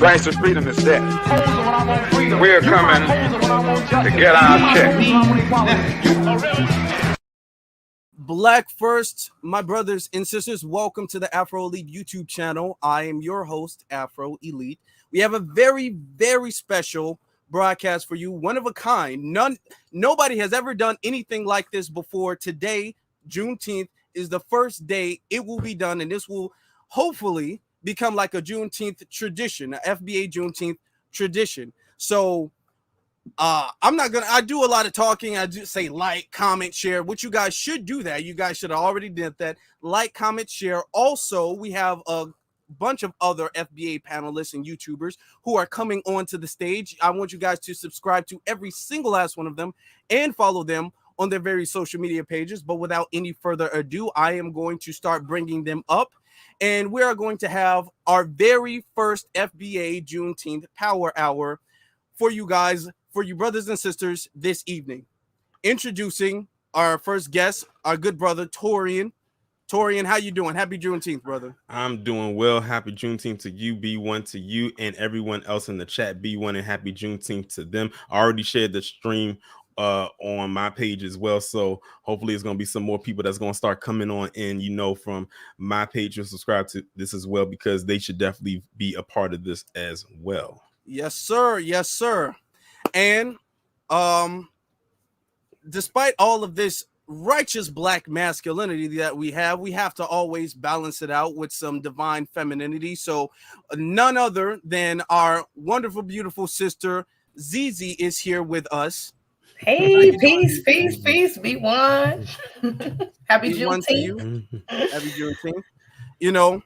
price of freedom is death. We're coming to get our check. Black first, my brothers and sisters, welcome to the Afro Elite YouTube channel. I am your host, Afro Elite. We have a very, very special broadcast for you, one of a kind. Nobody has ever done anything like this before. Today, Juneteenth, is the first day it will be done, and this will hopefully become like a Juneteenth tradition, an FBA Juneteenth tradition. So I do a lot of talking. I do say like, comment, share, which you guys should do that. You guys should have already did that. Like, comment, share. Also, we have a bunch of other FBA panelists and YouTubers who are coming onto the stage. I want you guys to subscribe to every single last one of them and follow them on their various social media pages. But without any further ado, I am going to start bringing them up, and we are going to have our very first FBA Juneteenth Power Hour for you guys, for you brothers and sisters this evening. Introducing our first guest, our good brother, Torian. Torian, how you doing? Happy Juneteenth, brother. I'm doing well. Happy Juneteenth to you, B1 to you, and everyone else in the chat, B1, and happy Juneteenth to them. I already shared the stream on my page as well, so hopefully it's going to be some more people that's going to start coming on in, from my page and subscribe to this as well, because they should definitely be a part of this as well. Yes, sir. Yes, sir. And despite all of this righteous black masculinity that we have to always balance it out with some divine femininity. So none other than our wonderful, beautiful sister Zizi is here with us. Hey, peace, B1. Happy Juneteenth. Happy Juneteenth. You know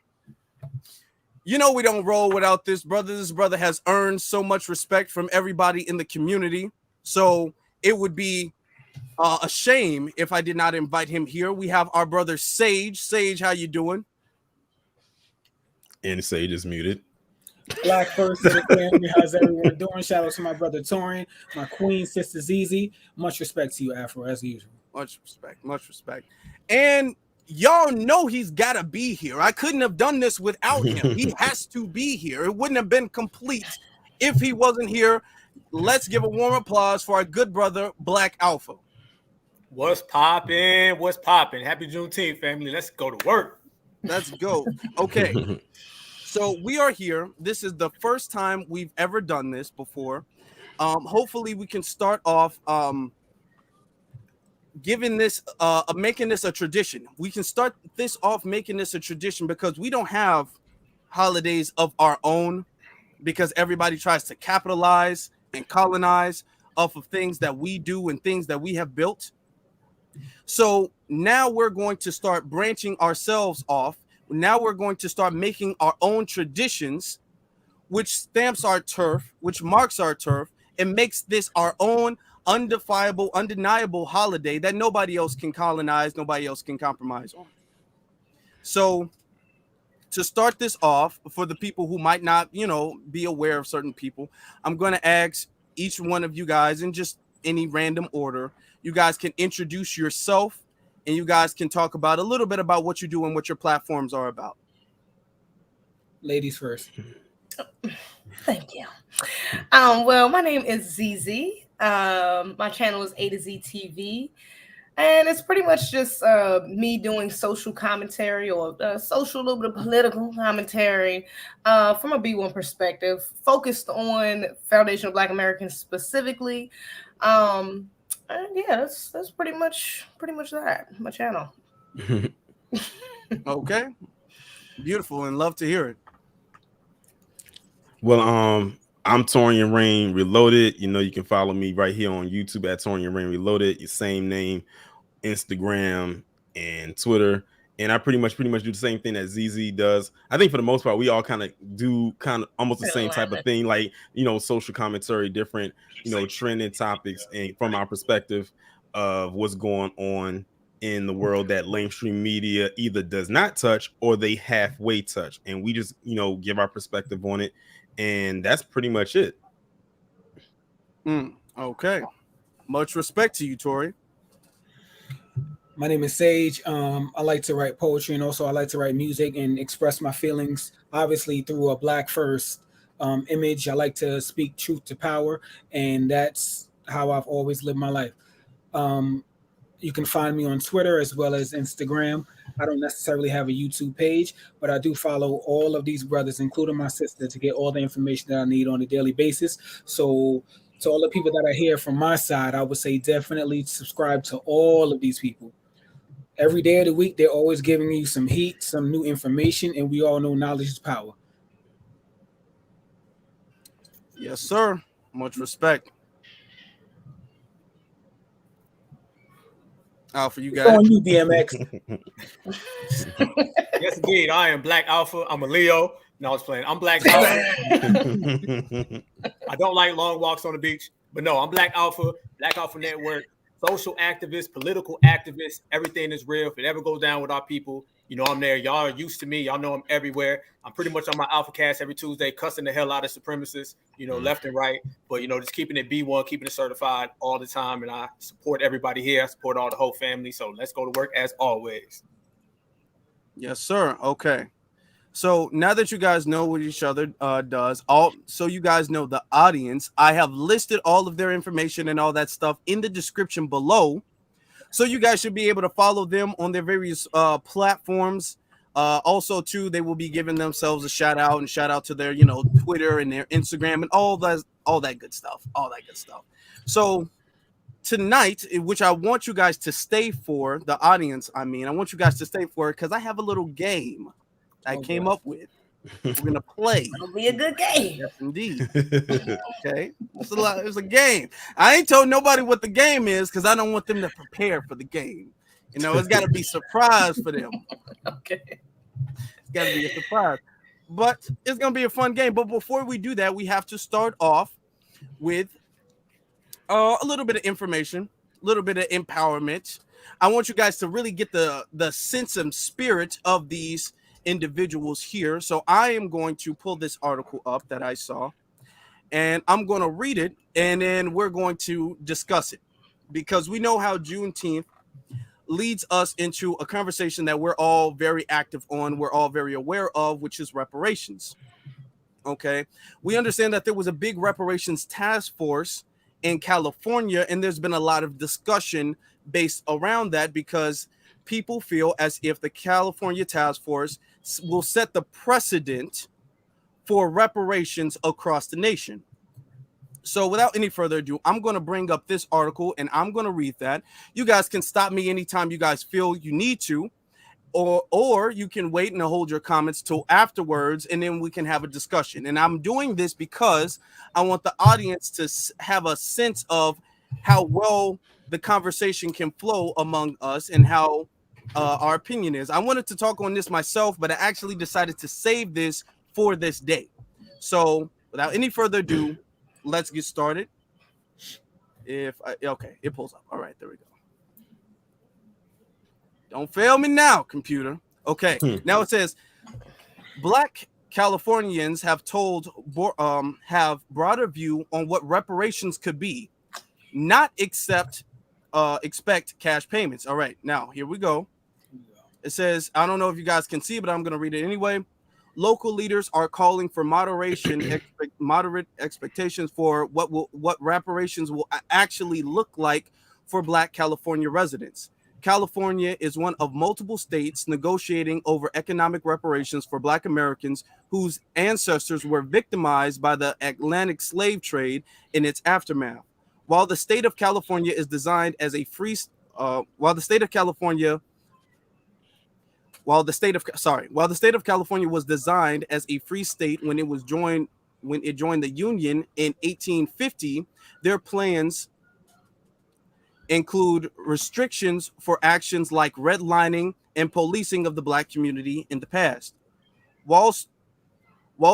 we don't roll without this brother. This brother has earned so much respect from everybody in the community. So it would be a shame if I did not invite him here. We have our brother Sage. Sage, how you doing? And Sage is muted. Black first, family. How's everyone doing? Shout out to my brother Torian, my queen sister Zizi. Much respect to you, Afro, as usual. Much respect. And y'all know he's gotta be here. I couldn't have done this without him. He has to be here. It wouldn't have been complete if he wasn't here. Let's give a warm applause for our good brother, Black Alpha. What's poppin'? What's poppin'? Happy Juneteenth, family. Let's go to work. Let's go. Okay. So we are here. This is the first time we've ever done this before. Hopefully we can start off making this a tradition. We can start this off making this a tradition because we don't have holidays of our own, because everybody tries to capitalize and colonize off of things that we do and things that we have built. So now we're going to start branching ourselves off. Now we're going to start making our own traditions, which stamps our turf, which marks our turf, and makes this our own undefiable, undeniable holiday that nobody else can colonize, nobody else can compromise on. So to start this off, for the people who might not, be aware of certain people, I'm going to ask each one of you guys in just any random order. You guys can introduce yourself, and you guys can talk about a little bit about what you do and what your platforms are about. Ladies first. Thank you. Well, my name is Zizi. My channel is A to Z TV, and it's pretty much just me doing social commentary or a little bit of political commentary from a B1 perspective, focused on Foundation of Black Americans specifically. Yeah, that's pretty much that. My channel. Okay, beautiful, and love to hear it. Well, I'm Torian Rain Reloaded. You can follow me right here on YouTube at Torian Rain Reloaded. Your same name, Instagram and Twitter. And I pretty much do the same thing that ZZ does. I think for the most part, we all kind of do almost the same type of thing, like, social commentary, different, trending topics, and from our perspective of what's going on in the world that mainstream media either does not touch or they halfway touch. And we just, give our perspective on it. And that's pretty much it. Okay. Much respect to you, Tori. My name is Sage. I like to write poetry, and also I like to write music and express my feelings, obviously through a Black First image. I like to speak truth to power, and that's how I've always lived my life. You can find me on Twitter as well as Instagram. I don't necessarily have a YouTube page, but I do follow all of these brothers, including my sister, to get all the information that I need on a daily basis. So, to all the people that are here from my side, I would say definitely subscribe to all of these people. Every day of the week, they're always giving you some heat, some new information, and we all know knowledge is power. Yes, sir. Much respect. Alpha, you It's got on it. you, DMX. Yes, indeed. I am Black Alpha. I'm a Leo. No, I was playing. I'm Black Alpha. I don't like long walks on the beach, but no, I'm Black Alpha Network, social activist, political activist. Everything is real. If it ever goes down with our people, you know I'm there. Y'all are used to me. Y'all know I'm everywhere. I'm pretty much on my Alpha Cast every Tuesday, cussing the hell out of supremacists, you know, left and right. But, you know, just keeping it B1, keeping it certified all the time. And I support everybody here. I support all the whole family. So let's go to work as always. Yes, sir. Okay. So now that you guys know what each other does, so you guys know the audience, I have listed all of their information and all that stuff in the description below. So you guys should be able to follow them on their various platforms. Also, too, they will be giving themselves a shout out to their, you know, Twitter and their Instagram and all that good stuff. So tonight, which I want you guys to stay for, the audience, I want you guys to stay for it because I have a little game I came up with. We're gonna play. It'll be a good game. Yes, indeed. Okay, it's a game. I ain't told nobody what the game is because I don't want them to prepare for the game. You know, it's got to be surprise for them. Okay, it's got to be a surprise. But it's gonna be a fun game. But before we do that, we have to start off with a little bit of information, a little bit of empowerment. I want you guys to really get the sense and spirit of these individuals here. So I am going to pull this article up that I saw and I'm going to read it and then we're going to discuss it because we know how Juneteenth leads us into a conversation that we're all very active on, we're all very aware of, which is reparations. Okay, we understand that there was a big reparations task force in California and there's been a lot of discussion based around that because people feel as if the California task force will set the precedent for reparations across the nation. So without any further ado, I'm going to bring up this article and I'm going to read that. You guys can stop me anytime you guys feel you need to, or you can wait and hold your comments till afterwards and then we can have a discussion. And I'm doing this because I want the audience to have a sense of how well the conversation can flow among us and how our opinion is. I wanted to talk on this myself, but I actually decided to save this for this day. So without any further ado, let's get started. Okay, it pulls up. All right, there we go. Don't fail me now, computer. Okay, now it says Black Californians have broader view on what reparations could be, not expect cash payments. All right, now here we go. It says, I don't know if you guys can see, but I'm going to read it anyway. Local leaders are calling for moderate expectations for what reparations will actually look like for Black California residents. California is one of multiple states negotiating over economic reparations for Black Americans whose ancestors were victimized by the Atlantic slave trade in its aftermath. While the state of California is designed as a free, while the state of California was designed as a free state when it joined the Union in 1850, their plans include restrictions for actions like redlining and policing of the Black community in the past. Wall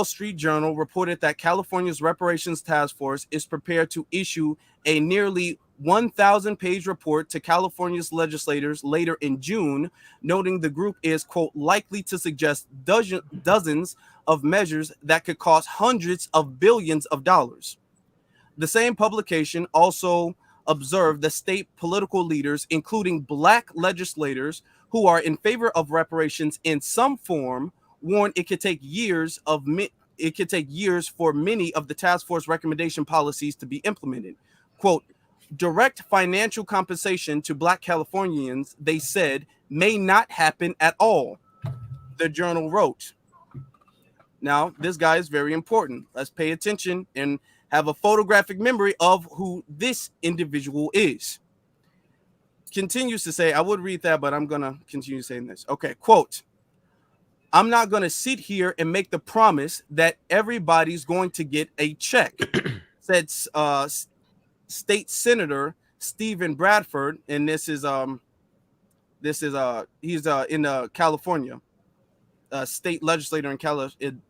Street Journal reported that California's reparations task force is prepared to issue a nearly 1,000-page report to California's legislators later in June, noting the group is, quote, likely to suggest dozens of measures that could cost hundreds of billions of dollars. The same publication also observed the state political leaders, including Black legislators who are in favor of reparations in some form, warned it could take years it could take years for many of the task force recommendation policies to be implemented. Quote, direct financial compensation to Black Californians, they said, may not happen at all, the journal wrote. Now, this guy is very important. Let's pay attention and have a photographic memory of who this individual is. Continues to say, I would read that, but I'm going to continue saying this. Okay, quote, I'm not going to sit here and make the promise that everybody's going to get a check, said State Senator Stephen Bradford, and he's in California, state legislator in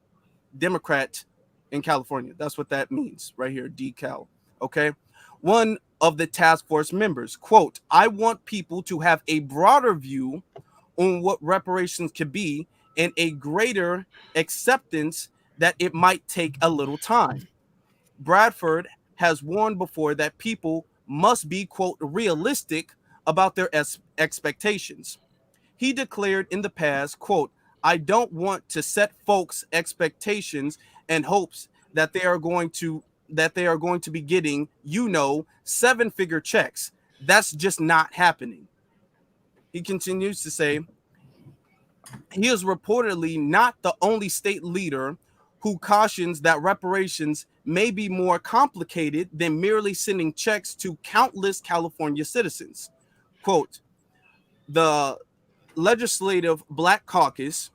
Democrat in California. That's what that means right here, decal. Okay. One of the task force members, quote, I want people to have a broader view on what reparations could be and a greater acceptance that it might take a little time. Bradford has warned before that people must be, quote, realistic about their expectations. He declared in the past, quote, I don't want to set folks' expectations and hopes that they are going to be getting, 7-figure checks. That's just not happening. He continues to say, he is reportedly not the only state leader who cautions that reparations may be more complicated than merely sending checks to countless California citizens. Quote, the Legislative Black Caucus,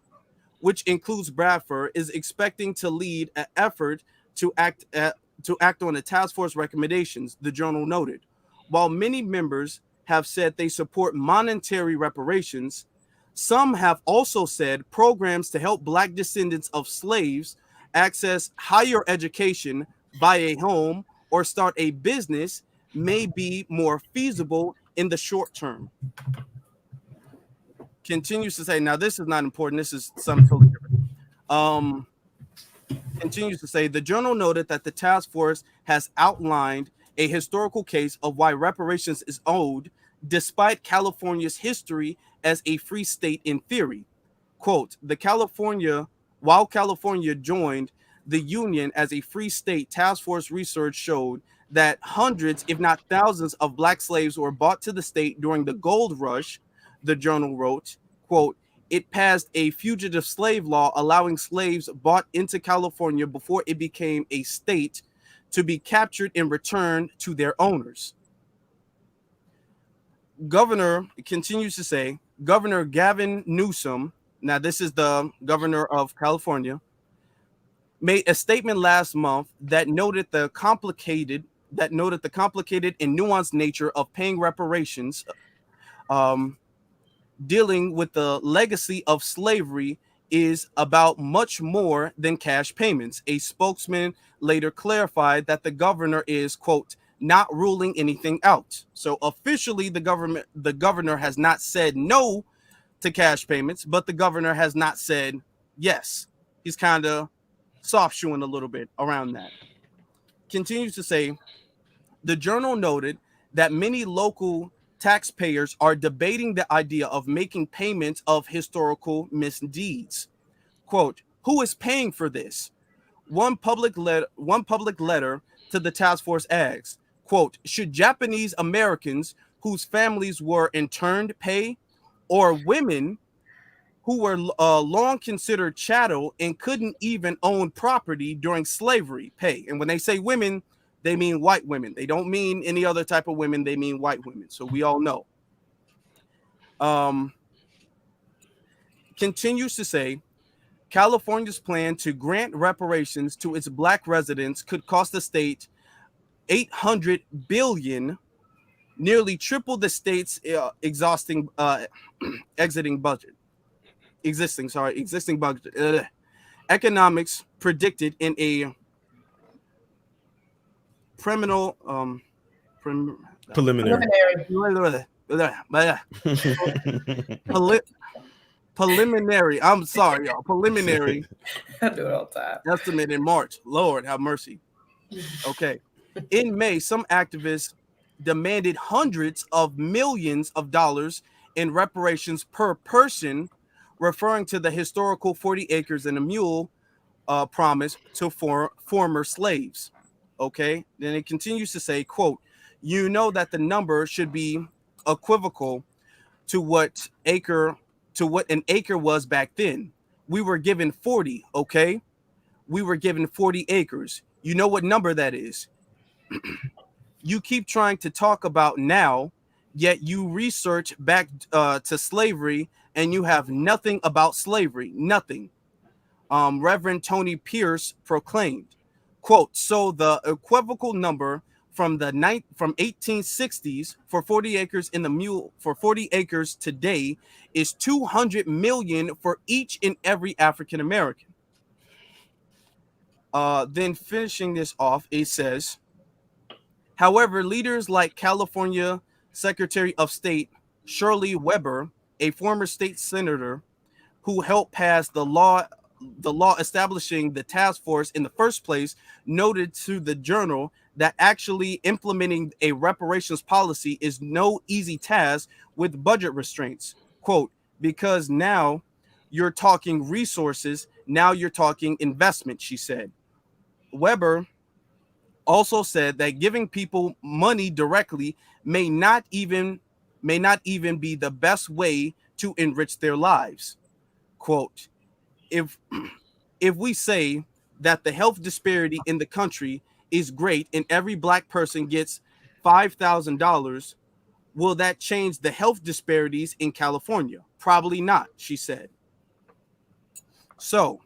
which includes Bradford, is expecting to lead an effort to act on the task force recommendations, the journal noted. While many members have said they support monetary reparations, some have also said programs to help Black descendants of slaves access higher education, buy a home, or start a business may be more feasible in the short term. Continues to say, now this is not important, this is something totally different. Continues to say, the journal noted that the task force has outlined a historical case of why reparations is owed despite California's history as a free state in theory. Quote, while California joined the Union as a free state, task force research showed that hundreds, if not thousands, of Black slaves were brought to the state during the gold rush, the journal wrote. Quote, it passed a fugitive slave law allowing slaves brought into California before it became a state to be captured and returned to their owners. Governor continues to say, Governor Gavin Newsom, now this is the governor of California, made a statement last month that noted the complicated and nuanced nature of paying reparations, dealing with the legacy of slavery is about much more than cash payments. A spokesman later clarified that the governor is, quote, not ruling anything out. So officially the governor has not said no to cash payments, but the governor has not said yes. He's kind of soft shoeing a little bit around that. Continues to say, the journal noted that many local taxpayers are debating the idea of making payments of historical misdeeds. Quote, who is paying for this? One public letter to the task force asks, quote, should Japanese Americans whose families were interned pay, or women who were long considered chattel and couldn't even own property during slavery pay? And when they say women, they mean white women. They don't mean any other type of women. They mean white women. So we all know. Continues to say, California's plan to grant reparations to its Black residents could cost the state $800 billion, nearly triple the state's existing budget. Economics predicted in a preliminary. I'm sorry, y'all. Preliminary. I do it all the time. Estimate in March. Lord have mercy. Okay. In May, some activists demanded hundreds of millions of dollars in reparations per person, referring to the historical 40 acres and a mule promised to former slaves. Okay, then it continues to say, quote, you know that the number should be equivocal to what an acre was back then. We were given 40, okay? We were given 40 acres. You know what number that is. You keep trying to talk about now, yet you research back to slavery and you have nothing about slavery, nothing. Reverend Tony Pierce proclaimed, quote, so the equivocal number from 1860s for 40 acres in the mule for 40 acres today is 200 million for each and every African American. Then finishing this off, it says, however, leaders like California Secretary of State Shirley Weber, a former state senator who helped pass the law establishing the task force in the first place, noted to the Journal that actually implementing a reparations policy is no easy task with budget restraints. Quote, because now you're talking resources, now you're talking investment, she said. Weber also said that giving people money directly may not even be the best way to enrich their lives. Quote, if we say that the health disparity in the country is great and every black person gets $5,000, will that change the health disparities in California? Probably not, she said. So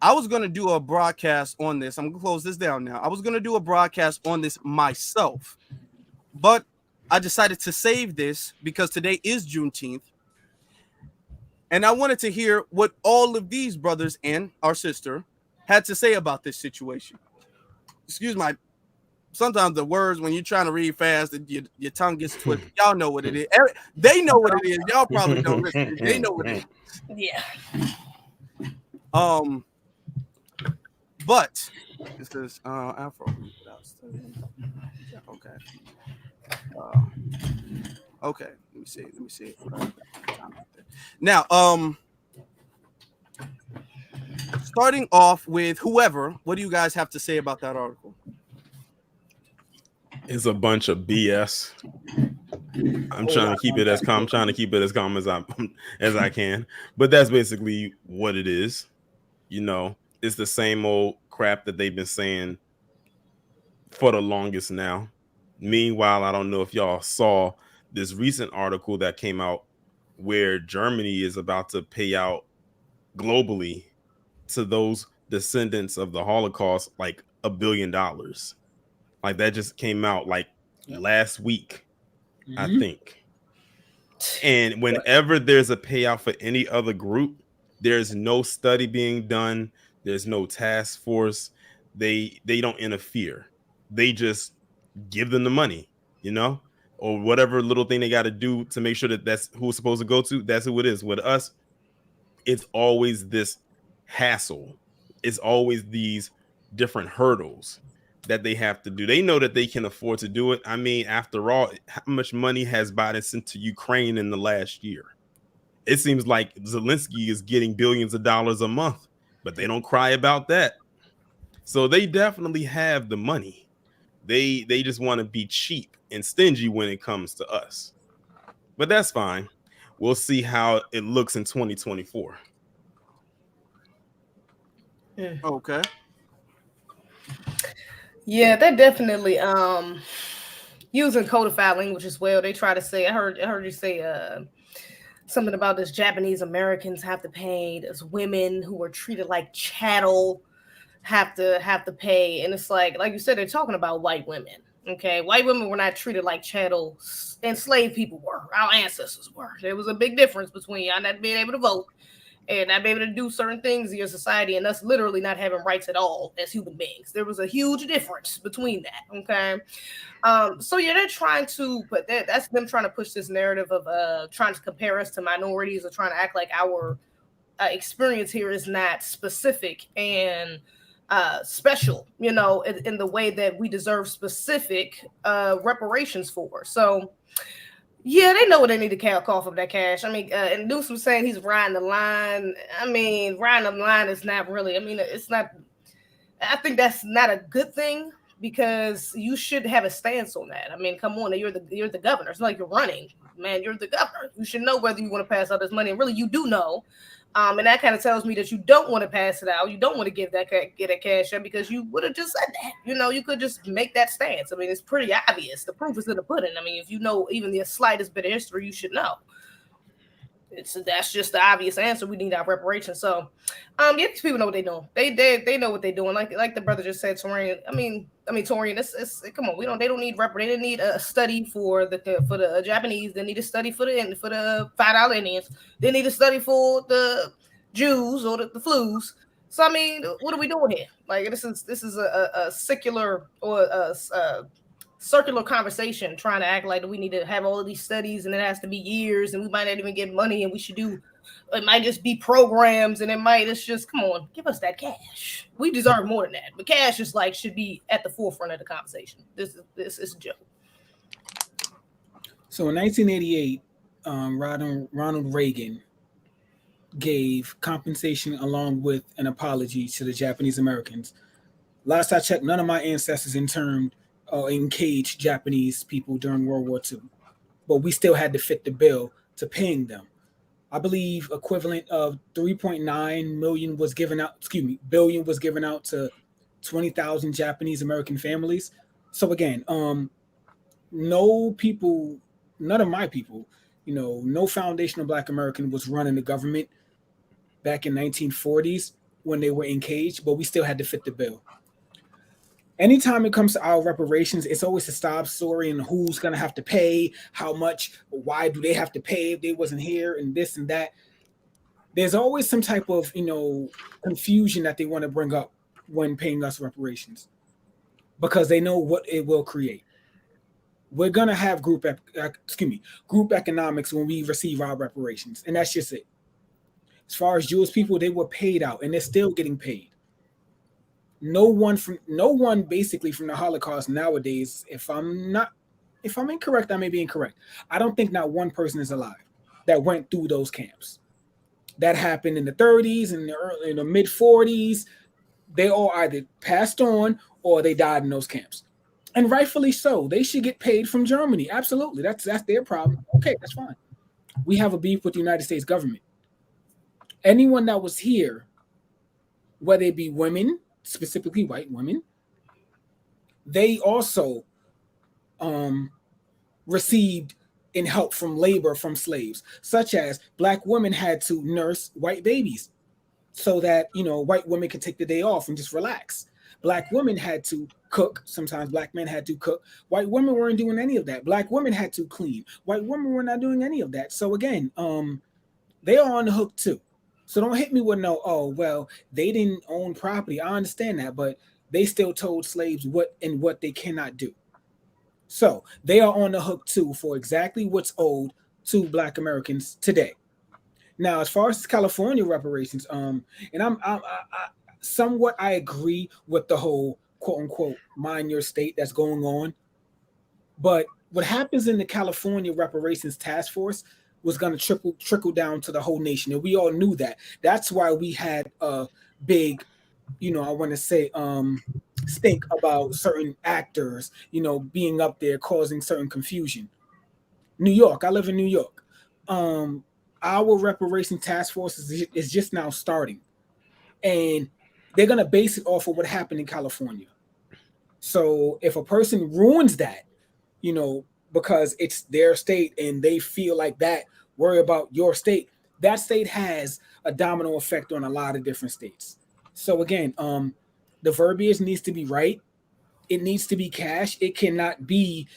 I was going to do a broadcast on this. I'm going to close this down now. I was going to do a broadcast on this myself, but I decided to save this because today is Juneteenth. And I wanted to hear what all of these brothers and our sister had to say about this situation. Excuse my, sometimes the words, when you're trying to read fast, your tongue gets twisted. Y'all know what it is. They know what it is. Y'all probably don't listen. They know what it is. Yeah. But this is Afro. Okay. Okay. Let me see. Now, starting off with whoever, what do you guys have to say about that article? It's a bunch of BS. I'm trying to keep it as calm. I'm trying to keep it as calm as I can. But that's basically what it is. You know, it's the same old crap that they've been saying for the longest now. Meanwhile, I don't know if y'all saw this recent article that came out where Germany is about to pay out globally to those descendants of the Holocaust like $1 billion. Like that just came out like last week, I think. And whenever there's a payout for any other group, there's no study being done. There's no task force. They don't interfere. They just give them the money, you know, or whatever little thing they got to do to make sure that that's who it's supposed to go to. That's who it is. With us, it's always this hassle. It's always these different hurdles that they have to do. They know that they can afford to do it. I mean, after all, how much money has Biden sent to Ukraine in the last year? It seems like Zelensky is getting billions of dollars a month, but they don't cry about that. So they definitely have the money. They just want to be cheap and stingy when it comes to us. But that's fine. We'll see how it looks in 2024. Okay. Yeah, they're definitely using codified language as well. They try to say, I heard you say something about this Japanese Americans have to pay, as women who were treated like chattel have to pay. And it's like you said, they're talking about white women. Okay, white women were not treated like chattel. Enslaved people were. Our ancestors were. There was a big difference between y'all not being able to vote and not being able to do certain things in your society, and us literally not having rights at all as human beings. There was a huge difference between that. Okay, so yeah, they're trying to, but that's them trying to push this narrative of trying to compare us to minorities or trying to act like our experience here is not specific and special, you know, in the way that we deserve specific reparations for. So Yeah, they know what they need to call for that cash. I mean, and Newsom saying he's riding the line. I mean, riding the line is not really. I mean, it's not. I think that's not a good thing because you should have a stance on that. I mean, come on, you're the governor. It's not like you're running, man. You're the governor. You should know whether you want to pass out this money, and really, you do know. And that kind of tells me that you don't want to pass it out. You don't want to get that cash out because you would have just said that. You know, you could just make that stance. I mean, it's pretty obvious. The proof is in the pudding. I mean, if you know even the slightest bit of history, you should know. That's just the obvious answer. We need our reparations. So, yeah, these people know what they're doing. They know what they're doing. Like the brother just said, Torian. I mean, Torian. It's come on. They don't need They didn't need a study for the Japanese. They need a study for the $5 Indians. They need a study for the Jews or the Flus. So I mean, what are we doing here? Like this is a secular or a circular conversation trying to act like we need to have all of these studies and it has to be years and we might not even get money and we should do it might just be programs and it's just come on, give us that cash. We deserve more than that, but cash is should be at the forefront of the conversation. This is a joke. So in 1988, Ronald Reagan gave compensation along with an apology to the Japanese Americans. Last I checked, none of my ancestors interned encaged Japanese people during World War II, but we still had to fit the bill to paying them. I believe equivalent of 3.9 billion was given out to 20,000 Japanese American families. So again, none of my people, no foundational Black American was running the government back in 1940s when they were encaged, but we still had to fit the bill. Anytime it comes to our reparations, it's always a sob story and who's going to have to pay, how much, why do they have to pay if they wasn't here, and this and that. There's always some type of, confusion that they want to bring up when paying us reparations because they know what it will create. We're going to have group economics when we receive our reparations, and that's just it. As far as Jewish people, they were paid out, and they're still getting paid. No one basically from the Holocaust nowadays, if I'm incorrect, I may be incorrect. I don't think not one person is alive that went through those camps. That happened in the 30s and in the mid 40s. They all either passed on or they died in those camps. And rightfully so. They should get paid from Germany. Absolutely. That's their problem. Okay, that's fine. We have a beef with the United States government. Anyone that was here, whether it be women, specifically white women, they also received in help from labor from slaves, such as Black women had to nurse white babies so that, white women could take the day off and just relax. Black women had to cook. Sometimes Black men had to cook. White women weren't doing any of that. Black women had to clean. White women were not doing any of that. So again, they are on the hook too. So don't hit me with they didn't own property. I understand that, but they still told slaves what they cannot do. So they are on the hook too for exactly what's owed to Black Americans today. Now, as far as California reparations, and I somewhat I agree with the whole quote unquote mind your state that's going on. But what happens in the California reparations task force was going to trickle down to the whole nation. And we all knew that. That's why we had a big, I want to say, stink about certain actors, being up there causing certain confusion. New York, I live in New York. Our reparation task force is just now starting. And they're going to base it off of what happened in California. So if a person ruins that, because it's their state and they feel like that, worry about your state, that state has a domino effect on a lot of different states. So again, the verbiage needs to be right. It needs to be cash. It cannot be,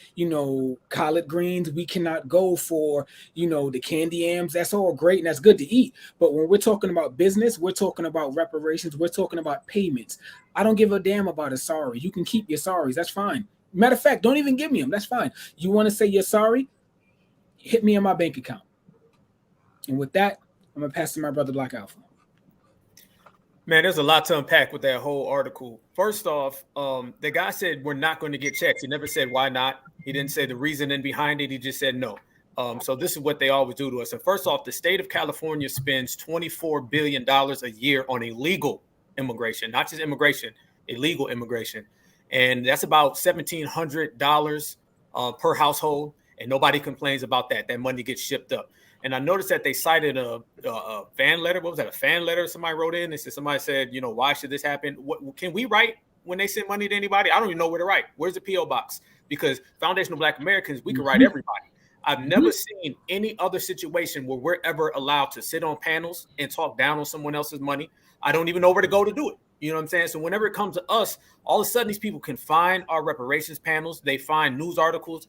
collard greens. We cannot go for, the candy yams. That's all great and that's good to eat. But when we're talking about business, we're talking about reparations. We're talking about payments. I don't give a damn about a sorry. You can keep your sorries. That's fine. Matter of fact, don't even give me them. That's fine. You want to say you're sorry? Hit me in my bank account. And with that, I'm going to pass to my brother, Black Alpha. Man, there's a lot to unpack with that whole article. First off, the guy said we're not going to get checks. He never said why not. He didn't say the reasoning behind it. He just said no. So this is what they always do to us. And first off, the state of California spends $24 billion a year on illegal immigration, not just immigration, illegal immigration. And that's about $1,700 per household. And nobody complains about that. That money gets shipped up. And I noticed that they cited a fan letter. What was that? A fan letter somebody wrote in. Somebody said, why should this happen? What can we write when they send money to anybody? I don't even know where to write. Where's the P.O. box? Because Foundational Black Americans, we can write everybody. I've never seen any other situation where we're ever allowed to sit on panels and talk down on someone else's money. I don't even know where to go to do it. You know what I'm saying? So whenever it comes to us, all of a sudden these people can find our reparations panels. They find news articles.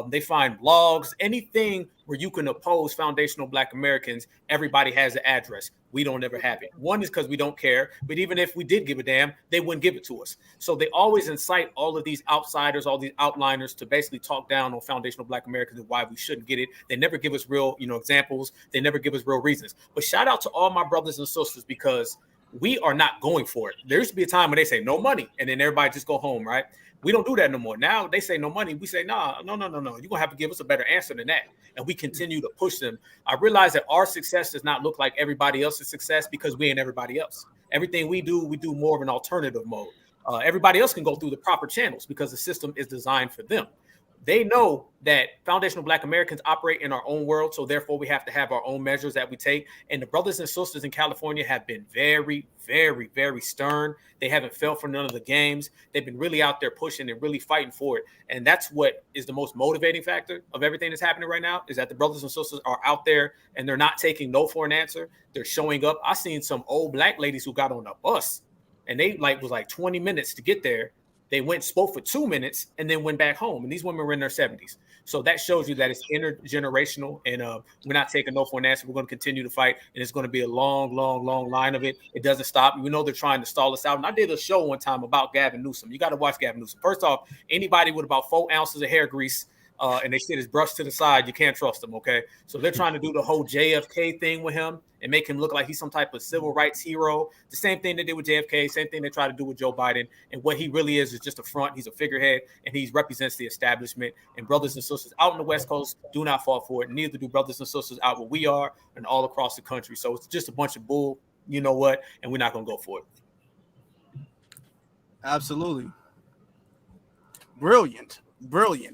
They find blogs, anything where you can oppose Foundational Black Americans. Everybody has an address. We don't ever have it. One is because we don't care. But even if we did give a damn, they wouldn't give it to us. So they always incite all of these outsiders, all these outliners to basically talk down on Foundational Black Americans and why we shouldn't get it. They never give us real, examples. They never give us real reasons. But shout out to all my brothers and sisters, because we are not going for it. There used to be a time when they say no money and then everybody just go home, right? We don't do that no more. Now they say no money. We say, no. You're going to have to give us a better answer than that. And we continue to push them. I realize that our success does not look like everybody else's success because we ain't everybody else. Everything we do more of an alternative mode. Everybody else can go through the proper channels because the system is designed for them. They know that Foundational Black Americans operate in our own world, so therefore we have to have our own measures that we take. And the brothers and sisters in California have been very, very, very stern. They haven't fell for none of the games. They've been really out there pushing and really fighting for it. And that's what is the most motivating factor of everything that's happening right now, is that the brothers and sisters are out there and they're not taking no for an answer. They're showing up. I seen some old Black ladies who got on a bus and they was 20 minutes to get there. They went, spoke for 2 minutes, and then went back home. And these women were in their 70s. So that shows you that it's intergenerational, and we're not taking no for an answer. We're going to continue to fight, and it's going to be a long, long, long line of it. It doesn't stop. We know they're trying to stall us out. And I did a show one time about Gavin Newsom. You got to watch Gavin Newsom. First off, anybody with about 4 ounces of hair grease and they sit his brush to the side, you can't trust them, okay? So they're trying to do the whole JFK thing with him and make him look like he's some type of civil rights hero. The same thing they did with JFK, same thing they try to do with Joe Biden. And what he really is just a front. He's a figurehead, and he represents the establishment. And brothers and sisters out in the West Coast do not fall for it. Neither do brothers and sisters out where we are and all across the country. So it's just a bunch of bull, you know what, and we're not going to go for it. Absolutely. Brilliant.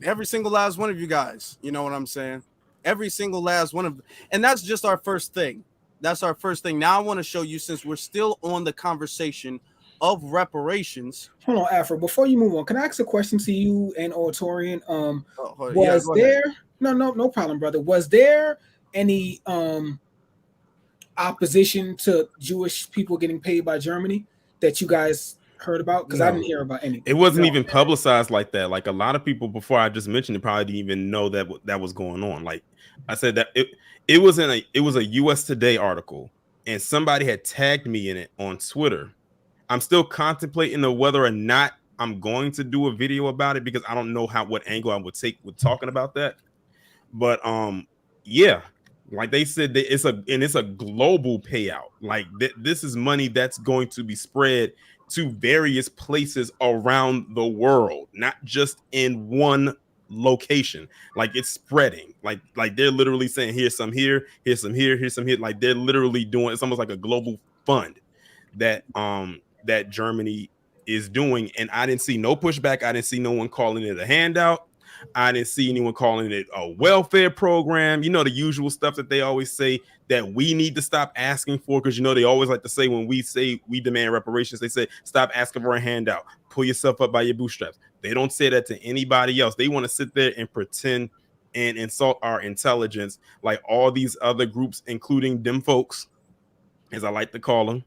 Every single last one of you guys, you know what I'm saying? Every single last one of, and that's just our first thing. That's our first thing. Now I want to show you, since we're still on the conversation of reparations. Hold on, Afro. Before you move on, can I ask a question to you and Oratorian? No problem, brother. Was there any opposition to Jewish people getting paid by Germany that you guys heard about? Because I didn't hear about anything. It wasn't even publicized like that. Like a lot of people before I just mentioned it probably didn't even know that was going on. Like I said, that it was a US Today article, and somebody had tagged me in it on Twitter. I'm still contemplating whether or not I'm going to do a video about it, because I don't know what angle I would take with talking about that. But yeah, like they said, it's a global payout. Like this is money that's going to be spread to various places around the world, not just in one location. Like it's spreading. Like they're literally saying, here's some here, here's some here, here's some here. Like they're literally doing, it's almost like a global fund that Germany is doing. And I didn't see no pushback. I didn't see no one calling it a handout. I didn't see anyone calling it a welfare program. You know, the usual stuff that they always say that we need to stop asking for, because, you know, they always like to say when we say we demand reparations, they say stop asking for a handout. Pull yourself up by your bootstraps. They don't say that to anybody else. They want to sit there and pretend and insult our intelligence like all these other groups, including them folks, as I like to call them,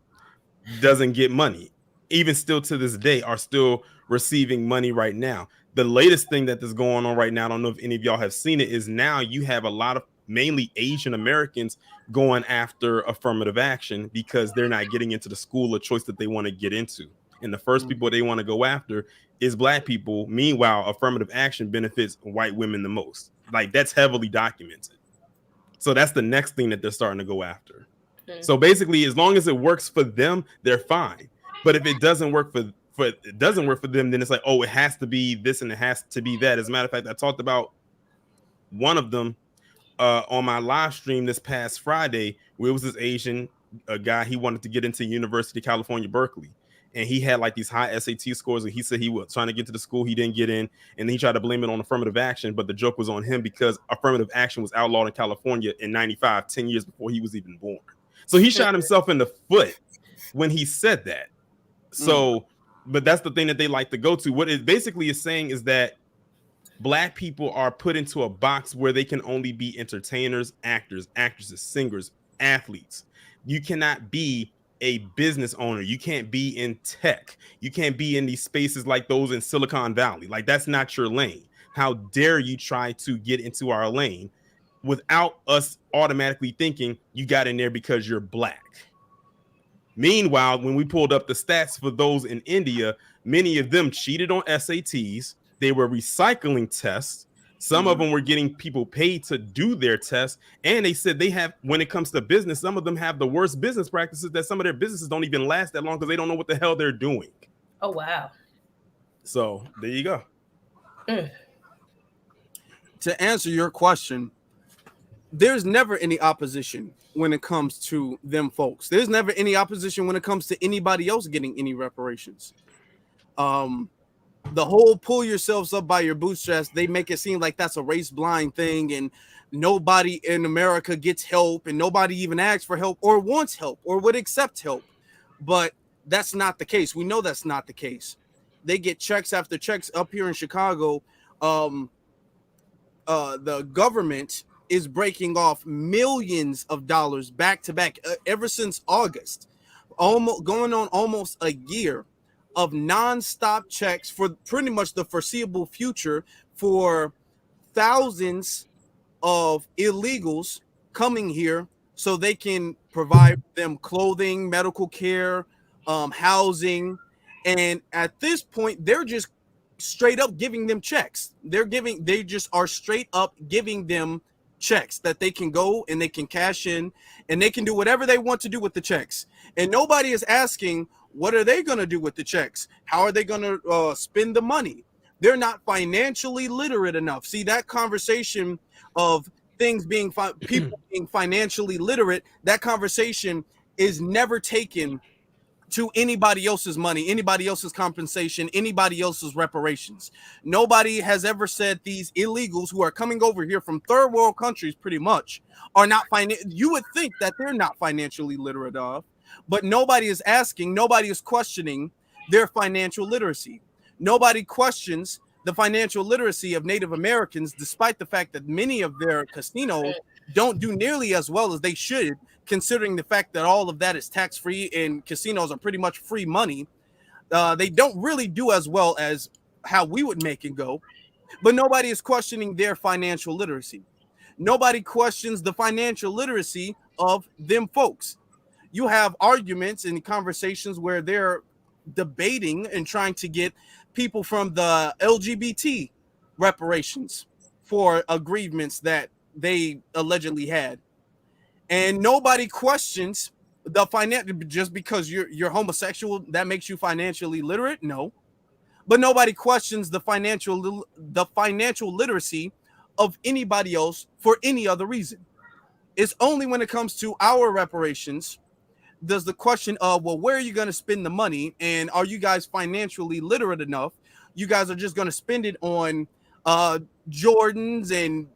doesn't get money. Even still to this day are still receiving money right now. The latest thing that is going on right now, I don't know if any of y'all have seen it, is now you have a lot of mainly Asian Americans going after affirmative action because they're not getting into the school of choice that they want to get into. And the first people they want to go after is Black people. Meanwhile, affirmative action benefits white women the most. Like, that's heavily documented. So that's the next thing that they're starting to go after. So basically, as long as it works for them, they're fine. But if it doesn't work for them, then it's like, oh, it has to be this and it has to be that. As a matter of fact, I talked about one of them on my live stream this past Friday, where it was this Asian guy. He wanted to get into University of California, Berkeley. And he had like these high SAT scores, and he said he was trying to get to the school. He didn't get in, and then he tried to blame it on affirmative action. But the joke was on him because affirmative action was outlawed in California in '95, 10 years before he was even born. So he shot himself in the foot when he said that. So, but that's the thing that they like to go to. What it basically is saying is that Black people are put into a box where they can only be entertainers, actors, actresses, singers, athletes. You cannot be a business owner. You can't be in tech. You can't be in these spaces like those in Silicon Valley. Like, that's not your lane. How dare you try to get into our lane without us automatically thinking you got in there because you're Black? Meanwhile, when we pulled up the stats for those in India, many of them cheated on SATs. They were recycling tests. Some of them were getting people paid to do their tests. And they said they have, when it comes to business, some of them have the worst business practices, that some of their businesses don't even last that long because they don't know what the hell they're doing. Oh, wow. So there you go. To answer your question, there's never any opposition when it comes to them folks. There's never any opposition when it comes to anybody else getting any reparations. The whole pull yourselves up by your bootstraps, they make it seem like that's a race blind thing and nobody in America gets help and nobody even asks for help or wants help or would accept help. But that's not the case. We know that's not the case. They get checks after checks up here in Chicago. The government is breaking off millions of dollars back to back ever since August, almost going on almost a year of nonstop checks for pretty much the foreseeable future for thousands of illegals coming here so they can provide them clothing, medical care, housing. And at this point, they're just straight up giving them checks. They just are straight up giving them checks that they can go and they can cash in and they can do whatever they want to do with the checks. And nobody is asking, what are they going to do with the checks? How are they going to spend the money? They're not financially literate enough. See, that conversation of things being people being financially literate, that conversation is never taken to anybody else's money, anybody else's compensation, anybody else's reparations. Nobody has ever said these illegals who are coming over here from third world countries pretty much are not you would think that they're not financially literate of, but nobody is asking, nobody is questioning their financial literacy. Nobody questions the financial literacy of Native Americans, despite the fact that many of their casinos don't do nearly as well as they should, considering the fact that all of that is tax-free and casinos are pretty much free money. They don't really do as well as how we would make it go, but nobody is questioning their financial literacy. Nobody questions the financial literacy of them folks. You have arguments and conversations where they're debating and trying to get people from the LGBT reparations for aggrievements that they allegedly had. And nobody questions the financial, just because you're homosexual, that makes you financially literate? No. But nobody questions the financial literacy of anybody else for any other reason. It's only when it comes to our reparations does the question of, well, where are you going to spend the money? And are you guys financially literate enough? You guys are just going to spend it on Jordans and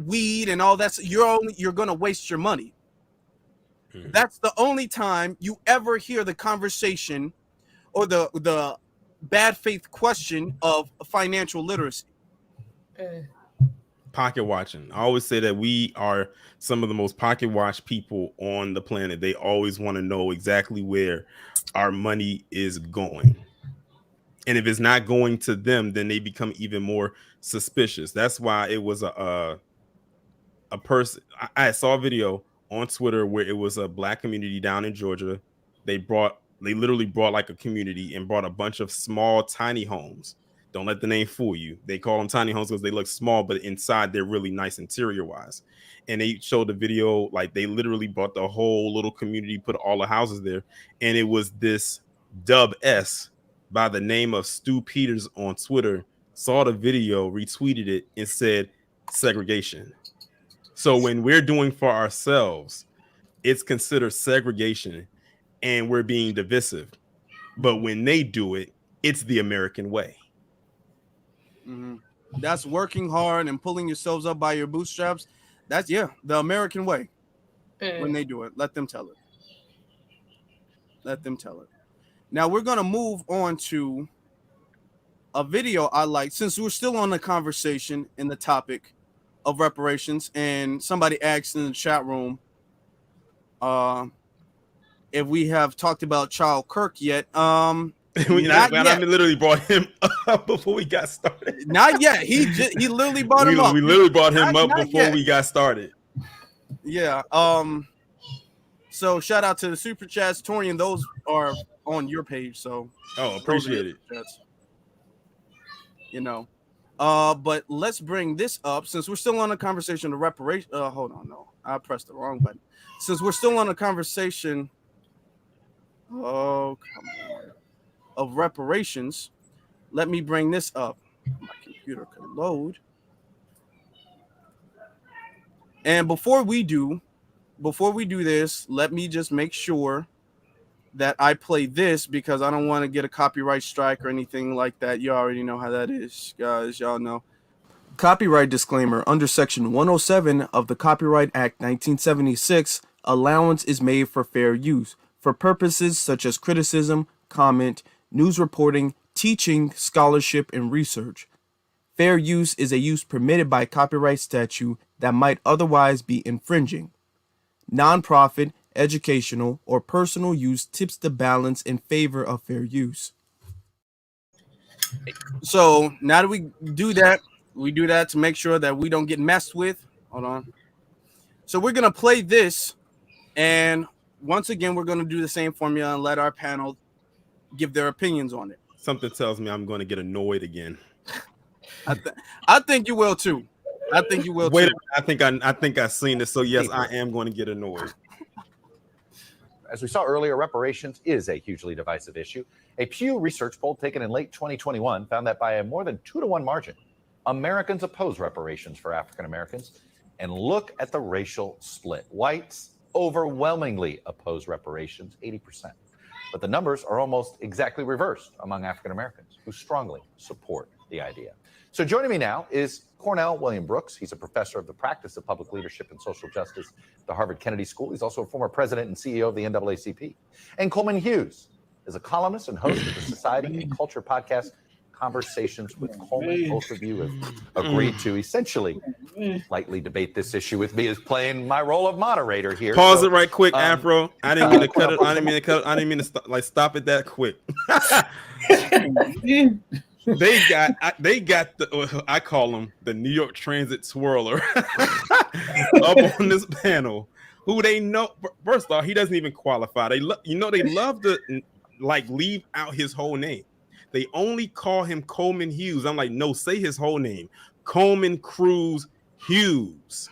weed and all that. So you're going to waste your money. That's the only time you ever hear the conversation or the bad faith question of financial literacy. Pocket watching. I always say that we are some of the most pocket watch people on the planet. They always want to know exactly where our money is going. And if it's not going to them, then they become even more suspicious. That's why it was a person. I saw a video on Twitter where it was a Black community down in Georgia. They literally brought like a community and brought a bunch of small, tiny homes. Don't let the name fool you. They call them tiny homes because they look small, but inside they're really nice interior wise. And they showed the video, like they literally bought the whole little community, put all the houses there. And it was this Dub S by the name of Stu Peters on Twitter, saw the video, retweeted it, and said segregation. So when we're doing for ourselves, it's considered segregation and we're being divisive. But when they do it, it's the American way. Mm-hmm. That's working hard and pulling yourselves up by your bootstraps. That's the American way. When they do it, let them tell it. Let them tell it. Now we're gonna move on to a video I like, since we're still on the conversation in the topic of reparations, and somebody asked in the chat room if we have talked about Child Kirk yet. I literally brought him up before we got started. Not yet. He literally brought him up. We literally brought him up before we got started. Yeah. So shout out to the super chats, Torian. Those are on your page. So appreciate it. Chats. You know. But let's bring this up since we're still on a conversation of reparation. Hold on, no, I pressed the wrong button. Since we're still on a conversation. Oh, come on. Of reparations, let me bring this up. My computer could load. And before we do this, let me just make sure that I play this because I don't want to get a copyright strike or anything like that. You already know how that is, guys. Y'all know. Copyright disclaimer. Under Section 107 of the Copyright Act 1976, allowance is made for fair use for purposes such as criticism, comment, news reporting, teaching, scholarship, and research. Fair use is a use permitted by copyright statute that might otherwise be infringing. Nonprofit, educational, or personal use tips the balance in favor of fair use. So now that we do that to make sure that we don't get messed with. Hold on. So we're going to play this, and once again, we're going to do the same formula and let our panel give their opinions on it. Something tells me I'm going to get annoyed again. I think you will too. Wait, I think I've seen this. So yes, I am going to get annoyed. As we saw earlier, reparations is a hugely divisive issue. A Pew Research poll taken in late 2021 found that by a more than 2-to-1 margin, Americans oppose reparations for African Americans. And look at the racial split. Whites overwhelmingly oppose reparations, 80%. But the numbers are almost exactly reversed among African Americans who strongly support the idea. So joining me now is Cornell William Brooks. He's a professor of the practice of public leadership and social justice at the Harvard Kennedy School. He's also a former president and CEO of the NAACP. And Coleman Hughes is a columnist and host of the Society and Culture podcast, Conversations with Coleman. Both of you have agreed to essentially lightly debate this issue with me as playing my role of moderator here. Pause it right quick, Afro. I didn't mean to cut it. I didn't mean to stop it that quick. They got the, I call him the New York Transit twirler up on this panel, who they know. First off, he doesn't even qualify. They love to leave out his whole name. They only call him Coleman Hughes. I'm like, no, say his whole name. Coleman Cruz Hughes.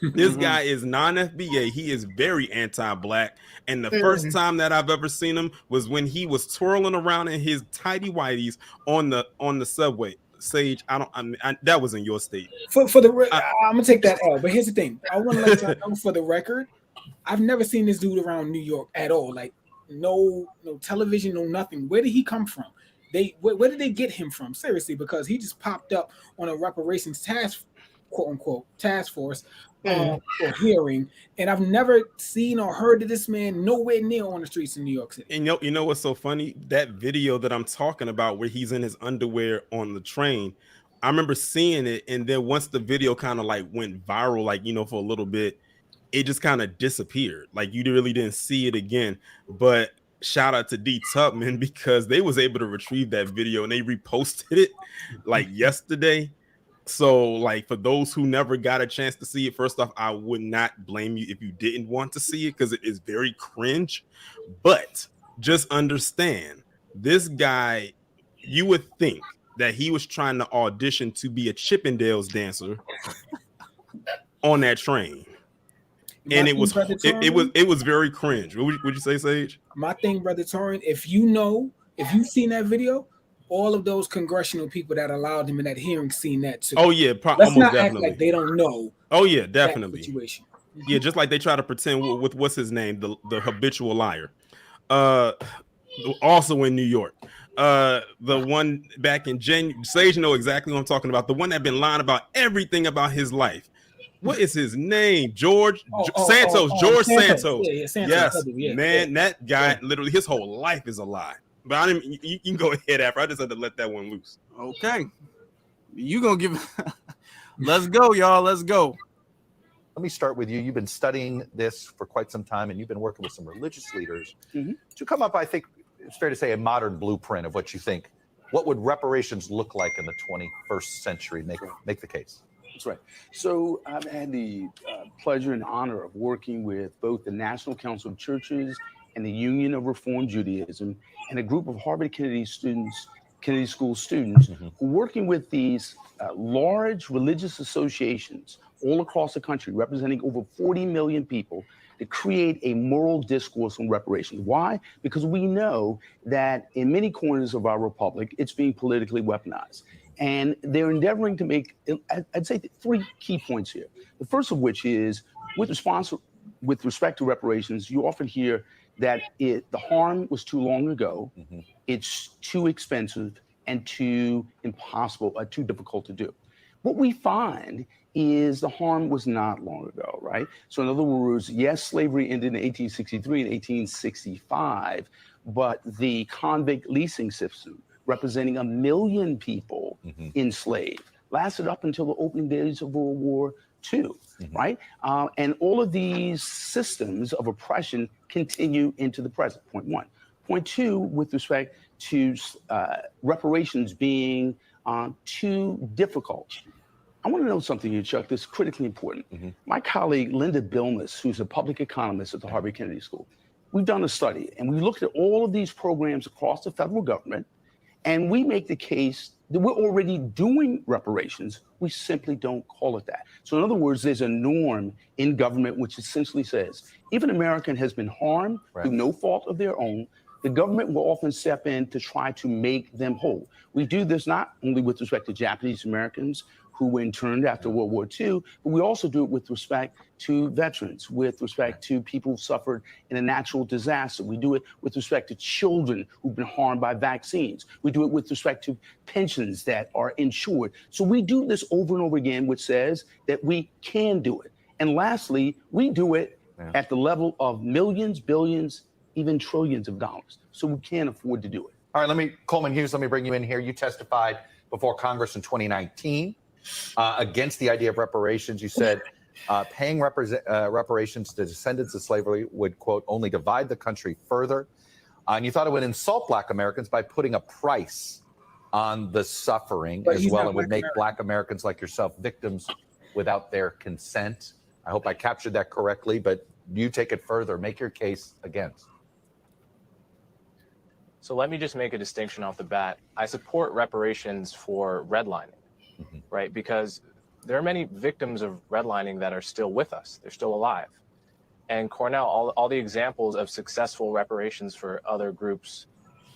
This guy is non-FBA. He is very anti-black. And the first time that I've ever seen him was when he was twirling around in his tighty whities on the subway. Sage, that was in your state. I'm gonna take that out. But here's the thing: I want to let y'all know for the record, I've never seen this dude around New York at all. Like, no television, no nothing. Where did he come from? Where did they get him from? Seriously, because he just popped up on a reparations quote unquote task force or hearing, and I've never seen or heard of this man nowhere near on the streets in New York City. And you know what's so funny? That video that I'm talking about, where he's in his underwear on the train, I remember seeing it, and then once the video kind of went viral, for a little bit, it just kind of disappeared. Like, you really didn't see it again. But shout out to D Tubman, because they was able to retrieve that video and they reposted it yesterday. So for those who never got a chance to see it, first off, I would not blame you if you didn't want to see it, because it is very cringe. But just understand, this guy, you would think that he was trying to audition to be a Chippendales dancer on that train. And it was very cringe. What would you say, Sage? My thing, Brother Torrin, if you've seen that video, all of those congressional people that allowed him in that hearing seen that too. Oh yeah, let's not act like they don't know Oh yeah, that definitely. situation. Yeah, just like they try to pretend with what's his name, the habitual liar. Also in New York. The one back in January, Sage know exactly what I'm talking about. The one that been lying about everything about his life. What is his name? George Santos. George Santos. Yeah, Santos. Yes, Yeah, man, yeah. that guy literally his whole life is a lie. But I didn't. You can go ahead after. I just had to let that one loose. Okay, you gonna give? Let's go, y'all. Let's go. Let me start with you. You've been studying this for quite some time, and you've been working with some religious leaders to come up, I think it's fair to say, a modern blueprint of what you think. What would reparations look like in the 21st century? Make the case. That's right. So I've had the pleasure and honor of working with both the National Council of Churches and the Union of Reformed Judaism and a group of Harvard Kennedy School students who are working with these large religious associations all across the country, representing over 40 million people, to create a moral discourse on reparations. Why? Because we know that in many corners of our republic, it's being politically weaponized. And they're endeavoring to make, I'd say, 3 key points here. The first of which is, with respect to reparations, you often hear that the harm was too long ago, it's too expensive, and too impossible, too difficult to do. What we find is the harm was not long ago, right? So in other words, yes, slavery ended in 1863 and 1865, but the convict leasing system, representing 1 million people enslaved, lasted up until the opening days of World War II, right? And all of these systems of oppression continue into the present, point 1. Point 2, with respect to reparations being too difficult. I want to know something here, Chuck, that's critically important. My colleague, Linda Bilmes, who's a public economist at the Harvard Kennedy School, we've done a study, and we looked at all of these programs across the federal government, and we make the case that we're already doing reparations. We simply don't call it that. So in other words, there's a norm in government which essentially says, if an American has been harmed through no fault of their own, the government will often step in to try to make them whole. We do this not only with respect to Japanese Americans who were interned after World War II, but we also do it with respect to veterans, with respect to people who suffered in a natural disaster. We do it with respect to children who've been harmed by vaccines. We do it with respect to pensions that are insured. So we do this over and over again, which says that we can do it. And lastly, we do it at the level of millions, billions, even trillions of dollars. So we can't afford to do it. All right, Coleman Hughes, let me bring you in here. You testified before Congress in 2019 against the idea of reparations. You said paying reparations to descendants of slavery would, quote, only divide the country further. And you thought it would insult Black Americans by putting a price on the suffering as well, and would make Black Americans like yourself victims without their consent. I hope I captured that correctly, but you take it further. Make your case against. So let me just make a distinction off the bat. I support reparations for redlining, right? Because there are many victims of redlining that are still with us. They're still alive. And Cornell, all the examples of successful reparations for other groups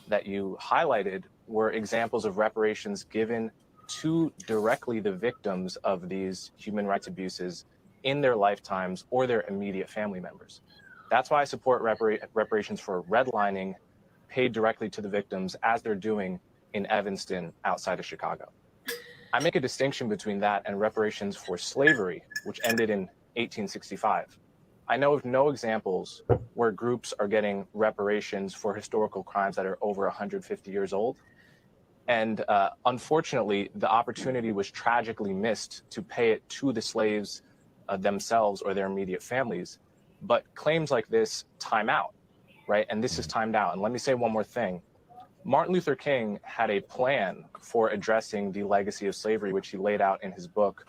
that you highlighted were examples of reparations given to directly the victims of these human rights abuses in their lifetimes or their immediate family members. That's why I support reparations for redlining paid directly to the victims, as they're doing in Evanston outside of Chicago. I make a distinction between that and reparations for slavery, which ended in 1865. I know of no examples where groups are getting reparations for historical crimes that are over 150 years old. And unfortunately, the opportunity was tragically missed to pay it to the slaves themselves or their immediate families. But claims like this time out, right? And this is timed out. And let me say one more thing. Martin Luther King had a plan for addressing the legacy of slavery, which he laid out in his book,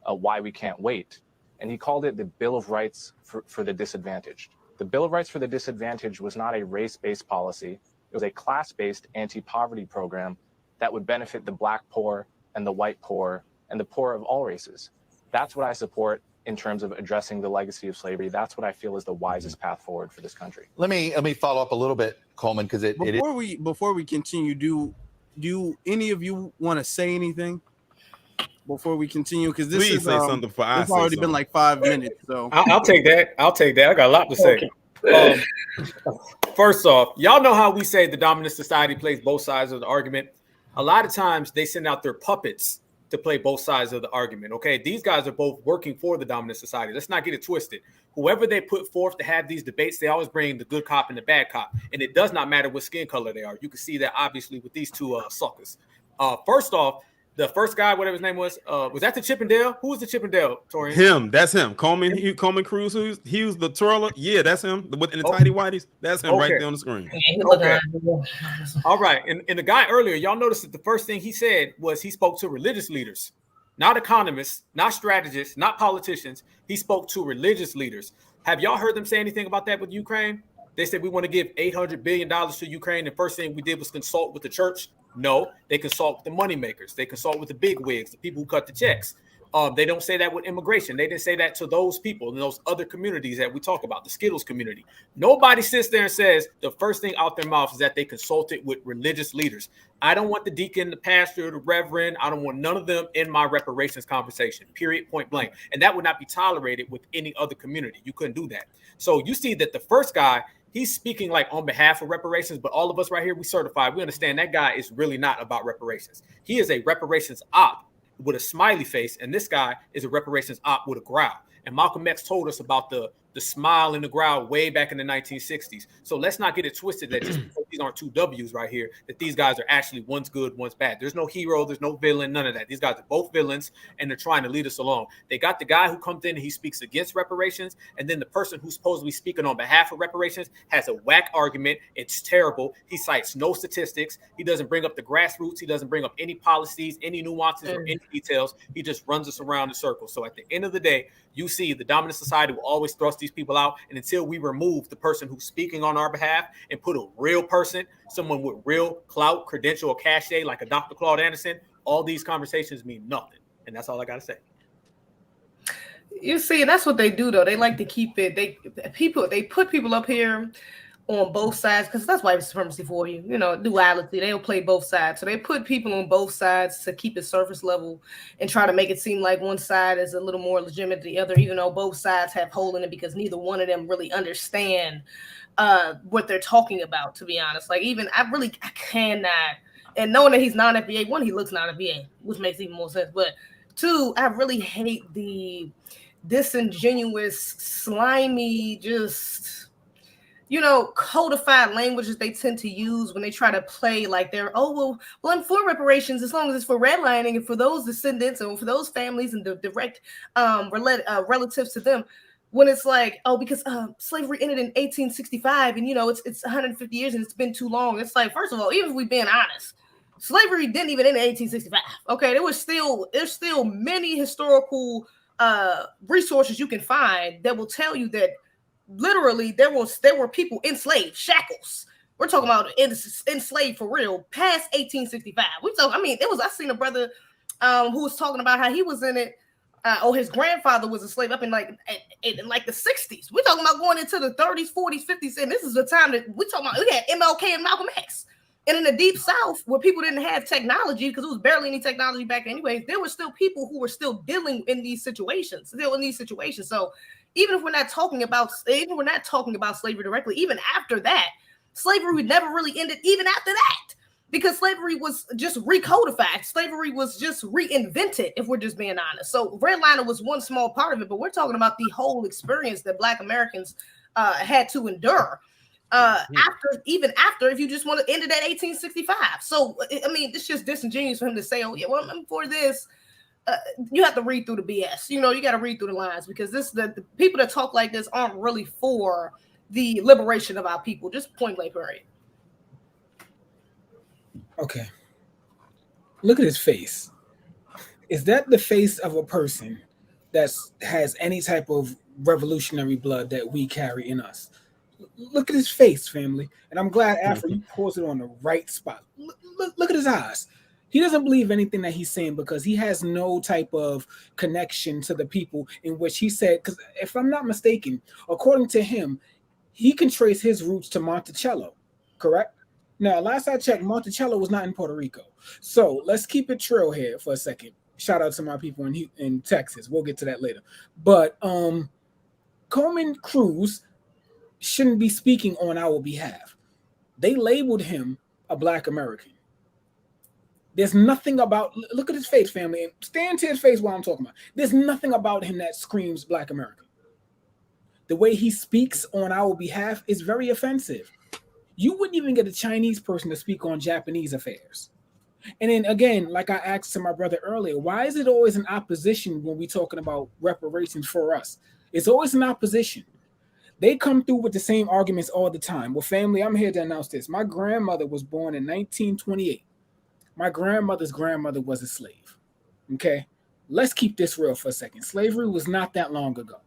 Why We Can't Wait. And he called it the Bill of Rights for the Disadvantaged. The Bill of Rights for the Disadvantaged was not a race-based policy. It was a class-based anti-poverty program that would benefit the Black poor and the white poor and the poor of all races. That's what I support in terms of addressing the legacy of slavery. That's what I feel is the wisest path forward for this country. Let me follow up a little bit, Coleman, because before we continue, do any of you want to say anything? before we continue, because this Please is say something for I it's say already been something. like 5 minutes. So I'll take that. I'll take that. I got a lot to say. First off, y'all know how we say the dominant society plays both sides of the argument. A lot of times they send out their puppets to play both sides of the argument. Okay, these guys are both working for the dominant society. Let's not get it twisted. Whoever they put forth to have these debates, they always bring the good cop and the bad cop, and it does not matter what skin color they are. You can see that obviously with these two suckers. First off, the first guy, whatever his name was that the Chippendale? Who was the Chippendale, Torian? Him, that's him. Coleman Cruz, he was the twirler. Yeah, that's him. In the tidy whities, that's him right there on the screen. Okay. All right. And the guy earlier, y'all noticed that the first thing he said was he spoke to religious leaders, not economists, not strategists, not politicians. He spoke to religious leaders. Have y'all heard them say anything about that with Ukraine? They said we want to give $800 billion to Ukraine. The first thing we did was consult with the church. No, they consult with the moneymakers. They consult with the big wigs, the people who cut the checks. They don't say that with immigration. They didn't say that to those people in those other communities that we talk about, the Skittles community. Nobody sits there and says the first thing out their mouth is that they consulted with religious leaders. I don't want the deacon, the pastor, the reverend. I don't want none of them in my reparations conversation, period, point blank. And that would not be tolerated with any other community. You couldn't do that. So you see that the first guy, he's speaking like on behalf of reparations, but all of us right here, we certified. We understand that guy is really not about reparations. He is a reparations op with a smiley face, and this guy is a reparations op with a growl. And Malcolm X told us about the smile and the growl way back in the 1960s. So let's not get it twisted that just because these aren't two W's right here, that these guys are actually one's good, one's bad. There's no hero, there's no villain, none of that. These guys are both villains, and they're trying to lead us along. They got the guy who comes in and he speaks against reparations, and then the person who's supposed to be speaking on behalf of reparations has a whack argument. It's terrible. He cites no statistics. He doesn't bring up the grassroots. He doesn't bring up any policies, any nuances, or any details. He just runs us around in circles. So at the end of the day, you see the dominant society will always thrust these people out. And until we remove the person who's speaking on our behalf and put a real person, someone with real clout, credential, or cachet, like a Dr. Claude Anderson, all these conversations mean nothing. And that's all I got to say. You see, and that's what they do, though. They like to keep it. They put people up here on both sides, because that's white supremacy for you. You know, duality. They'll play both sides. So they put people on both sides to keep it surface level and try to make it seem like one side is a little more legitimate than the other, even though both sides have hole in it, because neither one of them really understand what they're talking about, to be honest. Like, even I cannot, and knowing that he's non-FBA, one, he looks non-FBA, which makes even more sense. But two, I really hate the disingenuous, slimy, just, you know, codified languages they tend to use when they try to play like they're, well, I'm for reparations as long as it's for redlining and for those descendants and for those families and the direct relatives to them. When it's like, because slavery ended in 1865 and, you know, it's 150 years and it's been too long. It's like, first of all, even if we're being honest, slavery didn't even end in 1865. Okay, there's still many historical resources you can find that will tell you that literally there were people enslaved, shackles. We're talking about enslaved for real past 1865. I seen a brother who was talking about how he was in it. His grandfather was a slave up in like the 60s. We're talking about going into the 30s, 40s, 50s, and this is the time that we had MLK and Malcolm X. And in the deep South, where people didn't have technology, because it was barely any technology back anyways, there were still people who were still dealing in these situations. So even if we're not talking about slavery directly, even after that, slavery never really ended even after that, because slavery was just recodified. Slavery was just reinvented, if we're just being honest. So redlining was one small part of it, but we're talking about the whole experience that Black Americans had to endure after, if you just want to end it at 1865. So, I mean, it's just disingenuous for him to say, I'm for this. You have to read through the BS. You know, you got to read through the lines, because the people that talk like this aren't really for the liberation of our people. Just point blank period. Okay. Look at his face. Is that the face of a person that has any type of revolutionary blood that we carry in us? Look at his face, family. And I'm glad, Afro, you paused it on the right spot. Look at his eyes. He doesn't believe anything that he's saying because he has no type of connection to the people in which he said, because if I'm not mistaken, according to him, he can trace his roots to Monticello, correct? Now, last I checked, Monticello was not in Puerto Rico. So let's keep it real here for a second. Shout out to my people in Texas. We'll get to that later. But Coleman Cruz shouldn't be speaking on our behalf. They labeled him a Black American. There's nothing about, look at his face, family, and stand to his face while I'm talking about. There's nothing about him that screams Black American. The way he speaks on our behalf is very offensive. You wouldn't even get a Chinese person to speak on Japanese affairs. And then again, like I asked to my brother earlier, why is it always an opposition when we're talking about reparations for us? It's always an opposition. They come through with the same arguments all the time. Well, family, I'm here to announce this. My grandmother was born in 1928. My grandmother's grandmother was a slave. Okay? Let's keep this real for a second. Slavery was not that long ago.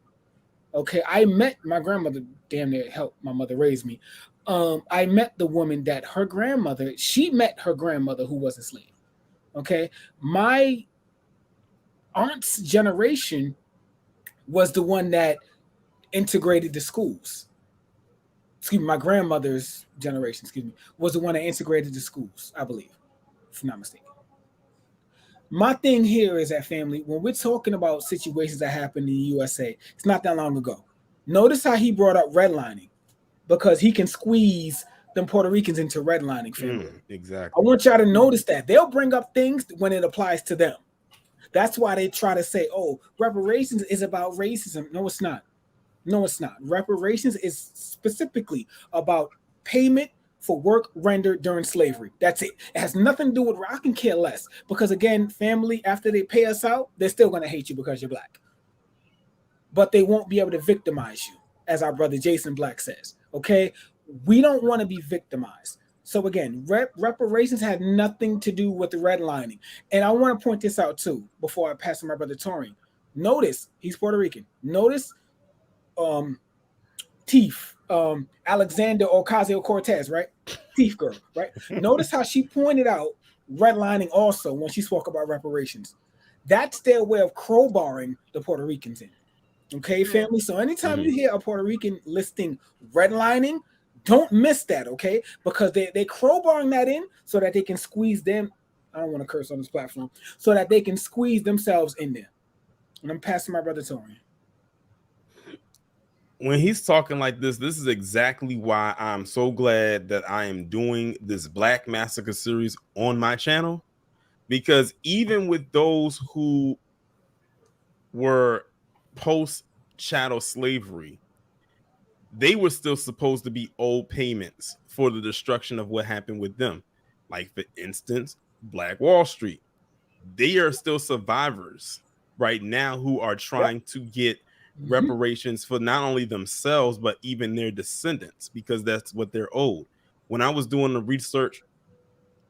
Okay? I met my grandmother, damn near helped my mother raise me. I met the woman that her grandmother, she met her grandmother who was a slave. Okay? My aunt's generation was the one that integrated the schools. Excuse me, my grandmother's generation, was the one that integrated the schools, I believe, if I'm not mistaken. My thing here is that, family, when we're talking about situations that happened in the USA, it's not that long ago. Notice how he brought up redlining, because he can squeeze them Puerto Ricans into redlining, family. Exactly. I want y'all to notice that. They'll bring up things when it applies to them. That's why they try to say, oh, reparations is about racism. No, it's not. No, it's not. Reparations is specifically about payment for work rendered during slavery. That's it. It has nothing to do with, I can care less. Because again, family, after they pay us out, they're still going to hate you because you're Black. But they won't be able to victimize you, as our brother Jason Black says. Okay? We don't want to be victimized. So again, reparations had nothing to do with the redlining. And I want to point this out too, before I pass to my brother Torian. Notice, he's Puerto Rican. Notice Teeth, Alexander Ocasio-Cortez, right? Teeth girl, right? Notice how she pointed out redlining also when she spoke about reparations. That's their way of crowbarring the Puerto Ricans in. Okay, family? So anytime you hear a Puerto Rican listing redlining, don't miss that, okay? Because they're crowbarring that in so that they can squeeze them. I don't want to curse on this platform. So that they can squeeze themselves in there. And I'm passing my brother Torian. When he's talking like this is exactly why I'm so glad that I am doing this Black Massacre series on my channel. Because even with those who were post-chattel slavery, they were still supposed to be owed payments for the destruction of what happened with them. Like, for instance, Black Wall Street. They are still survivors right now who are trying to get reparations for not only themselves, but even their descendants, because that's what they're owed. When I was doing the research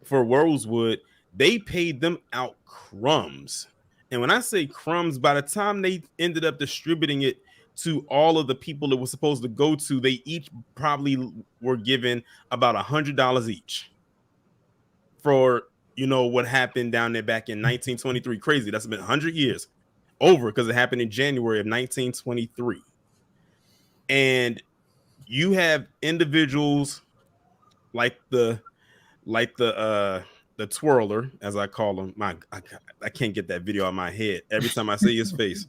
for Rosewood, they paid them out crumbs. And when I say crumbs, by the time they ended up distributing it to all of the people it was supposed to go to, they each probably were given about $100 each for, you know, what happened down there back in 1923. Crazy. That's been 100 years over, because it happened in January of 1923. And you have individuals like the twirler, as I call him. I can't get that video out of my head every time I see his face.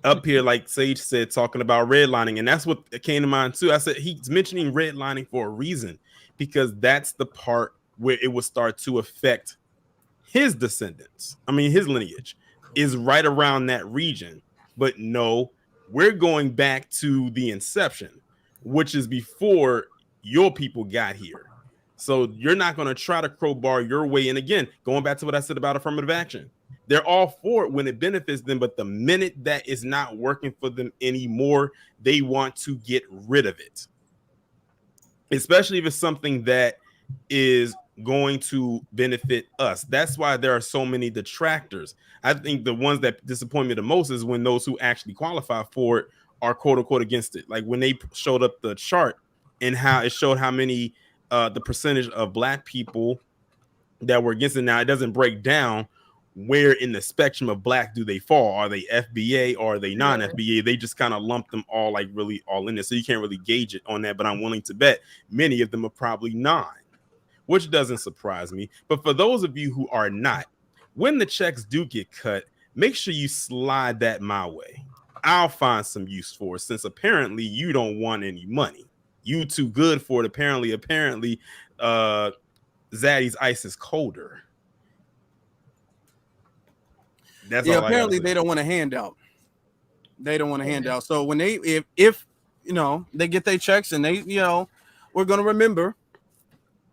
Up here, like Sage said, talking about redlining, and that's what came to mind too. I said he's mentioning redlining for a reason, because that's the part where it will start to affect his descendants. I mean, his lineage is right around that region. But no, we're going back to the inception, which is before your people got here. So you're not going to try to crowbar your way in. Again, going back to what I said about affirmative action, they're all for it when it benefits them, but the minute that is not working for them anymore, they want to get rid of it, especially if it's something that is going to benefit us. That's why there are so many detractors. I think the ones that disappoint me the most is when those who actually qualify for it are quote unquote against it. Like when they showed up the chart and how it showed how many the percentage of Black people that were against it. Now it doesn't break down where in the spectrum of Black do they fall. Are they FBA or are they non-FBA? They just kind of lump them all, like really all in there. So you can't really gauge it on that, but I'm willing to bet many of them are probably non, which doesn't surprise me. But for those of you who are not, when the checks do get cut, make sure you slide that my way. I'll find some use for it, since apparently you don't want any money. You too good for it. Apparently, Zaddy's ice is colder. That's all apparently I they don't want a handout. They don't want a handout. So when they, if you know, they get their checks and they, you know, we're going to remember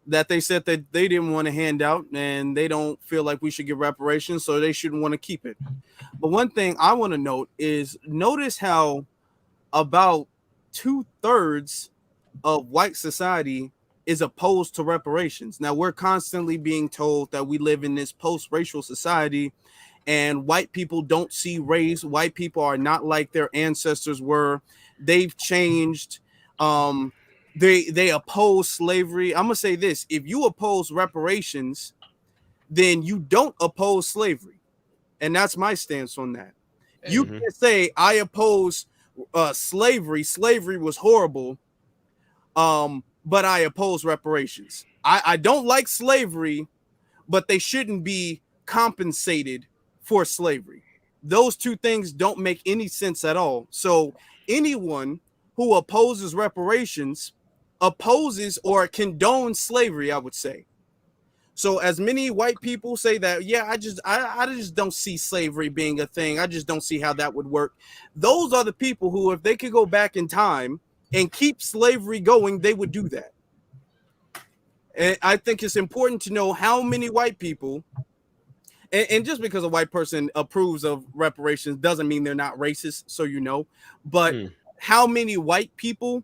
that they said that they didn't want a handout and they don't feel like we should get reparations, so they shouldn't want to keep it. But one thing I want to note is, notice how about 2/3 of white society is opposed to reparations. Now, we're constantly being told that we live in this post-racial society and white people don't see race. White people are not like their ancestors were. They've changed. They oppose slavery. I'm gonna say this: if you oppose reparations, then you don't oppose slavery, and that's my stance on that. You can't say I oppose slavery. Slavery was horrible, but I oppose reparations. I don't like slavery, but they shouldn't be compensated for slavery. Those two things don't make any sense at all. So anyone who opposes reparations opposes or condones slavery, I would say. So as many white people say that, yeah, I just don't see slavery being a thing. I just don't see how that would work. Those are the people who, if they could go back in time and keep slavery going, they would do that. And I think it's important to know how many white people, and just because a white person approves of reparations doesn't mean they're not racist, so you know, but how many white people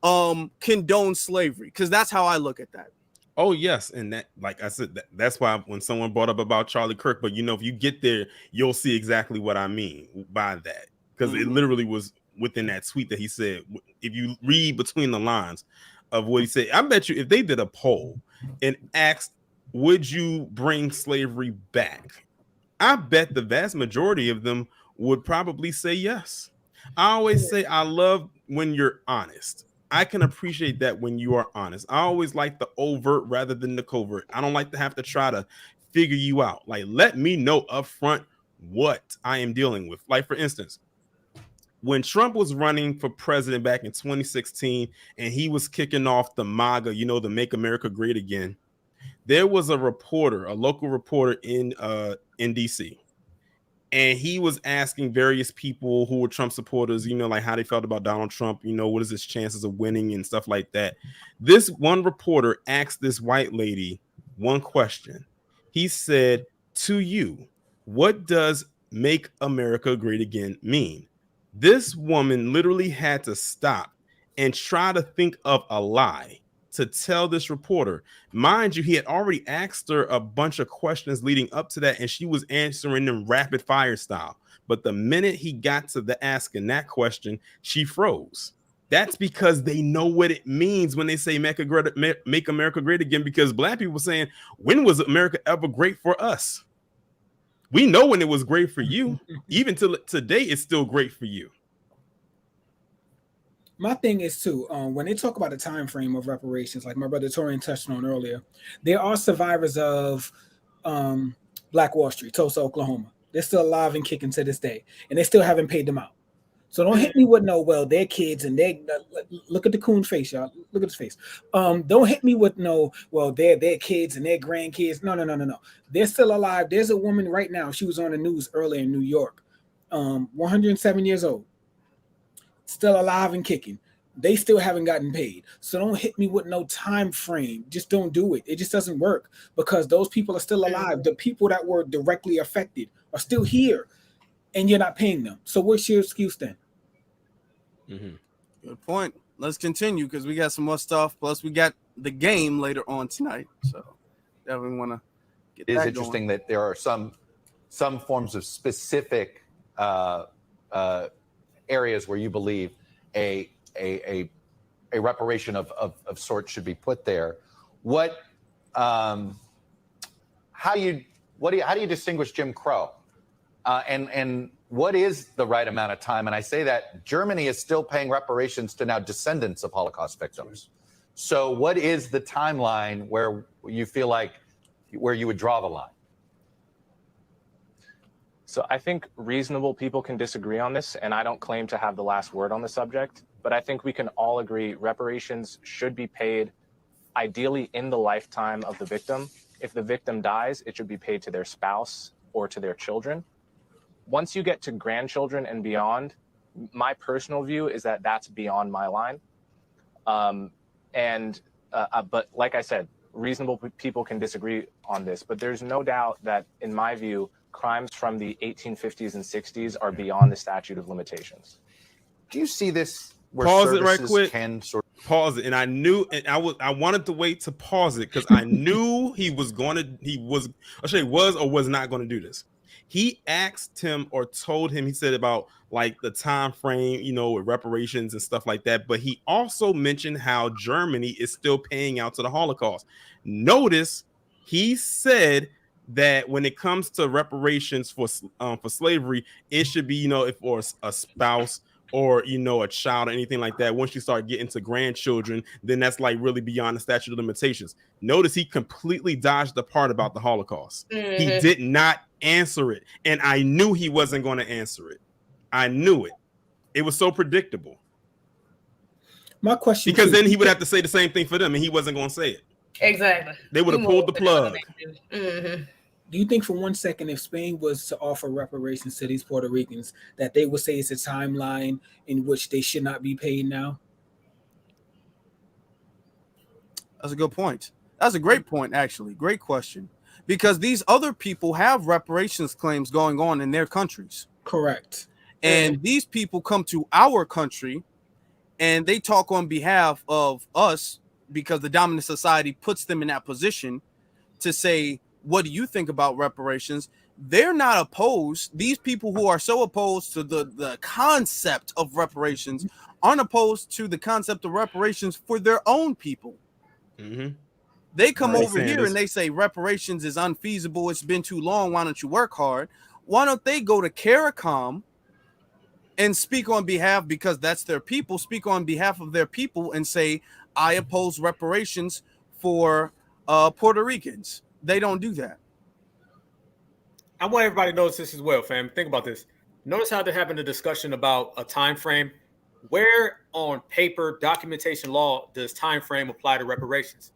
condone slavery, because that's how I look at that. Oh yes, and that, like I said, that's why when someone brought up about Charlie Kirk, but you know, if you get there, you'll see exactly what I mean by that, because it literally was within that tweet that he said. If you read between the lines of what he said, I bet you if they did a poll and asked, would you bring slavery back, I bet the vast majority of them would probably say yes. I always say I love when you're honest. I can appreciate that when you are honest. I always like the overt rather than the covert. I don't like to have to try to figure you out. Like, let me know up front what I am dealing with. Like, for instance, when Trump was running for president back in 2016 and he was kicking off the MAGA, you know, the Make America Great Again, there was a reporter, a local reporter in DC. And he was asking various people who were Trump supporters, you know, like how they felt about Donald Trump, you know, what is his chances of winning and stuff like that. This one reporter asked this white lady one question. He said, to you, what does Make America Great Again mean? This woman literally had to stop and try to think of a lie to tell this reporter. Mind you, he had already asked her a bunch of questions leading up to that, and she was answering them rapid fire style. But the minute he got to the asking that question, she froze. That's because they know what it means when they say make America great again, because black people were saying, when was America ever great for us? We know when it was great for you. Even till today, it's still great for you. My thing is too, when they talk about the time frame of reparations, like my brother Torian touched on earlier, there are survivors of Black Wall Street, Tulsa, Oklahoma. They're still alive and kicking to this day, and they still haven't paid them out. So don't hit me with no, well, their kids and they look at the coon face, y'all. Look at his face. Don't hit me with no, well, their kids and their grandkids. No. They're still alive. There's a woman right now. She was on the news earlier in New York, 107 years old. Still alive and kicking. They still haven't gotten paid. So don't hit me with no time frame. Just don't do it. It just doesn't work, because those people are still alive. The people that were directly affected are still here, and you're not paying them. So what's your excuse then? Good point. Let's continue, because we got some more stuff. Plus, we got the game later on tonight. So definitely want to get that going. It is interesting that there are some forms of specific areas where you believe a reparation of sorts should be put there. How do you distinguish Jim Crow, and what is the right amount of time? And I say that Germany is still paying reparations to now descendants of Holocaust victims. So what is the timeline where you feel like where you would draw the line? So I think reasonable people can disagree on this, and I don't claim to have the last word on the subject, but I think we can all agree reparations should be paid ideally in the lifetime of the victim. If the victim dies, it should be paid to their spouse or to their children. Once you get to grandchildren and beyond, my personal view is that that's beyond my line. But like I said, reasonable people can disagree on this, but there's no doubt that, in my view, crimes from the 1850s and 60s are beyond the statute of limitations. Do you see this? Where pause it right quick. Pause it. And I knew, and I wanted to wait to pause it because I knew he was not going to do this. He asked him or told him, he said about like the time frame, you know, with reparations and stuff like that. But he also mentioned how Germany is still paying out to the Holocaust. Notice he said that when it comes to reparations for slavery, it should be, you know, if or a spouse or, you know, a child or anything like that. Once you start getting to grandchildren, then that's like really beyond the statute of limitations. Notice he completely dodged the part about the Holocaust. Mm-hmm. He did not answer it. And I knew he wasn't going to answer it. I knew it. It was so predictable. My question, because then he would have to say the same thing for them, and he wasn't going to say it. Exactly. They would have pulled the plug. Mm-hmm. Do you think for 1 second, if Spain was to offer reparations to these Puerto Ricans, that they would say it's a timeline in which they should not be paid now? That's a good point. That's a great point, actually. Great question. Because these other people have reparations claims going on in their countries. Correct. And these people come to our country and they talk on behalf of us because the dominant society puts them in that position to say, what do you think about reparations? They're not opposed. These people who are so opposed to the concept of reparations aren't opposed to the concept of reparations for their own people. Mm-hmm. They come over here and they say reparations is unfeasible. It's been too long. Why don't you work hard? Why don't they go to CARICOM and speak on behalf, because that's their people, speak on behalf of their people and say, I oppose reparations for Puerto Ricans. They don't do that. I want everybody to notice this as well, fam. Think about this. Notice how they're having a discussion about a time frame. Where on paper documentation law does time frame apply to reparations?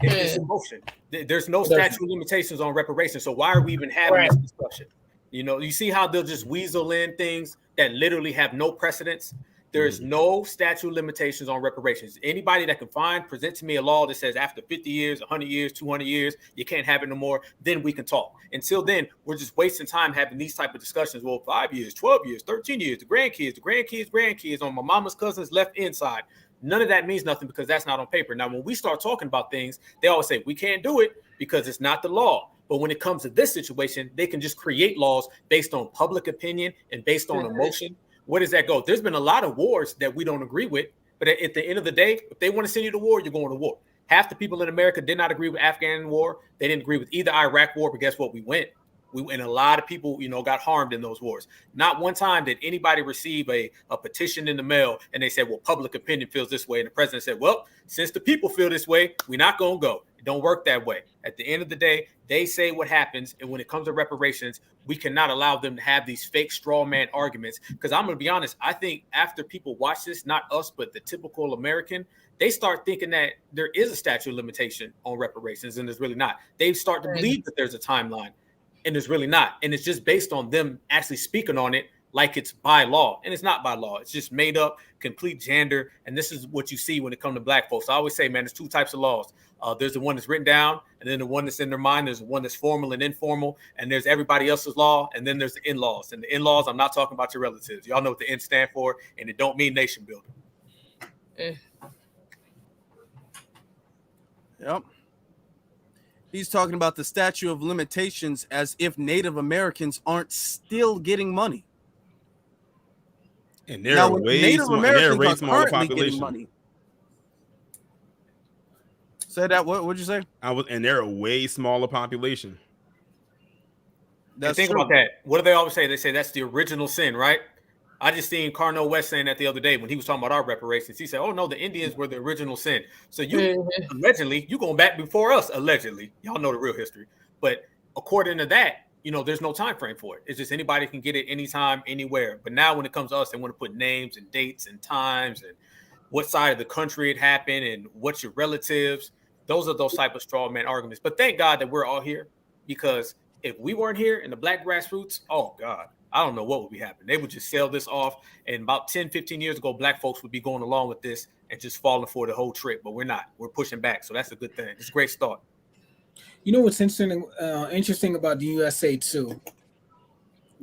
It's in motion. There's no statute of limitations on reparations. So why are we even having this discussion? You know, you see how they'll just weasel in things that literally have no precedence. There is no statute of limitations on reparations. Anybody that can present to me a law that says after 50 years, 100 years, 200 years, you can't have it no more, then we can talk. Until then, we're just wasting time having these type of discussions. Well, 5 years, 12 years, 13 years, the grandkids on my mama's cousin's left inside. None of that means nothing because that's not on paper. Now, when we start talking about things, they always say we can't do it because it's not the law. But when it comes to this situation, they can just create laws based on public opinion and based on emotion. Where does that go? There's been a lot of wars that we don't agree with, but at the end of the day, if they want to send you to war, you're going to war. Half the people in America did not agree with Afghan war. They didn't agree with either Iraq war, but guess what? We went. And a lot of people, got harmed in those wars. Not one time did anybody receive a petition in the mail and they said, well, public opinion feels this way. And the president said, well, since the people feel this way, we're not going to go. It don't work that way. At the end of the day, they say what happens. And when it comes to reparations, we cannot allow them to have these fake straw man arguments. Because I'm going to be honest, I think after people watch this, not us, but the typical American, they start thinking that there is a statute of limitation on reparations, and there's really not. They start to believe that there's a timeline, and there's really not. And it's just based on them actually speaking on it like it's by law. And it's not by law. It's just made up, complete gender. And this is what you see when it comes to black folks. I always say, man, there's two types of laws. There's the one that's written down, and then the one that's in their mind. There's the one that's formal and informal, and there's everybody else's law, and then there's the in-laws. And the in-laws, I'm not talking about your relatives. Y'all know what the N stand for, and it don't mean nation building. Yep. He's talking about the statute of limitations as if Native Americans aren't still getting money. And they're way smaller population. Money. Say that. What'd you say? And they're a way smaller population. Think about that. What do they always say? They say that's the original sin, right? I just seen Carnell West saying that the other day when he was talking about our reparations. He said, "Oh no, the Indians were the original sin." So allegedly, you going back before us. Allegedly, y'all know the real history. But according to that, there's no time frame for it. It's just anybody can get it anytime, anywhere. But now when it comes to us, they want to put names and dates and times and what side of the country it happened and what's your relatives. Those are those type of straw man arguments. But thank God that we're all here, because if we weren't here in the black grassroots, oh God, I don't know what would be happening. They would just sell this off. And about 10, 15 years ago, black folks would be going along with this and just falling for the whole trick. But we're not. We're pushing back. So that's a good thing. It's a great start. You know what's interesting about the USA too?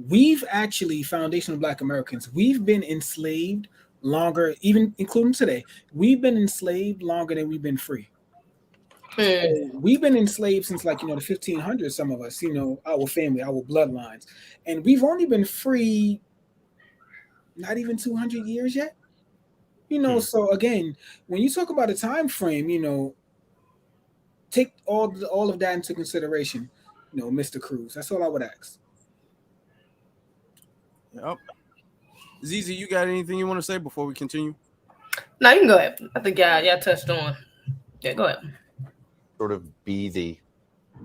We've actually, foundational Black Americans, we've been enslaved longer, even including today. We've been enslaved longer than we've been free. So we've been enslaved since the 1500s, some of us, our family, our bloodlines. And we've only been free not even 200 years yet. So again, when you talk about a time frame, take all of that into consideration, Mr. Cruz. That's all I would ask. Yep. ZZ, you got anything you want to say before we continue? No, you can go ahead. I think y'all touched on. Yeah, go ahead. Sort of be the.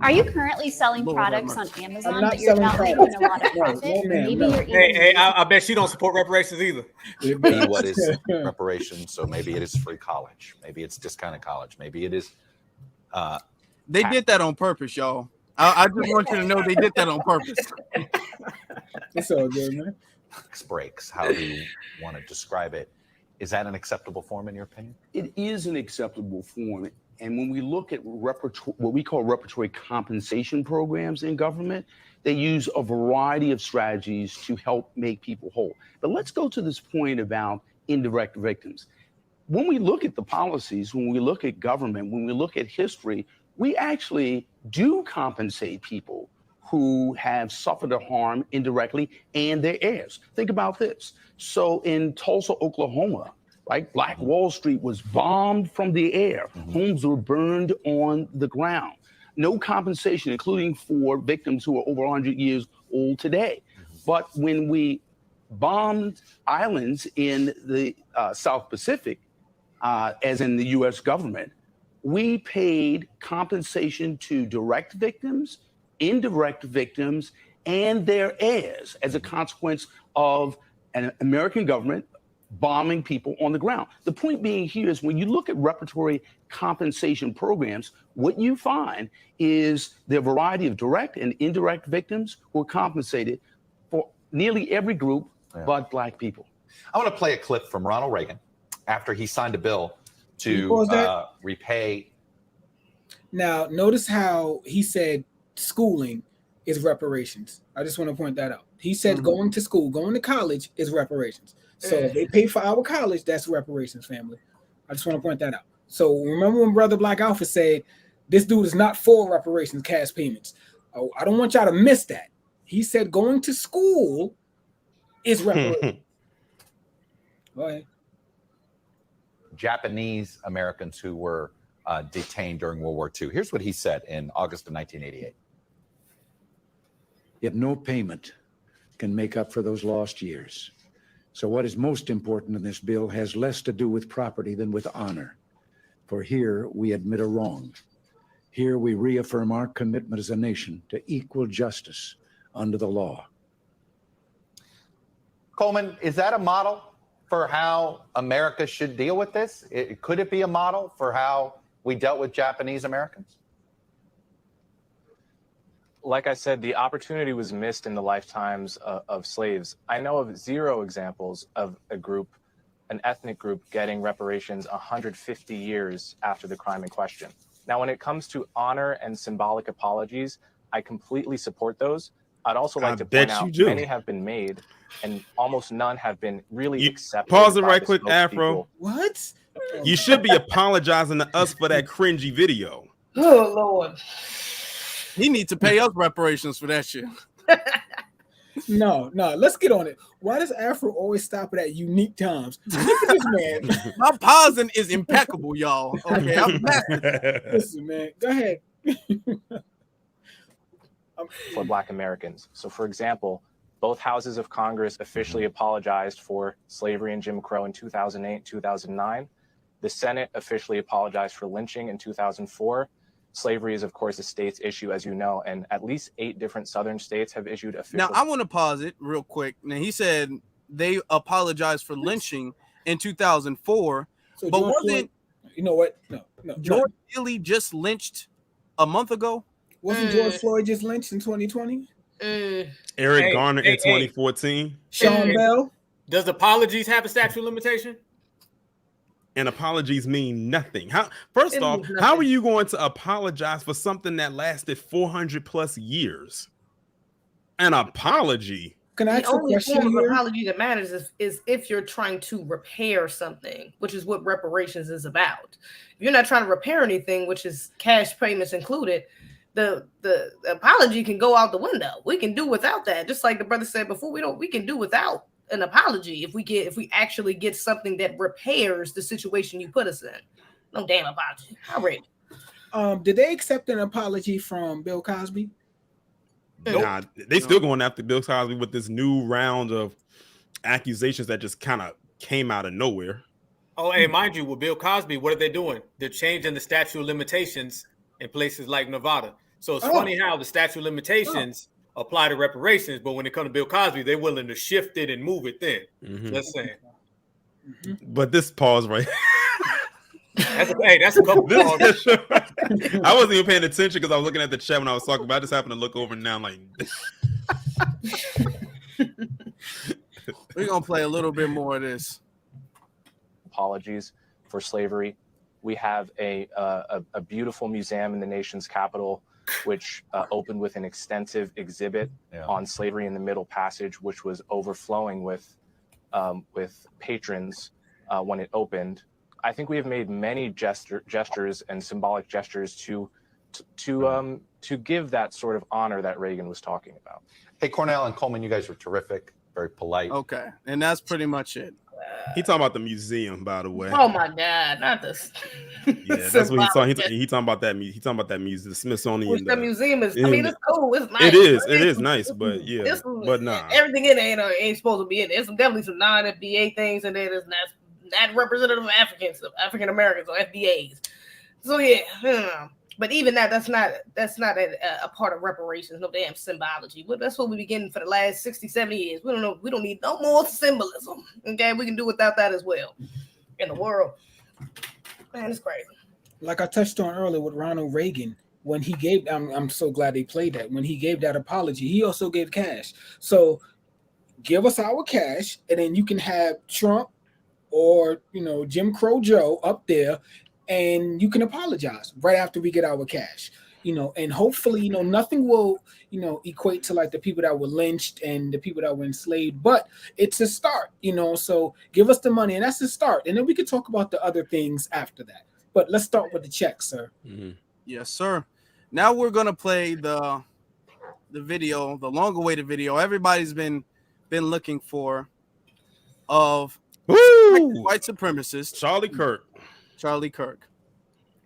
Are you currently selling products on Amazon, but you're not making a lot of profit? Hey, I bet you don't support reparations either. Be what is reparations? So maybe it is free college. Maybe it's discounted college. Maybe it is. They did that on purpose, y'all. I just want you to know they did that on purpose. It's all good, man. Tax breaks. How do you want to describe it? Is that an acceptable form in your opinion? It is an acceptable form. And when we look at what we call reparatory compensation programs in government, they use a variety of strategies to help make people whole. But let's go to this point about indirect victims. When we look at the policies, when we look at government, when we look at history, we actually do compensate people who have suffered a harm indirectly and their heirs. Think about this. So in Tulsa, Oklahoma, right, Black Wall Street was bombed from the air. Homes were burned on the ground. No compensation, including for victims who are over 100 years old today. But when we bombed islands in the South Pacific, as in the U.S. government, we paid compensation to direct victims, indirect victims, and their heirs as a consequence of an American government bombing people on the ground. The point being here is when you look at reparatory compensation programs, what you find is the variety of direct and indirect victims who are compensated for nearly every group but Black people. I want to play a clip from Ronald Reagan after he signed a bill to repay. Now, notice how he said schooling is reparations. I just want to point that out. He said going to school, going to college is reparations. So if they pay for our college, that's reparations, family. I just want to point that out. So remember when Brother Black Alpha said, this dude is not for reparations, cash payments. Oh, I don't want y'all to miss that. He said going to school is reparations. Go ahead. Japanese Americans who were detained during World War II. Here's what he said in August of 1988. Yet no payment can make up for those lost years. So what is most important in this bill has less to do with property than with honor. For here we admit a wrong. Here we reaffirm our commitment as a nation to equal justice under the law. Coleman, is that a model for how America should deal with this? Could it be a model for how we dealt with Japanese Americans? Like I said, the opportunity was missed in the lifetimes of slaves. I know of 0 examples of a group, an ethnic group, getting reparations 150 years after the crime in question. Now, when it comes to honor and symbolic apologies, I completely support those. I'd also like to point out many have been made and almost none have been really accepted. Pause it right quick, Afro. What? You should be apologizing to us for that cringy video. Oh, Lord. He needs to pay us reparations for that shit. No, let's get on it. Why does Afro always stop it at unique times? Look at this man. My pausing is impeccable, y'all. Okay, I'm Listen, man, go ahead. For Black Americans. So, for example, both houses of Congress officially apologized for slavery and Jim Crow in 2008, 2009. The Senate officially apologized for lynching in 2004. Slavery is, of course, a state's issue, as you know, and at least 8 different southern states have issued official. Now, I want to pause it real quick. Now, he said they apologized for lynching in 2004, So but George wasn't Floyd, you know what? No. George Floyd just lynched a month ago? Wasn't George Floyd just lynched in 2020? Eric Garner in 2014. Sean Bell. Does apologies have a statute of limitation? And apologies mean nothing. First off, how are you going to apologize for something that lasted 400 plus years? An apology. Can I ask the a only question form of here? apology that matters is if you're trying to repair something, which is what reparations is about. If you're not trying to repair anything, which is cash payments included, the apology can go out the window. We can do without that. Just like the brother said before, we can do without an apology if we actually get something that repairs the situation you put us in. No damn apology. Outrageous. Did they accept an apology from Bill Cosby? Nah, they still going after Bill Cosby with this new round of accusations that just kind of came out of nowhere. Oh, hey, mind you, with Bill Cosby, what are they doing? They're changing the statute of limitations in places like Nevada. So it's funny how the statute of limitations apply to reparations, but when it comes to Bill Cosby, they're willing to shift it and move it then. Just saying. But this pause right That's a couple pauses. I wasn't even paying attention because I was looking at the chat when I was talking about it. I just happened to look over and now I'm like We're going to play a little bit more of this. Apologies for slavery. We have a beautiful museum in the nation's capital, which opened with an extensive exhibit on slavery in the Middle Passage, which was overflowing with patrons when it opened. I think we have made many gestures and symbolic gestures to give that sort of honor that Reagan was talking about. Hey, Cornell and Coleman, you guys were terrific, very polite. Okay, and that's pretty much it. He talking about the museum, by the way. Oh my God, not this. Yeah, that's what he's talking. He talking about that. He talking about that museum, the Smithsonian. Which the museum is. I mean, it's cool. It's nice. It is nice, but yeah, but nah. Everything in there ain't supposed to be in there. There's definitely some non-FBA things in there. There's not representative of African Americans or FBAs. So yeah, but even that's not a part of reparations. No damn symbology. But that's what we've been getting for the last 60, 70 years. We don't need no more symbolism. Okay, we can do without that as well in the world. Man, it's crazy. Like I touched on earlier with Ronald Reagan, when he gave, I'm so glad they played that. When he gave that apology, he also gave cash. So give us our cash, and then you can have Trump or Jim Crow Joe up there, and you can apologize right after we get our cash. And hopefully, nothing will, equate to like the people that were lynched and the people that were enslaved, but it's a start, so give us the money and that's the start. And then we can talk about the other things after that. But let's start with the check, sir. Yes, sir. Now we're going to play the video, the long awaited video everybody's been looking for of white supremacist Charlie Kirk.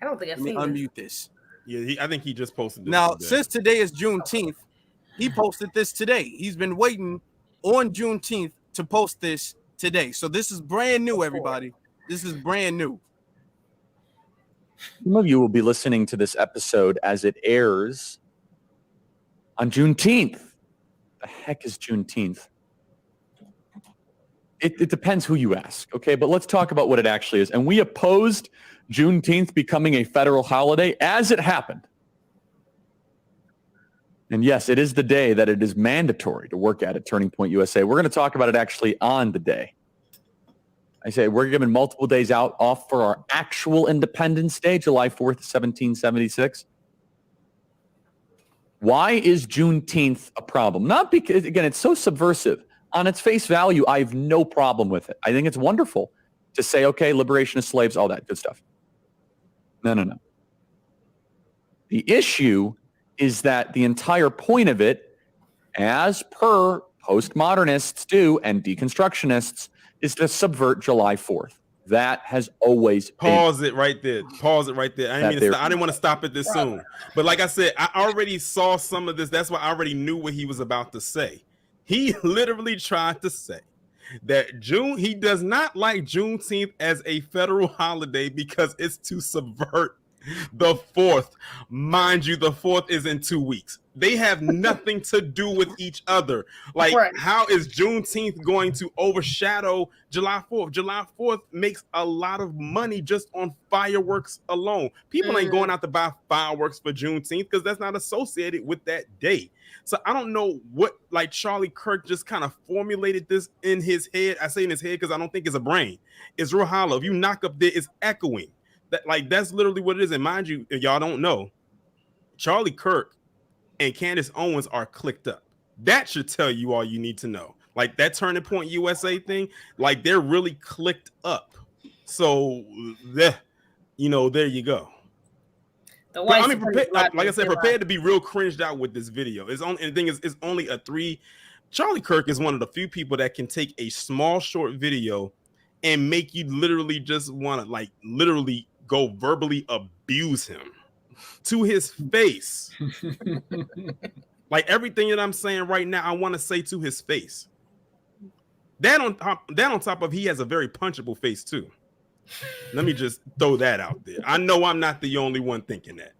I don't think I've seen unmute this. Yeah, I think he just posted this now today. Since today is Juneteenth, he posted this today. He's been waiting on Juneteenth to post this today. So this is brand new, everybody. This is brand new. Some of you will be listening to this episode as it airs on Juneteenth. The heck is Juneteenth? It depends who you ask, okay? But let's talk about what it actually is. And we opposed Juneteenth becoming a federal holiday as it happened. And yes, it is the day that it is mandatory to work at Turning Point USA. We're going to talk about it actually on the day. I say we're given multiple days off for our actual Independence Day, July 4th, 1776. Why is Juneteenth a problem? Not because, again, it's so subversive. On its face value, I have no problem with it. I think it's wonderful to say, okay, liberation of slaves, all that good stuff. No. The issue is that the entire point of it, as per postmodernists do and deconstructionists, is to subvert July 4th. That has always Pause it right there. I didn't want to stop it this soon. But like I said, I already saw some of this. That's why I already knew what he was about to say. He literally tried to say that he does not like Juneteenth as a federal holiday because it's to subvert The 4th, mind you, the 4th is in 2 weeks. They have nothing to do with each other. Like, how is Juneteenth going to overshadow July 4th? July 4th makes a lot of money just on fireworks alone. People ain't going out to buy fireworks for Juneteenth because that's not associated with that day. So I don't know what, like, Charlie Kirk just kind of formulated this in his head. I say in his head because I don't think it's a brain. It's real hollow. If you knock up there, it's echoing. That's literally what it is. And mind you, if y'all don't know, Charlie Kirk and Candace Owens are clicked up. That should tell you all you need to know. Like that Turning Point USA thing, like they're really clicked up. So, there you go. I mean, like I said, prepared to be real cringed out with this video. And the thing is, it's only a 3. Charlie Kirk is one of the few people that can take a small, short video and make you literally just want to, like, literally go verbally abuse him to his face. Like everything that I'm saying right now, I want to say to his face. That on top of he has a very punchable face too. Let me just throw that out there. I know I'm not the only one thinking that.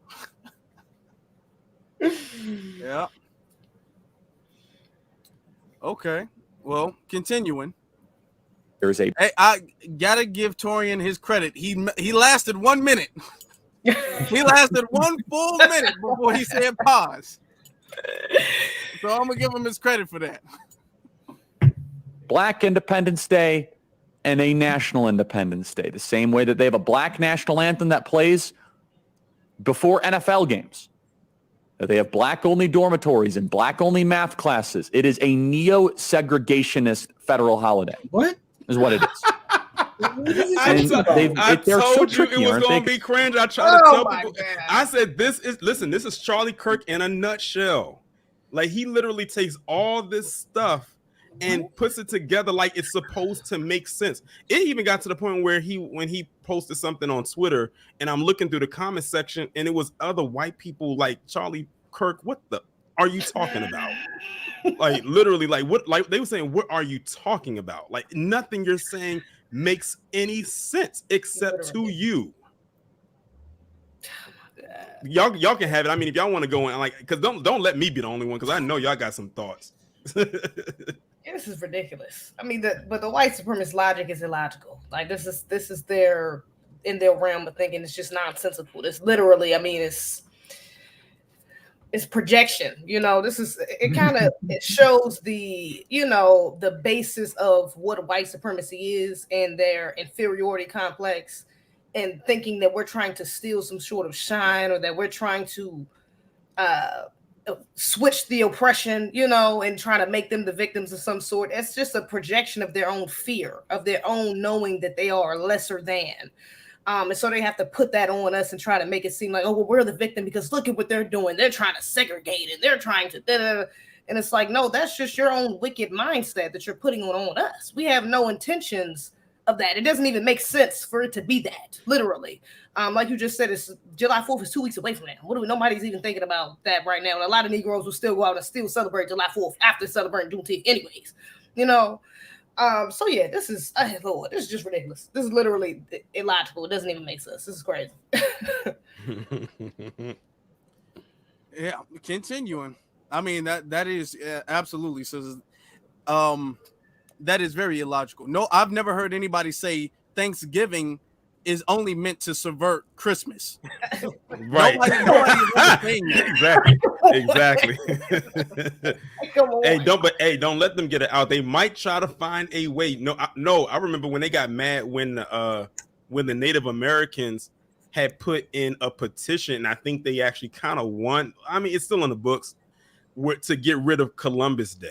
Yeah. Okay. Well, continuing. There's a. Hey, I gotta give Torian his credit. He lasted 1 minute. He lasted 1 full minute before he said pause. So I'm gonna give him his credit for that. Black Independence Day and a National Independence Day, the same way that they have a black national anthem that plays before NFL games. That they have black-only dormitories and black-only math classes. It is a neo-segregationist federal holiday. What? Is what it is. I told you it was going to be cringe. I tried to tell people. I said, this is Charlie Kirk in a nutshell. Like, he literally takes all this stuff and puts it together like it's supposed to make sense. It even got to the point where when he posted something on Twitter, and I'm looking through the comment section, and it was other white people like, Charlie Kirk, what the are you talking about? Like, literally, like, what? Like, they were saying, what are you talking about? Like, nothing you're saying makes any sense except to you. Y'all can have it. I mean, if y'all want to go in, like, because don't let me be the only one, because I know y'all got some thoughts. This is ridiculous. I mean, but the white supremacist logic is illogical. Like, this is in their realm of thinking. It's just nonsensical. It's literally, I mean, it's projection. It kind of it shows the the basis of what white supremacy is and their inferiority complex, and thinking that we're trying to steal some sort of shine, or that we're trying to switch the oppression, and trying to make them the victims of some sort. It's just a projection of their own fear, of their own knowing that they are lesser than. And so they have to put that on us and try to make it seem like, oh, well, we're the victim because look at what they're doing. They're trying to segregate it. They're trying to, and it's like, no, that's just your own wicked mindset that you're putting on us. We have no intentions of that. It doesn't even make sense for it to be that, literally. Like you just said, it's July 4th is 2 weeks away from now. Nobody's even thinking about that right now. And a lot of Negroes will still go out and still celebrate July 4th after celebrating Juneteenth anyways, So yeah, this is, Lord, this is just ridiculous. This is literally illogical. It doesn't even make sense. This is crazy. Yeah, continuing. I mean, that is absolutely so. That is very illogical. No, I've never heard anybody say Thanksgiving is only meant to subvert Christmas. Right. Nobody Exactly. Don't let them get it out. They might try to find a way. I remember when they got mad when the Native Americans had put in a petition. I think they actually kind of won. I mean, it's still in the books to get rid of Columbus Day.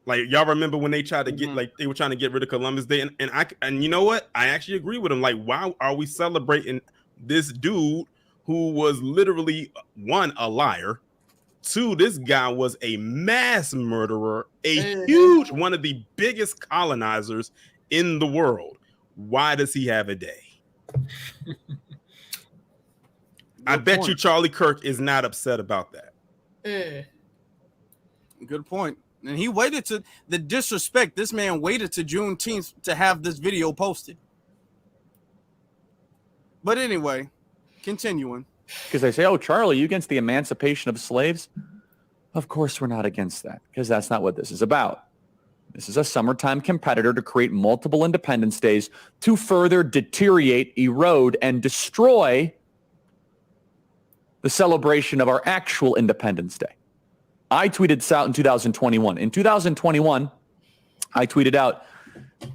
Like, y'all remember when they tried to get, like, they were trying to get rid of Columbus Day, and you know what? I actually agree with them. Like, why are we celebrating this dude who was literally, 1, a liar, 2, this guy was a mass murderer, a huge, one of the biggest colonizers in the world. Why does he have a day? I bet you Charlie Kirk is not upset about that. Good point. And he waited to the disrespect. This man waited to Juneteenth to have this video posted. But anyway, continuing. Because they say, oh, Charlie, you against the emancipation of slaves? Of course we're not against that, because that's not what this is about. This is a summertime competitor to create multiple Independence Days to further deteriorate, erode, and destroy the celebration of our actual Independence Day. I tweeted this out in 2021. In 2021, I tweeted out,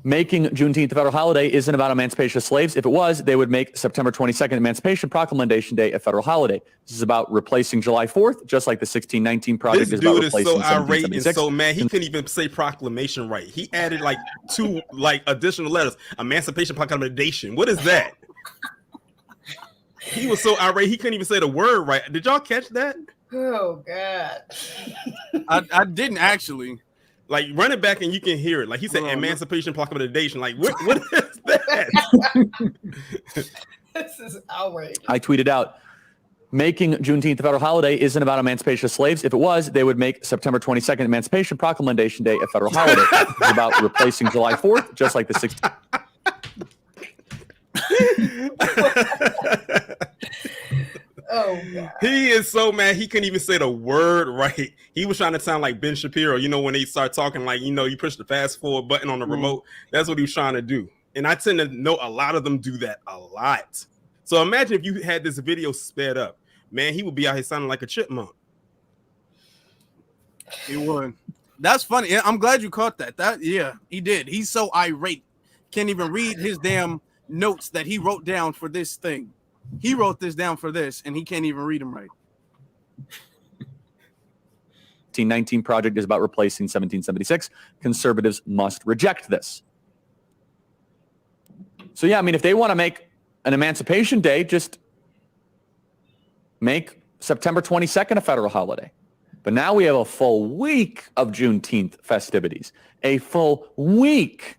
making Juneteenth a federal holiday isn't about emancipation of slaves. If it was, they would make September 22nd, Emancipation Proclamation Day, a federal holiday. This is about replacing July 4th, just like the 1619 Project This is about dude is replacing so irate and 1776. so mad. He couldn't even say proclamation right. He added like 2 additional letters. Emancipation Proclamation. What is that? He was so irate. He couldn't even say the word right. Did y'all catch that? Oh God. I didn't actually. Like, run it back and you can hear it. Like, he said Emancipation Proclamation. Like, what is that? This is outrageous. I tweeted out, making Juneteenth a federal holiday isn't about emancipation of slaves. If it was, they would make September 22nd, Emancipation Proclamation Day, a federal holiday. It's about replacing July 4th, just like the 16th. Oh God. He is so mad he couldn't even say the word right. He was trying to sound like Ben Shapiro. You know, when they start talking, like, you know, you push the fast forward button on the remote. That's what he was trying to do. And I tend to know a lot of them do that a lot. So imagine if you had this video sped up. Man, he would be out here sounding like a chipmunk. He would. That's funny. I'm glad you caught that. Yeah, he did. He's so irate. Can't even read his damn notes that he wrote down for this thing. He wrote this down for this, and he can't even read them right. 1619 Project is about replacing 1776. Conservatives must reject this. So, yeah, I mean, if they want to make an Emancipation Day, just make September 22nd a federal holiday. But now we have a full week of Juneteenth festivities. A full week.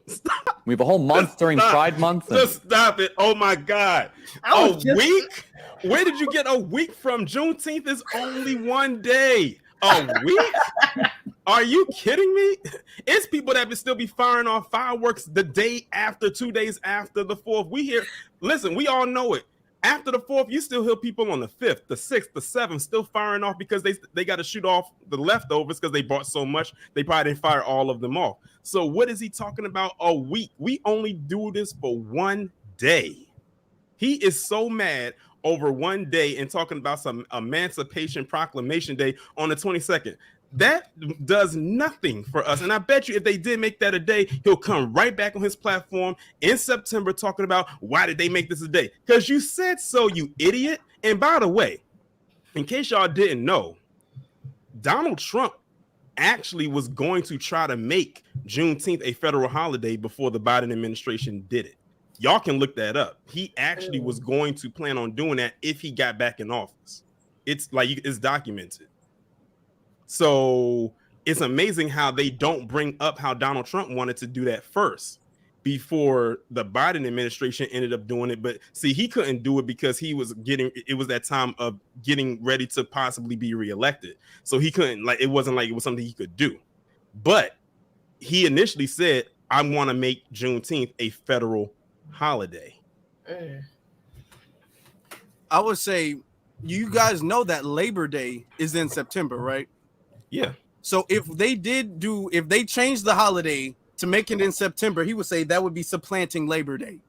Stop. We have a whole month during Pride Month. Just stop it. Oh, my God. Week? Where did you get a week from? Juneteenth is only one day. A week? Are you kidding me? It's people that would still be firing off fireworks the day after, 2 days after the 4th. Listen, we all know it. After the 4th, you still hear people on the 5th, the 6th, the 7th still firing off because they got to shoot off the leftovers because they bought so much. They probably didn't fire all of them off. So what is he talking about? A week. We only do this for one day. He is so mad over one day and talking about some Emancipation Proclamation Day on the 22nd. That does nothing for us. And I bet you if they did make that a day, he'll come right back on his platform in September talking about why did they make this a day? Because you said so, you idiot. And by the way, in case y'all didn't know, Donald Trump actually was going to try to make Juneteenth a federal holiday before the Biden administration did it. Y'all can look that up. He actually was going to plan on doing that if he got back in office. It's documented. So it's amazing how they don't bring up how Donald Trump wanted to do that first before the Biden administration ended up doing it. But see, he couldn't do it because it was that time of getting ready to possibly be reelected. So he couldn't, it wasn't like it was something he could do. But he initially said, I want to make Juneteenth a federal holiday. I would say, you guys know that Labor Day is in September, right? Yeah. So if they changed the holiday to make it in September, he would say that would be supplanting Labor Day.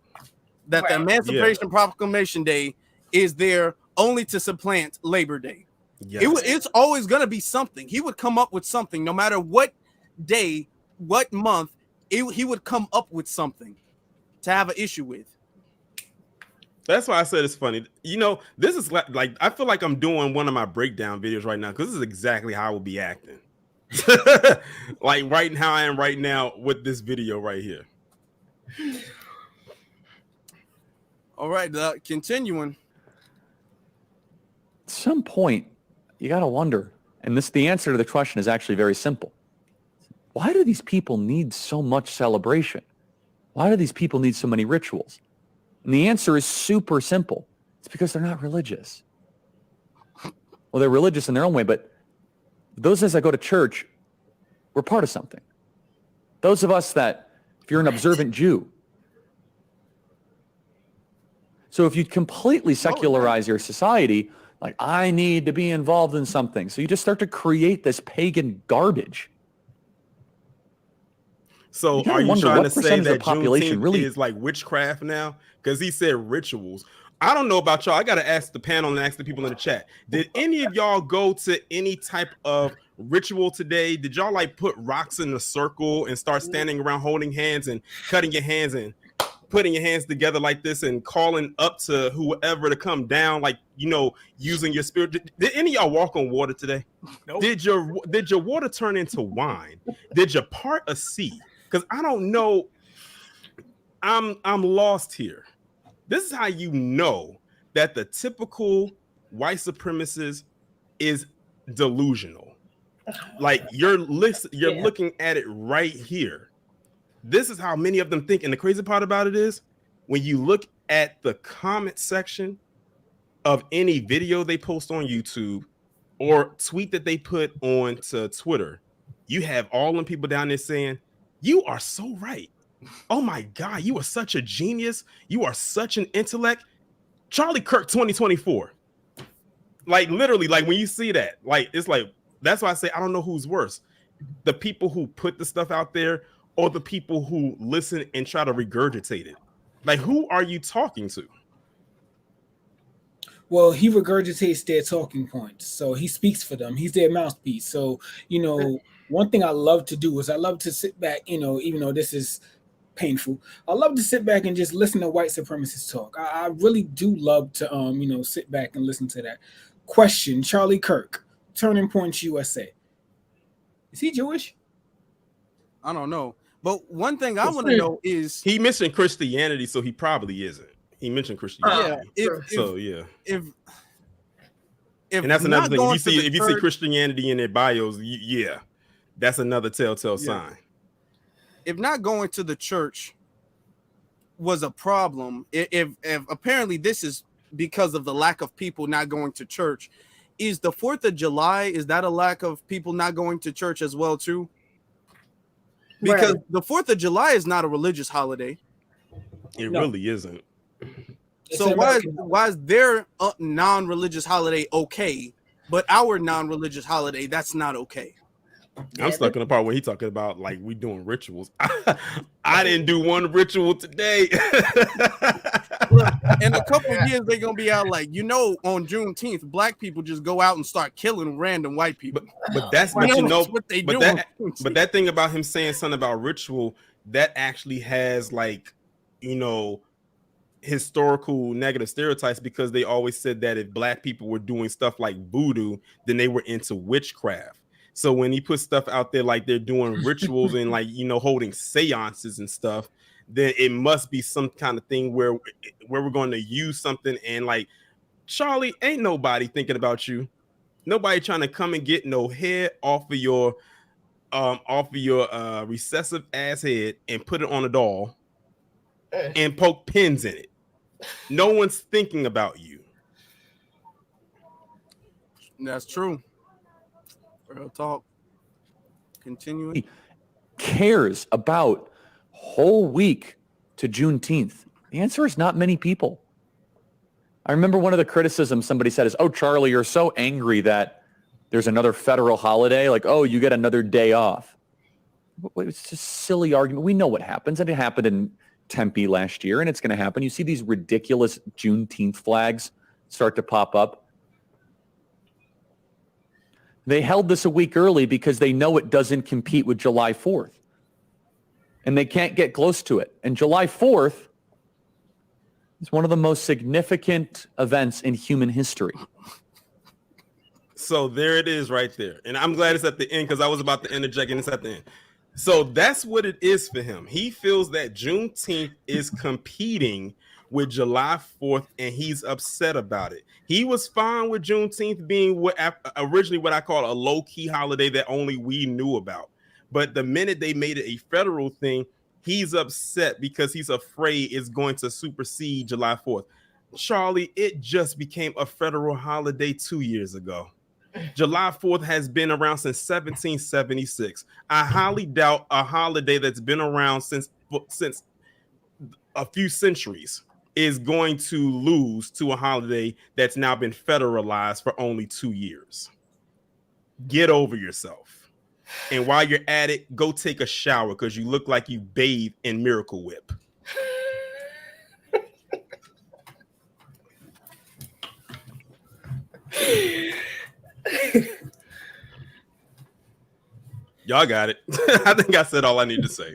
That the Emancipation Proclamation Day is there only to supplant Labor Day. Yes. It's always going to be something. He would come up with something, no matter what day, what month, he would come up with something to have an issue with. That's why I said it's funny. You know, this is like I feel like I'm doing one of my breakdown videos right now because this is exactly how I would be acting. Like right how I am right now with this video right here. All right, continuing. At some point, you got to wonder, and the answer to the question is actually very simple. Why do these people need so much celebration? Why do these people need so many rituals? And the answer is super simple. It's because they're not religious. Well, they're religious in their own way, but those of us that go to church, we're part of something. Those of us that, if you're an observant Jew, So if you completely secularize your society, like I need to be involved in something, so you just start to create this pagan garbage. So You are you wonder trying what to say percentage of that the population Juneteenth really is like witchcraft now? Because he said rituals. I don't know about y'all. I got to ask the panel and ask the people in the chat. Did any of y'all go to any type of ritual today? Did y'all like put rocks in a circle and start standing around holding hands and cutting your hands and putting your hands together like this and calling up to whoever to come down, like, you know, using your spirit? Did any of y'all walk on water today? Nope. Did your water turn into wine? Did you part a sea? Because I don't know. I'm lost here. This is how you know that the typical white supremacist is delusional. Like you're looking at it right here. This is how many of them think. And the crazy part about it is when you look at the comment section of any video they post on YouTube or tweet that they put on to Twitter, you have all them people down there saying, you are so right. Oh my God, you are such a genius. You are such an intellect. Charlie Kirk 2024. Like literally, like when you see that, like it's like, that's why I say I don't know who's worse. The people who put the stuff out there or the people who listen and try to regurgitate it. Like, who are you talking to? Well, he regurgitates their talking points. So he speaks for them. He's their mouthpiece. So, you know, one thing I love to do is I love to sit back, you know, even though this is painful, I love to sit back and just listen to white supremacists talk. I really do love to, you know, sit back and listen to that. Question, Charlie Kirk, Turning Points USA. Is he Jewish? I don't know. But one thing I want to know is he mentioned Christianity, so he probably isn't. He mentioned Christianity. If and that's another thing. If you see Christianity in their bios, yeah, that's another telltale sign. If not going to the church was a problem, if apparently this is because of the lack of people not going to church, is the 4th of July, is that a lack of people not going to church as well too? Because the 4th of July is not a religious holiday. It really isn't. So why is their non-religious holiday okay, but our non-religious holiday that's not okay? I'm stuck in the part where he's talking about like we doing rituals. I didn't do one ritual today. Look, in a couple of years, they're gonna be out like, you know, on Juneteenth, black people just go out and start killing random white people. But that's what you know. What they do. But that thing about him saying something about ritual, that actually has like, you know, historical negative stereotypes, because they always said that if black people were doing stuff like voodoo, then they were into witchcraft. So when he puts stuff out there like they're doing rituals and like, you know, holding seances and stuff, then it must be some kind of thing where we're going to use something. And like, Charlie, ain't nobody thinking about you. Nobody trying to come and get no head off of your recessive ass head and put it on a doll and poke pins in it. No one's thinking about you. That's true. Real talk. Continuing. Cares about whole week to Juneteenth? The answer is not many people. I remember one of the criticisms somebody said is, oh, Charlie, you're so angry that there's another federal holiday. Like, oh, you get another day off. It's just a silly argument. We know what happens. And it happened in Tempe last year, and it's going to happen. You see these ridiculous Juneteenth flags start to pop up. They held this a week early because they know it doesn't compete with July 4th. And they can't get close to it. And July 4th is one of the most significant events in human history. So there it is right there. And I'm glad it's at the end, because I was about to interject and it's at the end. So that's what it is for him. He feels that Juneteenth is competing with July 4th, and he's upset about it. He was fine with Juneteenth being originally what I call a low-key holiday that only we knew about. But the minute they made it a federal thing, he's upset because he's afraid it's going to supersede July 4th. Charlie, it just became a federal holiday 2 years ago. July 4th has been around since 1776. I highly doubt a holiday that's been around since a few centuries is going to lose to a holiday that's now been federalized for only 2 years. Get over yourself. And while you're at it, go take a shower because you look like you bathe in Miracle Whip. Y'all got it. I think I said all I need to say.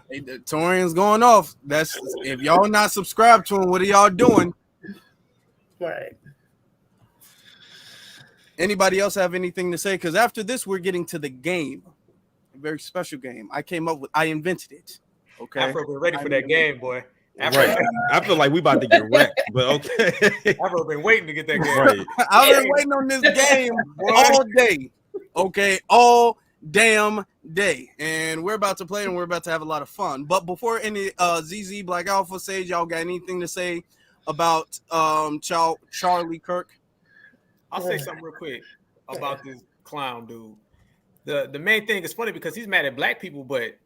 Hey, the Torian's going off. That's if y'all not subscribed to him, what are y'all doing? Right. Anybody else have anything to say? Because after this, we're getting to the game, a very special game. I invented it. Okay, Afro, we're ready for that game, boy. Afro, Right. I feel like we about to get wrecked, but okay. Afro been waiting to get that game. Right. I've been waiting on this game all day. Okay, all damn day, and we're about to play, and we're about to have a lot of fun. But before any ZZ Black Alpha says, y'all got anything to say about Charlie Kirk? I'll say something real quick about this clown dude. The main thing is funny because he's mad at black people, but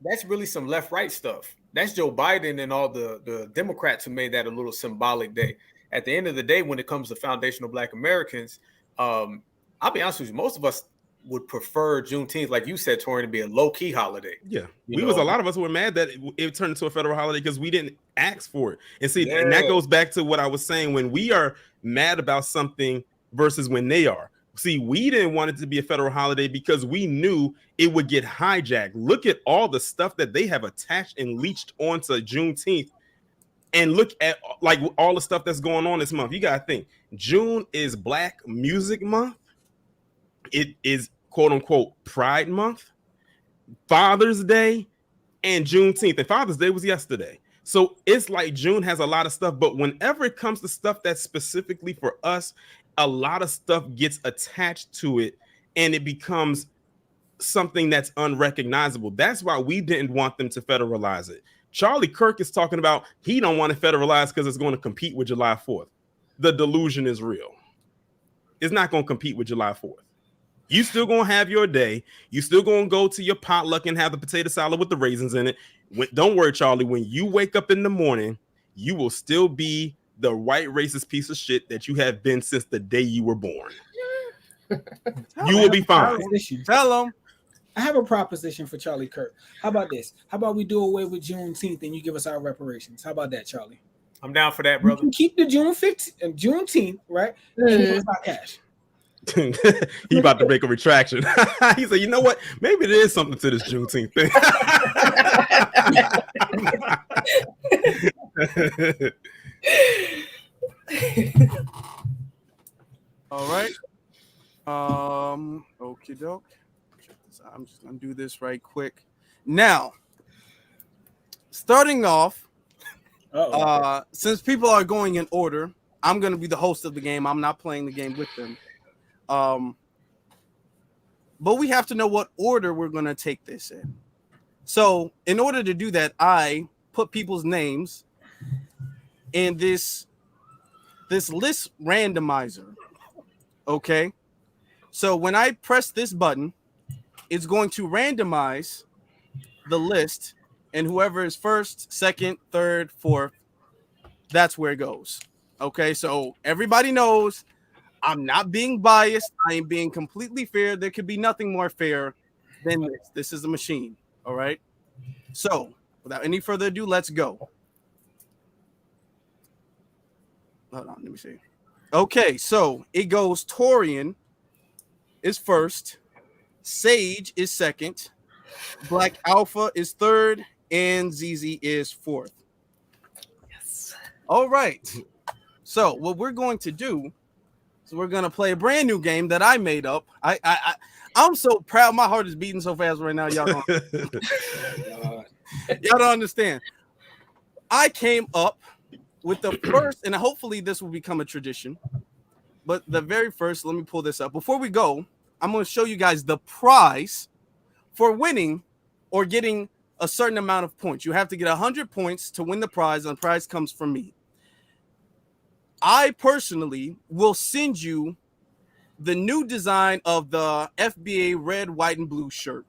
that's really some left-right stuff. That's Joe Biden and all the Democrats who made that a little symbolic day. At the end of the day, when it comes to foundational Black Americans, I'll be honest with you, most of us would prefer Juneteenth, like you said, Torian, to be a low-key holiday. Yeah, a lot of us were mad that it turned into a federal holiday because we didn't ask for it. And see, and that goes back to what I was saying, when we are mad about something versus when they are. See, we didn't want it to be a federal holiday because we knew it would get hijacked. Look at all the stuff that they have attached and leached onto Juneteenth. And look at like all the stuff that's going on this month. You got to think, June is Black Music Month. It is quote unquote Pride Month, Father's Day, and Juneteenth. And Father's Day was yesterday. So it's like June has a lot of stuff, but whenever it comes to stuff that's specifically for us, a lot of stuff gets attached to it and it becomes something that's unrecognizable. That's why we didn't want them to federalize it. Charlie Kirk is talking about he don't want to federalize because it's going to compete with July 4th. The delusion is real. It's not going to compete with July 4th. You still going to have your day. You still going to go to your potluck and have the potato salad with the raisins in it. Don't worry, Charlie. When you wake up in the morning, you will still be the white racist piece of shit that you have been since the day you were born. You will be fine. Tell them. I have a proposition for Charlie Kirk. How about this? How about we do away with Juneteenth and you give us our reparations? How about that, Charlie? I'm down for that, brother. You can keep the Juneteenth, right? And give us our cash. He about to make a retraction. He said, you know what? Maybe there is something to this Juneteenth thing. All right. Okie doke. I'm just gonna do this right quick. Now, starting off, since people are going in order, I'm gonna be the host of the game. I'm not playing the game with them. But we have to know what order we're gonna take this in. So, in order to do that, I put people's names in this list randomizer. Okay. So when I press this button, it's going to randomize the list, and whoever is first, second, third, fourth, that's where it goes. Okay, so everybody knows I'm not being biased. I am being completely fair. There could be nothing more fair than this. This is a machine. All right. So without any further ado, let's go. Hold on, let me see. Okay, so it goes Torian is first, Sage is second, Black Alpha is third, and ZZ is fourth. Yes. All right. So what we're going to do is we're going to play a brand new game that I made up. I'm so proud. My heart is beating so fast right now. Y'all don't understand. I came up with the first, and hopefully this will become a tradition, but the very first, let me pull this up. Before we go, I'm going to show you guys the prize for winning or getting a certain amount of points. You have to get 100 points to win the prize, and the prize comes from me. I personally will send you the new design of the FBA red, white, and blue shirt.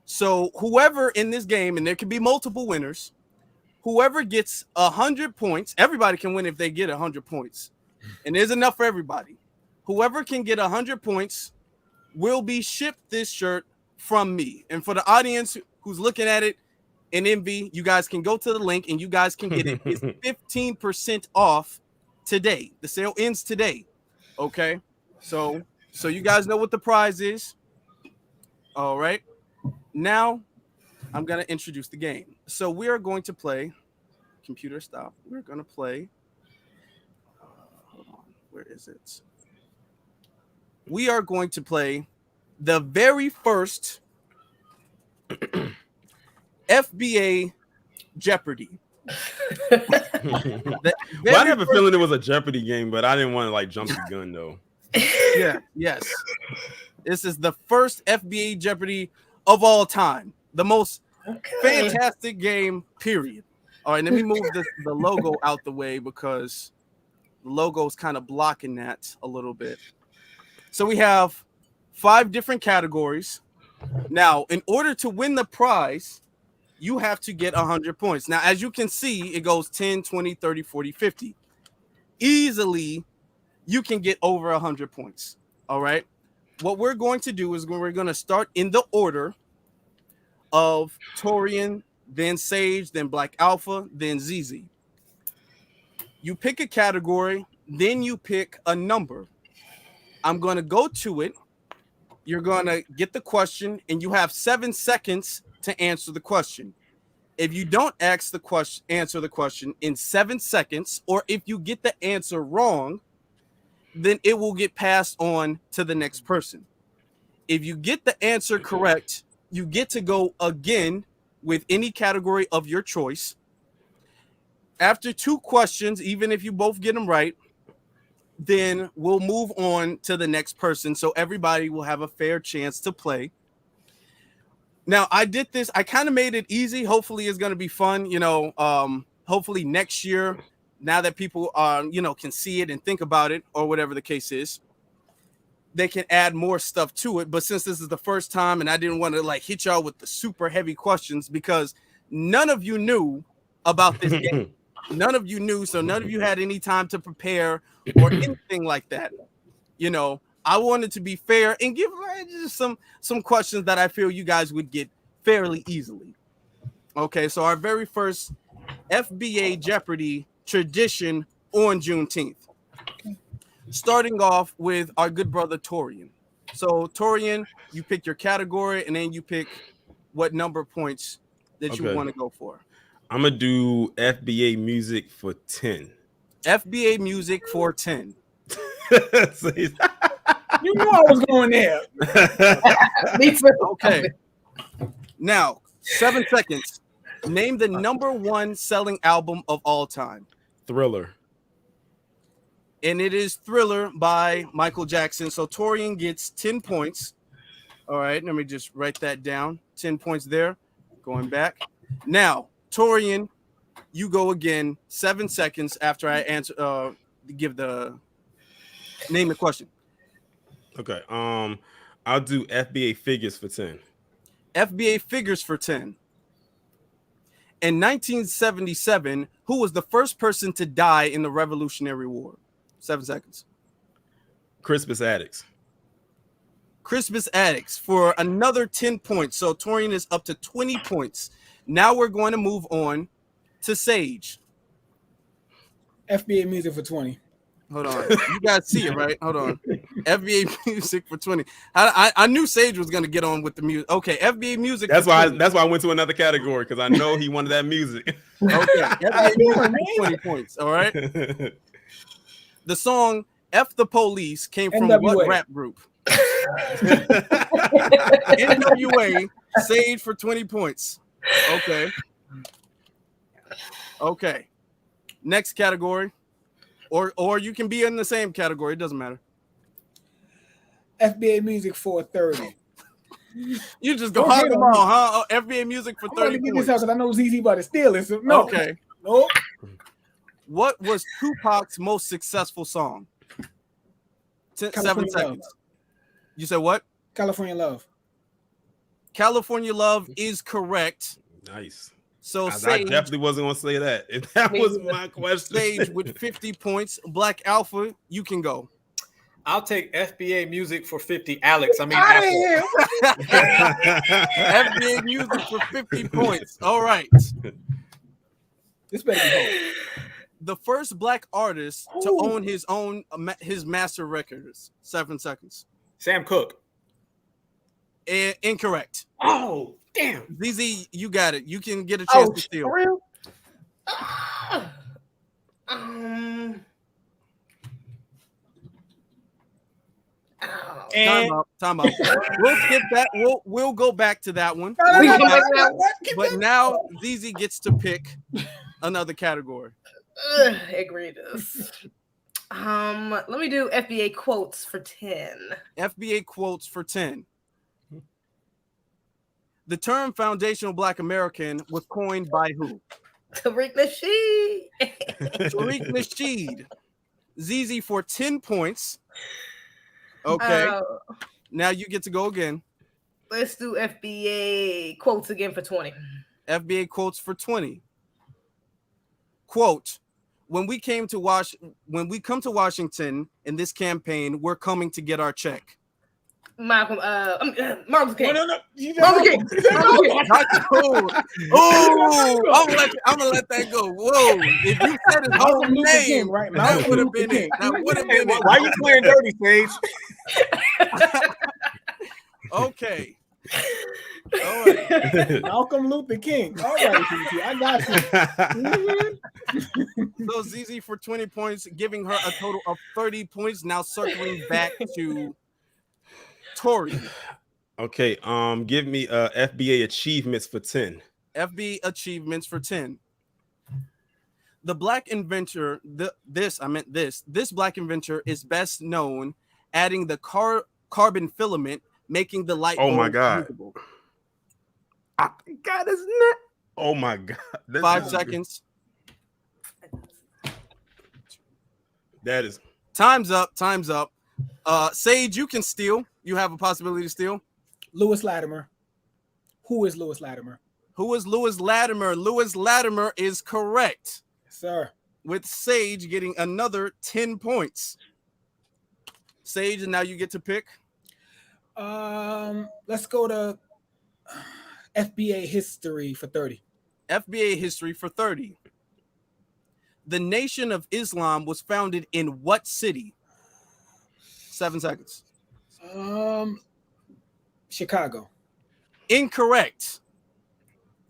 So whoever in this game, and there can be multiple winners, whoever gets 100 points, everybody can win if they get 100 points. And there's enough for everybody. Whoever can get 100 points will be shipped this shirt from me. And for the audience who's looking at it in envy, you guys can go to the link and you guys can get it. It's 15% off today. The sale ends today. Okay. So you guys know what the prize is. All right. Now I'm going to introduce the game. So we are going to play. Computer stop. We're going to play. Hold on. Where is it? We are going to play the very first FBA Jeopardy. Well, I have a feeling it was a Jeopardy game, but I didn't want to like jump the gun though. Yeah, yes. This is the first FBA Jeopardy of all time. The most fantastic game, period. All right, let me move the logo out the way because the logo is kind of blocking that a little bit. So we have 5 different categories. Now, in order to win the prize, you have to get 100 points. Now, as you can see, it goes 10, 20, 30, 40, 50. Easily, you can get over 100 points. All right. What we're going to do is we're going to start in the order of Torian, then Sage, then Black Alpha, then ZZ. You pick a category, then you pick a number. I'm going to go to it. You're going to get the question, and you have 7 seconds to answer the question. If you don't answer the question in 7 seconds, or if you get the answer wrong, then it will get passed on to the next person. If you get the answer correct, you get to go again with any category of your choice. After 2 questions, even if you both get them right, then we'll move on to the next person. So everybody will have a fair chance to play. Now, I did this. I kind of made it easy. Hopefully it's going to be fun. Hopefully next year, now that people can see it and think about it or whatever the case is, they can add more stuff to it. But since this is the first time and I didn't want to like hit y'all with the super heavy questions because none of you knew about this game. None of you knew, so none of you had any time to prepare or anything like that. I wanted to be fair and give just some questions that I feel you guys would get fairly easily. Okay, so our very first FBA Jeopardy tradition on Juneteenth. Starting off with our good brother Torian. So Torian, you pick your category and then you pick what number of points that you want to go for. I'm gonna do FBA music for 10. FBA music for 10. You knew I was going there. Okay. Now, 7 seconds. Name the number 1 selling album of all time. Thriller. And it is Thriller by Michael Jackson. So Torian gets 10 points. All right, let me just write that down. 10 points there. Going back. Now, Torian, you go again. 7 seconds after I answer. Give the name the question. Okay. I'll do FBA figures for 10. FBA figures for 10. In 1977, who was the first person to die in the Revolutionary War? 7 seconds. Crispus Attucks. Crispus Attucks for another 10 points. So Torian is up to 20 points. Now we're going to move on to Sage. FBA music for 20. Hold on. You guys see it, right? Hold on. FBA music for 20. I knew Sage was going to get on with the music. Okay, FBA music. That's why I went to another category because I know he wanted that music. Okay, FBA music for 20 points. All right. The song F the Police came from NWA. What rap group? NWA. Sage for 20 points. Okay. Okay. Next category. Or you can be in the same category. It doesn't matter. FBA music for 30. You just go hog them all, huh? Oh, FBA music for 30 points. points. This house, I know ZZ about to steal it. So no. Okay. No. What was Tupac's most successful song? 7 seconds. Love. You said what? California Love. California Love is correct. Nice. So I Sage, definitely wasn't gonna say that. If that was my question. Sage with 50 points. Black Alpha, you can go. I'll take FBA music for 50. Alex, I mean FBA music for 50 points. All right. This better be home. The first black artist to own his master records. 7 seconds. Sam Cooke. Incorrect. Oh, damn. ZZ, you got it. You can get a chance to steal. For real? Time out. We'll skip that. We'll go back to that one. But now ZZ gets to pick another category. Egregious. Let me do FBA quotes for 10. FBA quotes for 10. The term foundational Black American was coined by who? Tariq Nasheed. Tariq Nasheed. ZZ for 10 points. Okay. Now you get to go again. Let's do FBA quotes again for 20. FBA quotes for 20. Quote, when we come to Washington in this campaign, we're coming to get our check. Martin Luther King. No. Martin Luther King. Oh, I'm gonna let that go. Whoa! If you said his whole name, right? That would have been it. That would have been it. Why are you playing dirty, Sage? Okay. All right. Malcolm Luther King. All right, ZZ, I got you. So ZZ for 20 points, giving her a total of 30 points. Now circling back to Tori. Okay, give me FBA achievements for 10. FBA achievements for 10. The black inventor, this black inventor is best known adding the carbon filament, making the light. Oh my God. usable. God, isn't that? Oh my God. 5 seconds. That is. Time's up. Sage, you can steal. You have a possibility to steal. Lewis Latimer. Who is Lewis Latimer? Who is Lewis Latimer? Lewis Latimer is correct. Yes, sir. With Sage getting another 10 points. Sage, and now you get to pick. Let's go to FBA history for 30. FBA history for 30. The Nation of Islam was founded in what city? 7 seconds. Chicago. Incorrect.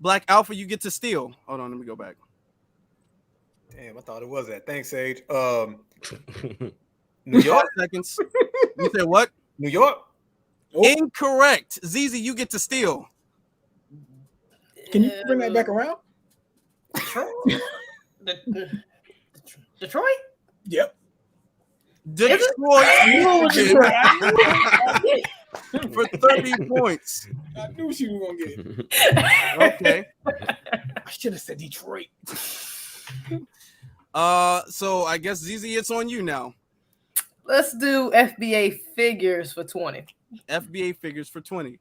Black Alpha, you get to steal. Hold on, let me go back. Damn, I thought it was that. Thanks, Sage. New York. 5 seconds. You said what? New York. Oh. Incorrect. ZZ, you get to steal. Can you bring that back around? Detroit? Yep. Detroit for 30 points. I knew she was gonna get it. Okay. I should have said Detroit. So I guess ZZ, it's on you now. Let's do FBA figures for 20. FBA figures for 20.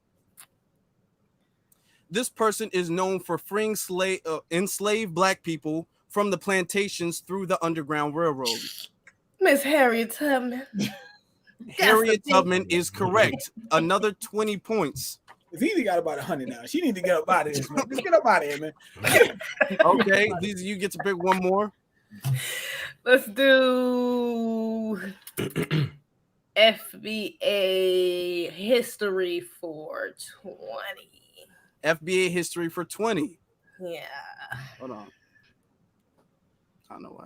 This person is known for freeing enslaved black people from the plantations through the Underground Railroad. Miss Harriet Tubman. Harriet Tubman is correct. Another 20 points. ZZ got about 100 now. She need to get up out of this, man. Just get up out of here, man. Okay, ZZ, you get to pick one more. Let's do FBA history for 20. FBA history for 20. Yeah. Hold on. I don't know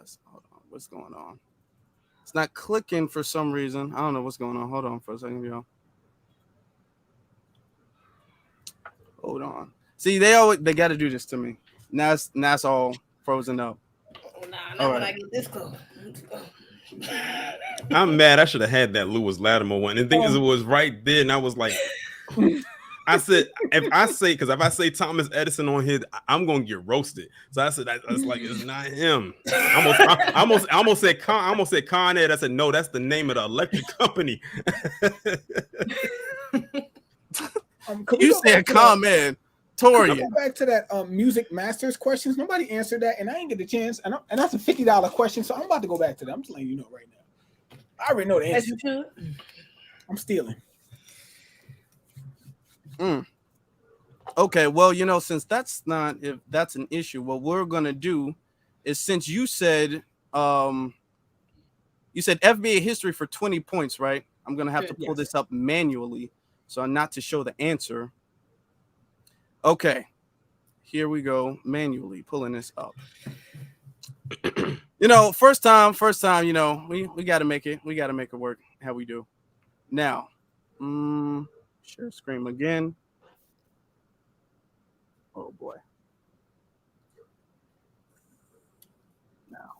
what's going on. It's not clicking for some reason. I don't know what's going on. Hold on for a second, y'all. Hold on. See, they got to do this to me. Now it's all frozen up. Not when I get this close. I'm mad. I should have had that Lewis Latimer one. And the thing is, it was right there, and I was like, I said, if I say Thomas Edison on here, I'm gonna get roasted. So I said, it's like it's not him. I almost said Con Ed. I said, no, that's the name of the electric company. You said Con Ed. Torian. Go back to that music masters questions. Nobody answered that, and I didn't get the chance. And that's a $50 question, so I'm about to go back to that. I'm just letting you know right now. I already know the answer. As you should. I'm stealing. Okay, well, since that's not, if that's an issue, what we're gonna do is, since you said FBA history for 20 points, right? I'm gonna have to pull this up manually, so not to show the answer. Okay, here we go, manually pulling this up. First time, we got to make it. We got to make it work. How we do now? Share screen again. Oh boy. Now,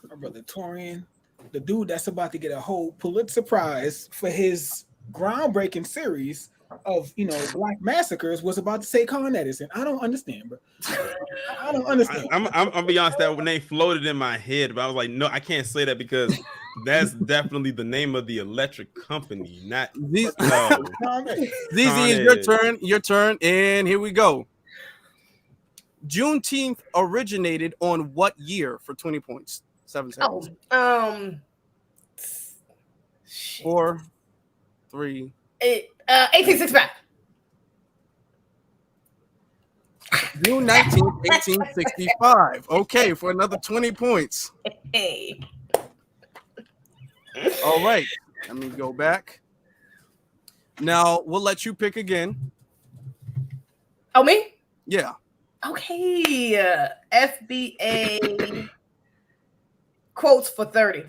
our brother Torian, the dude that's about to get a whole Pulitzer Prize for his groundbreaking series of black massacres, was about to say Con Edison. I don't understand, bro. I don't understand. I'll be honest, that name floated in my head, but I was like, no, I can't say that because that's definitely the name of the electric company, not ZZ. Is your turn, and here we go. Juneteenth originated on what year for 20 points? 7 seconds. 4, 3. 1865. June 19th, 1865. Okay, for another 20 points. Hey. All right, let me go back. Now we'll let you pick again. Oh, me? Yeah. Okay. FBA quotes for 30.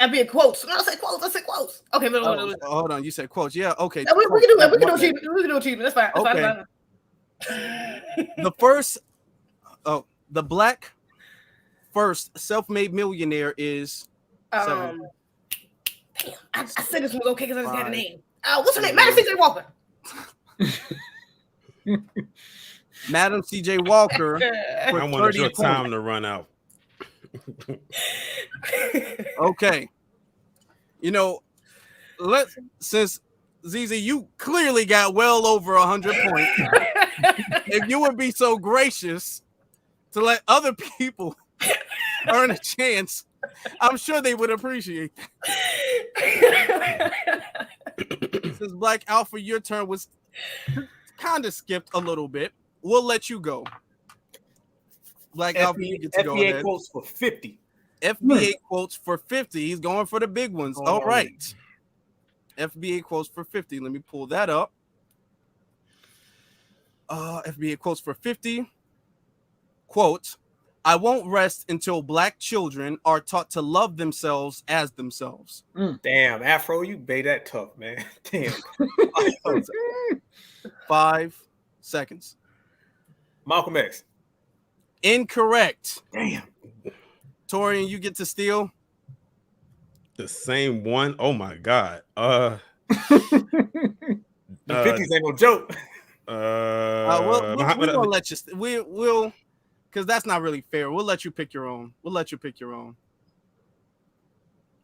FBA quotes. No, I said quotes. Okay, hold on. You said quotes. Yeah. Okay. No, we can do it. We can do achievement. That's fine. Okay. The first, the black first self-made millionaire is 7. Damn, I said this was okay because I just had a name. What's her name? Madam C.J. Walker. Madam C.J. Walker. I wanted your time to run out. Okay. Since ZZ, you clearly got well over 100 points. If you would be so gracious to let other people earn a chance, I'm sure they would appreciate that. Since Black Alpha, your turn was kind of skipped a little bit. We'll let you go. Black Alpha, you get to go ahead. FBA quotes for 50. FBA quotes for 50. He's going for the big ones. All right. FBA quotes for 50. Let me pull that up. FBA quotes for 50. Quote, I won't rest until black children are taught to love themselves as themselves. Damn, Afro, you made that tough, man. Damn. 5 seconds. Malcolm X. Incorrect. Damn. Torian, you get to steal. The same one. Oh my god. The 50s ain't no joke. We're gonna let you. We'll, because that's not really fair. We'll let you pick your own.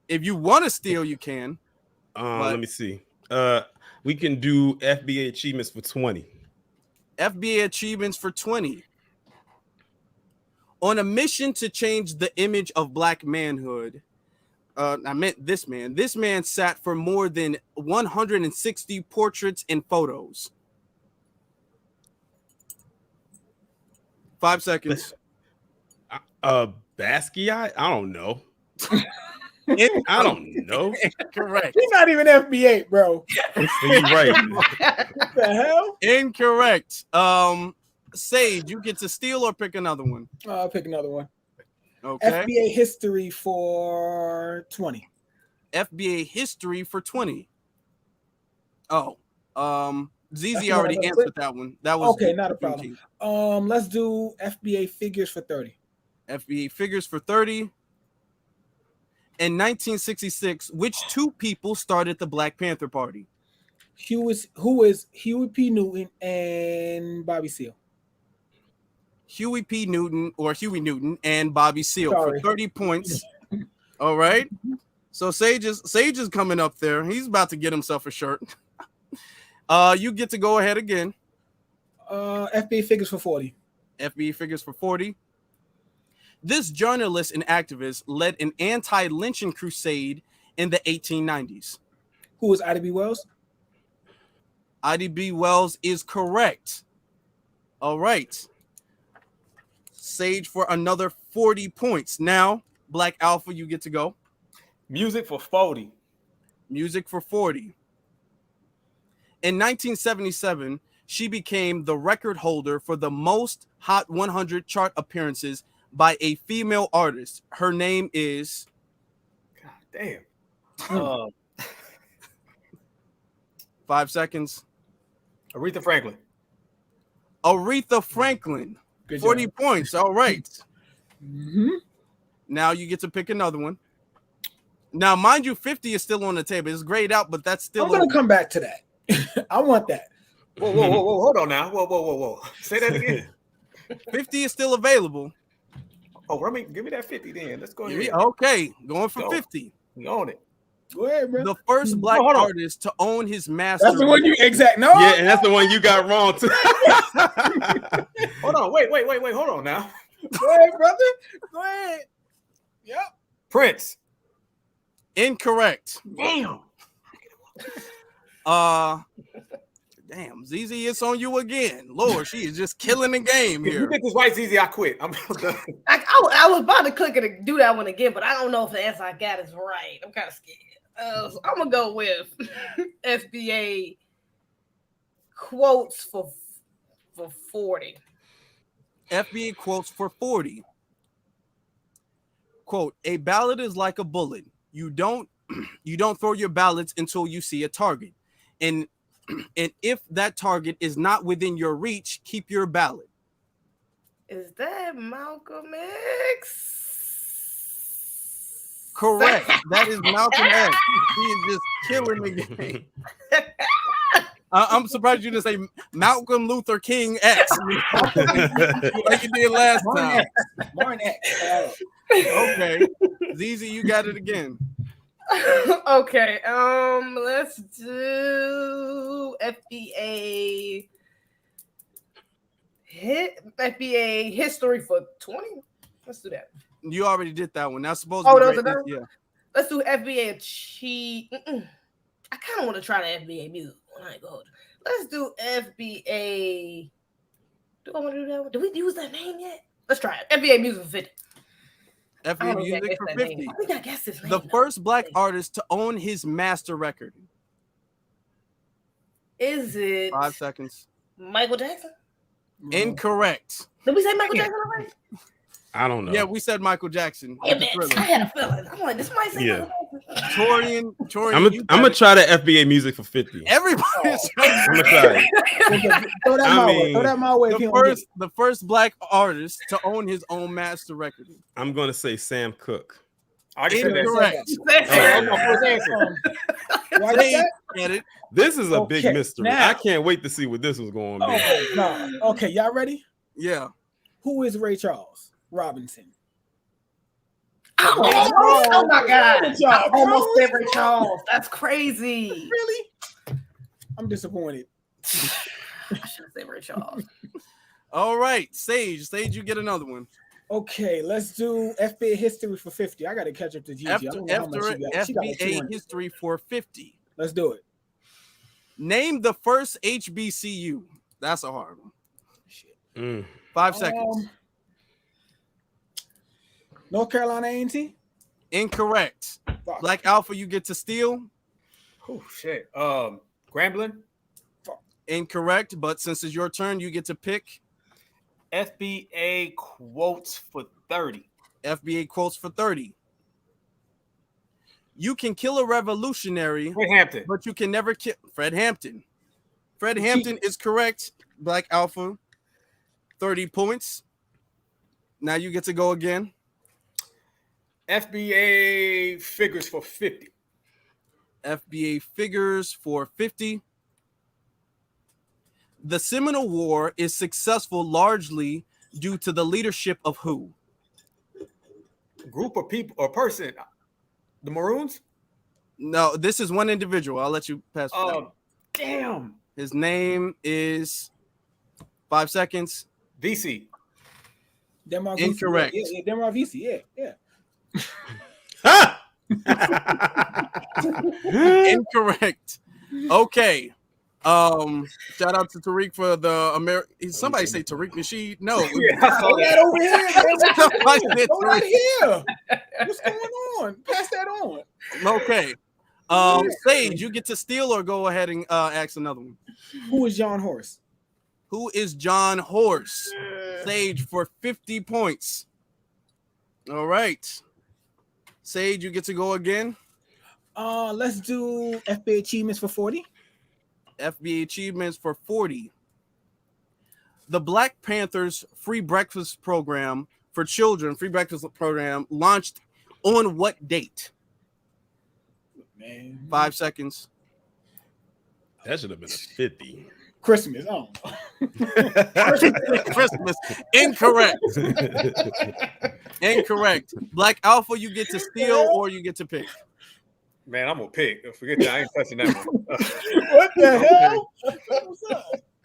If you want to steal, you can. Let me see. We can do FBA achievements for 20. FBA achievements for 20. On a mission to change the image of black manhood, I meant this man. This man sat for more than 160 portraits and photos. 5 seconds. Basquiat? I don't know. I don't know. Correct. He's not even FBA, bro. You're right. What the hell? Incorrect. Sage, you get to steal or pick another one. I'll pick another one. Okay. FBA history for 20. FBA history for 20. Oh, ZZ already answered that one. That was okay, not a problem. Let's do FBA figures for 30. FBA figures for 30. In 1966, which two people started the Black Panther Party? Who is Huey P. Newton and Bobby Seale? Huey P. Newton or Huey Newton and Bobby Seale for 30 points. All right. So Sage is coming up there. He's about to get himself a shirt. You get to go ahead again. FBA figures for 40. FBA figures for 40. This journalist and activist led an anti-lynching crusade in the 1890s. Who was Ida B. Wells? Ida B. Wells is correct. All right. Sage for another 40 points. Now, Black Alpha, you get to go. Music for 40. Music for 40. In 1977, she became the record holder for the most Hot 100 chart appearances by a female artist. Her name is... God damn. 5 seconds. Aretha Franklin. Aretha Franklin. Good 40 job. points. All right. Mm-hmm. Now you get to pick another one. Now, mind you, 50 is still on the table. It's grayed out, but that's still... I'm going to come back to that. I want that. Whoa. Hold on now. Whoa. Say that again. 50 is still available. Oh, give me that 50 then. Let's go ahead. Okay, going for Go. 50. We own it. Go ahead, bro. The first Black hold on. artist to own his master... That's the one you... Exact. No. Yeah, and that's the one you got wrong too. Hold on. Wait. Hold on now. Go ahead, brother. Go ahead. Yep. Prince. Incorrect. Damn. Damn, ZZ, it's on you again. Lord, she is just killing the game If here. you get this right, ZZ, I quit. I'm done. I was about to click it and do that one again, but I don't know if the answer I got is right. I'm kind of scared. So I'm gonna go with FBA quotes for 40. FBA quotes for 40. Quote, a ballot is like a bullet. You don't throw your ballots until you see a target. And if that target is not within your reach, keep your ballot. Is that Malcolm X? Correct. That is Malcolm X. He is just killing the game. I'm surprised you didn't say Malcolm Luther King X. Like you did last time. Martin X. Okay. ZZ, you got it again. Okay. Let's do FBA history for 20. Let's do that. You already did that one. That's supposed Oh, to those be are right. those? Yeah. Let's do FBA cheat. I kind of want to try the FBA music. I ain't gonna hold you. Let's do FBA. Do I want to do that one? Did we use that name yet? Let's try it. FBA music for 50. FBA music for 50. I think I guessed his name. The first Black artist to own his master record. Is it 5 seconds. Michael Jackson? Incorrect. Did we say Michael Jackson already? I don't know. Yeah, we said Michael Jackson. Damn it. I had a feeling. I'm like, this might say Yeah. Torian, I'm gonna try the FBA music for 50. Everybody's I'm gonna try it. Throw that my way. Throw that my way. the first Black artist to own his own master record. I'm gonna say Sam Cooke. I can say that. Incorrect. That's my first answer. Why is that? Get it? This is a big Okay, mystery. now- I can't wait to see what this was going to be. Oh, no. Okay, y'all ready? Yeah. Who is Ray Charles Robinson? Oh my God. Ray Charles. I almost said Ray Charles. That's crazy. Really? I'm disappointed. I should have said Ray Charles. All right, Sage, you get another one. Okay, let's do FBA history for 50. I got to catch up to Gigi. I don't know how much she got. She got like FBA 200. history for 50. Let's do it. Name the first HBCU. That's a hard one. Mm. 5 seconds. North Carolina A&T? Incorrect. Fuck. Black Alpha, you get to steal. Oh shit. Grambling. Incorrect, but since it's your turn, you get to pick. FBA quotes for 30. FBA quotes for 30. You can kill a revolutionary, Fred Hampton. but you can never kill Fred Hampton. Fred Hampton is correct. Black Alpha, 30 points. Now you get to go again. FBA figures for 50. FBA figures for 50. The Seminole War is successful largely due to the leadership of who? Group of people or person. The Maroons? No, this is one individual. I'll let you pass. Damn. His name is 5 seconds. VC. Denmark Incorrect. VC. Yeah, Denmark VC. Yeah. Incorrect. Okay. Shout out to Tariq for the somebody say Tariq Nasheed. No, that over here. Somebody said Go right Tariq. here. What's going on? Pass that on. Okay. Sage, you get to steal or go ahead and ask another one. Who is John Horse? Who is John Horse? Sage for 50 points. All right. Sage, you get to go again. Let's do FBA achievements for 40. FBA achievements for 40. The Black Panthers free breakfast program for children, free breakfast program, launched on what date? Man. 5 seconds. That should have been a 50. Christmas. Oh. Christmas. Incorrect. Incorrect. Black Alpha, you get to steal or you get to pick. Man, I'm gonna pick. Forget that. I ain't touching that one. What the hell? What's up?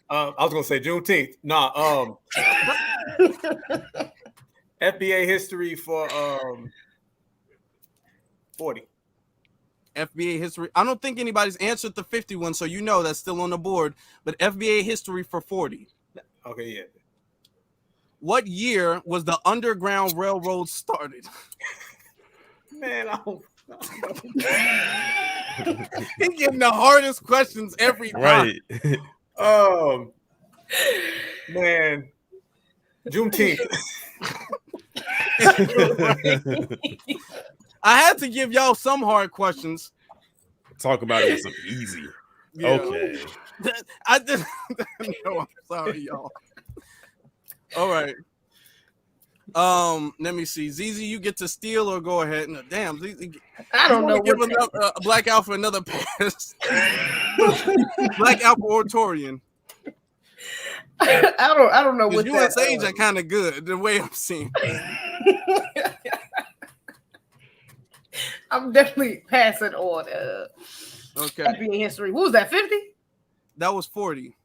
I was gonna say Juneteenth. Nah. FBA history for 40. FBA history. I don't think anybody's answered the 51, so you know that's still on the board. But FBA history for 40. Okay, yeah. What year was the Underground Railroad started? Man, I don't. He's getting the hardest questions every time. Right. Man, Juneteenth. I had to give y'all some hard questions. Talk about it some easy. Yeah. Okay. I just no, I'm sorry, y'all. All right. Let me see. ZZ, you get to steal or go ahead. No, damn, ZZ, I don't know. Give Black Alpha another pass. Black Alpha Oratorian. I don't know what you and Sage are kind of good the way I'm seeing. I'm definitely passing on. Okay. FBA history. What was that? 50? That was 40.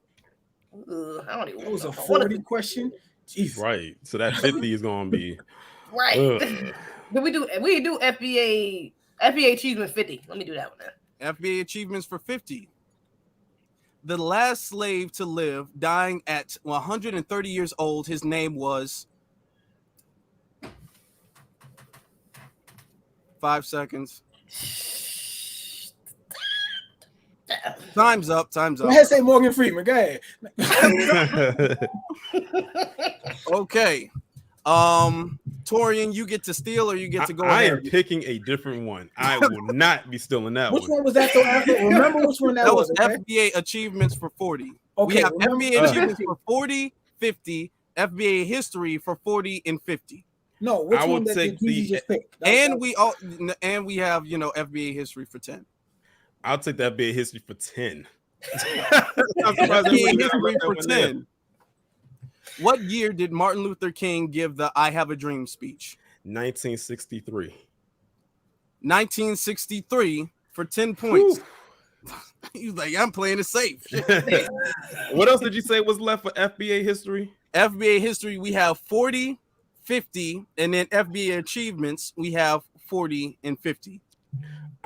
I don't even. That was a 40 question. Jesus. Right. So that 50 is gonna be right. Did we do FBA achievement 50? Let me do that one now. FBA achievements for 50. The last slave to live, dying at 130 years old. His name was 5 seconds. Time's up. Time's up. Go ahead, say Morgan Freeman. Go ahead. Okay. Torian, you get to steal or you get to go I ahead? am picking a different one. I will not be stealing that Which one. one was that though? Remember which one that was? That was FBA achievements for 40. Okay, We have remember- FBA achievements for 40, 50, FBA history for 40 and 50. No, which I one would that take did you the- just pick? And we have, FBA history for 10. I'll take that FBA history for 10. FBA history for 10. What year did Martin Luther King give the I Have a Dream speech? 1963. 1963 for 10 points. He's like, I'm playing it safe. What else did you say was left for FBA history? FBA history, we have 40, 50, and then FBA achievements, we have 40 and 50.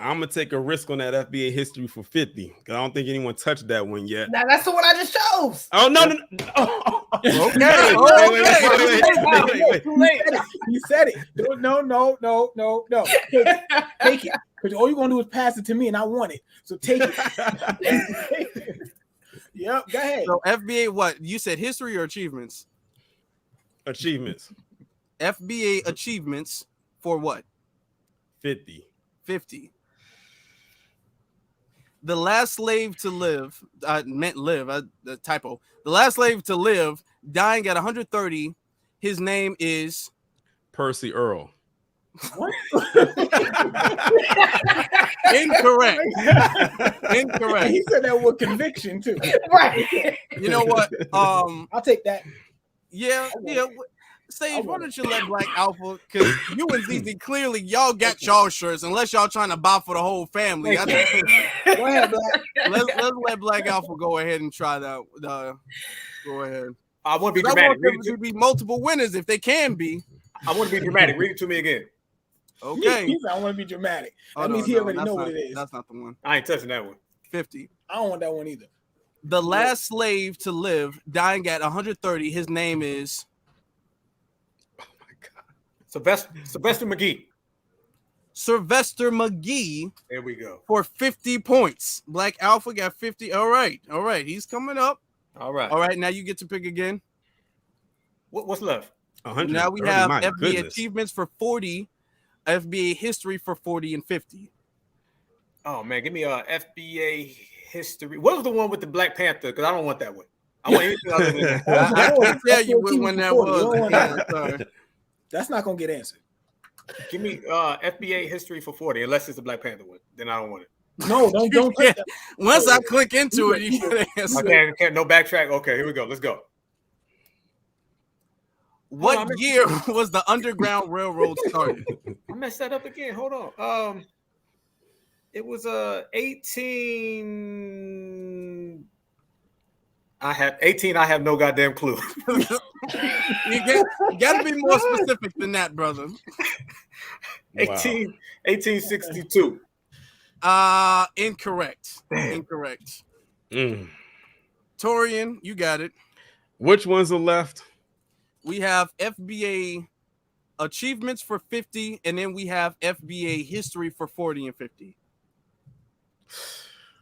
I'm gonna take a risk on that FBA history for 50 because I don't think anyone touched that one yet. Now that's the one I just chose. Oh no! Okay. Wait. Too late. You said it. No. Take it. Because all you're gonna do is pass it to me, and I want it. So take it. Yep. Go ahead. So FBA, what you said, history or achievements? Achievements. FBA achievements for what? 50. 50. The last slave to live, I meant live, the typo. The last slave to live, dying at 130. His name is Percy Earl. What? Incorrect. Incorrect. He said that with conviction too. Right. You know what? I'll take that. Yeah. Sage, why don't you let Black Alpha? Because you and ZZ clearly y'all got y'all shirts, unless y'all trying to buy for the whole family. Go ahead, Black. Let's let Black Alpha go ahead and try that. Go ahead. I want to be I dramatic. want there to be multiple winners if they can be. I want to be dramatic. Read it to me again. Okay. He said, I want to be dramatic. Oh, That means he already know what it is. That's not the one. I ain't touching that one. 50. I don't want that one either. The last slave to live, dying at 130. His name is. Oh my God. Sylvester McGee. Sylvester McGee. There we go. For 50 points. Black Alpha got 50. All right. He's coming up. All right. Now you get to pick again. What's left? 100. Now we have FBA achievements for 40, FBA history for 40 and 50. Oh man, give me a FBA history. What was the one with the Black Panther? Because I don't want that one. I want anything other than that. I can't tell you which one that was. Sorry. That's not gonna get answered. Give me FBA history for 40, unless it's the Black Panther one. Then I don't want it. No, don't click that. Once I click into it, you can answer. Okay, no backtrack. Okay, here we go. Let's go. What year was the Underground Railroad started? I messed that up again. Hold on. It was 18. I have no goddamn clue. you got to be more specific than that, brother. 1862. Incorrect. Incorrect. Torian, you got it. Which ones are left? We have FBA achievements for 50, and then we have FBA history for 40 and 50.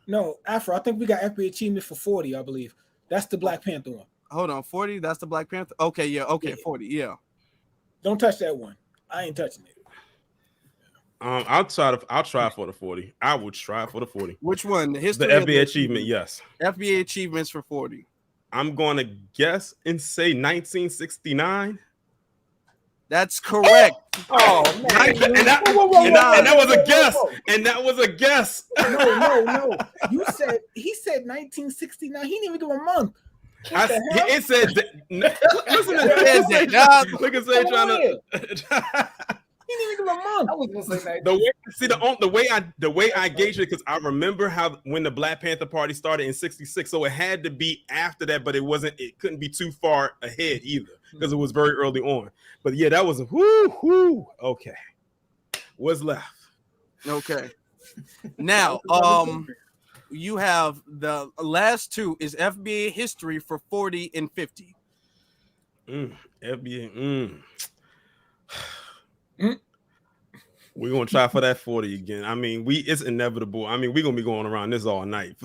No, Afro, I think we got FBA achievement for 40, I believe. That's the Black Panther one. Hold on, 40, that's the Black Panther? Okay, yeah, 40, yeah. Don't touch that one. I ain't touching it. I'll try for the 40. I would try for the 40. Which one? The history. The FBA achievement, yes. FBA achievements for 40. I'm going to guess and say 1969. That's correct. Oh man! And that was a guess. And that was a guess. No. He said 1969. He didn't even give a month. It said. Listen to that. Look at say trying to. He didn't even give a month. I was gonna say that. The way I gauge it, because I remember how when the Black Panther Party started in '66, so it had to be after that, but it couldn't be too far ahead either because it was very early on. But yeah, that was a whoo. Okay, what's left? Okay, now you have the last two is FBA history for 40 and 50. FBA. We're gonna try for that 40 again. I mean, it's inevitable. I mean, we're gonna be going around this all night.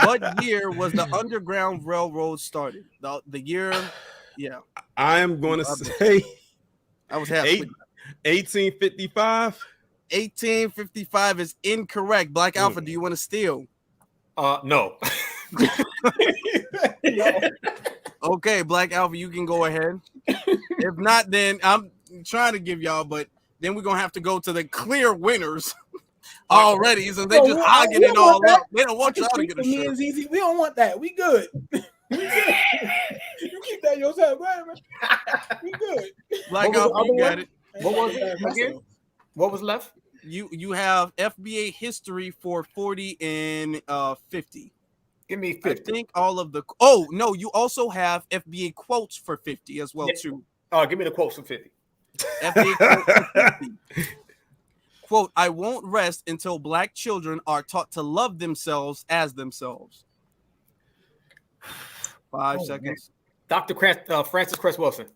What year was the Underground Railroad started? The year, yeah. I am gonna say I was happy. 1855. 1855 is incorrect. Black Alpha, do you want to steal? No. Okay, Black Alpha, you can go ahead. If not, then I'm trying to give y'all, but then we're gonna have to go to the clear winners already. So they just hogging it all up. They don't want y'all to get a share. We don't want that. We good. We good. You keep that yourself, right, man? We good. Black Alpha, you got it. What was again? What was left? You have FBA history for 40 and 50. Give me 50. I think all of the. Oh no, you also have FBA quotes for 50 as well too. Give me the quotes for 50. FBA quotes for 50. Quote: I won't rest until Black children are taught to love themselves as themselves. 5 seconds. Dr. Francis Cress Wilson.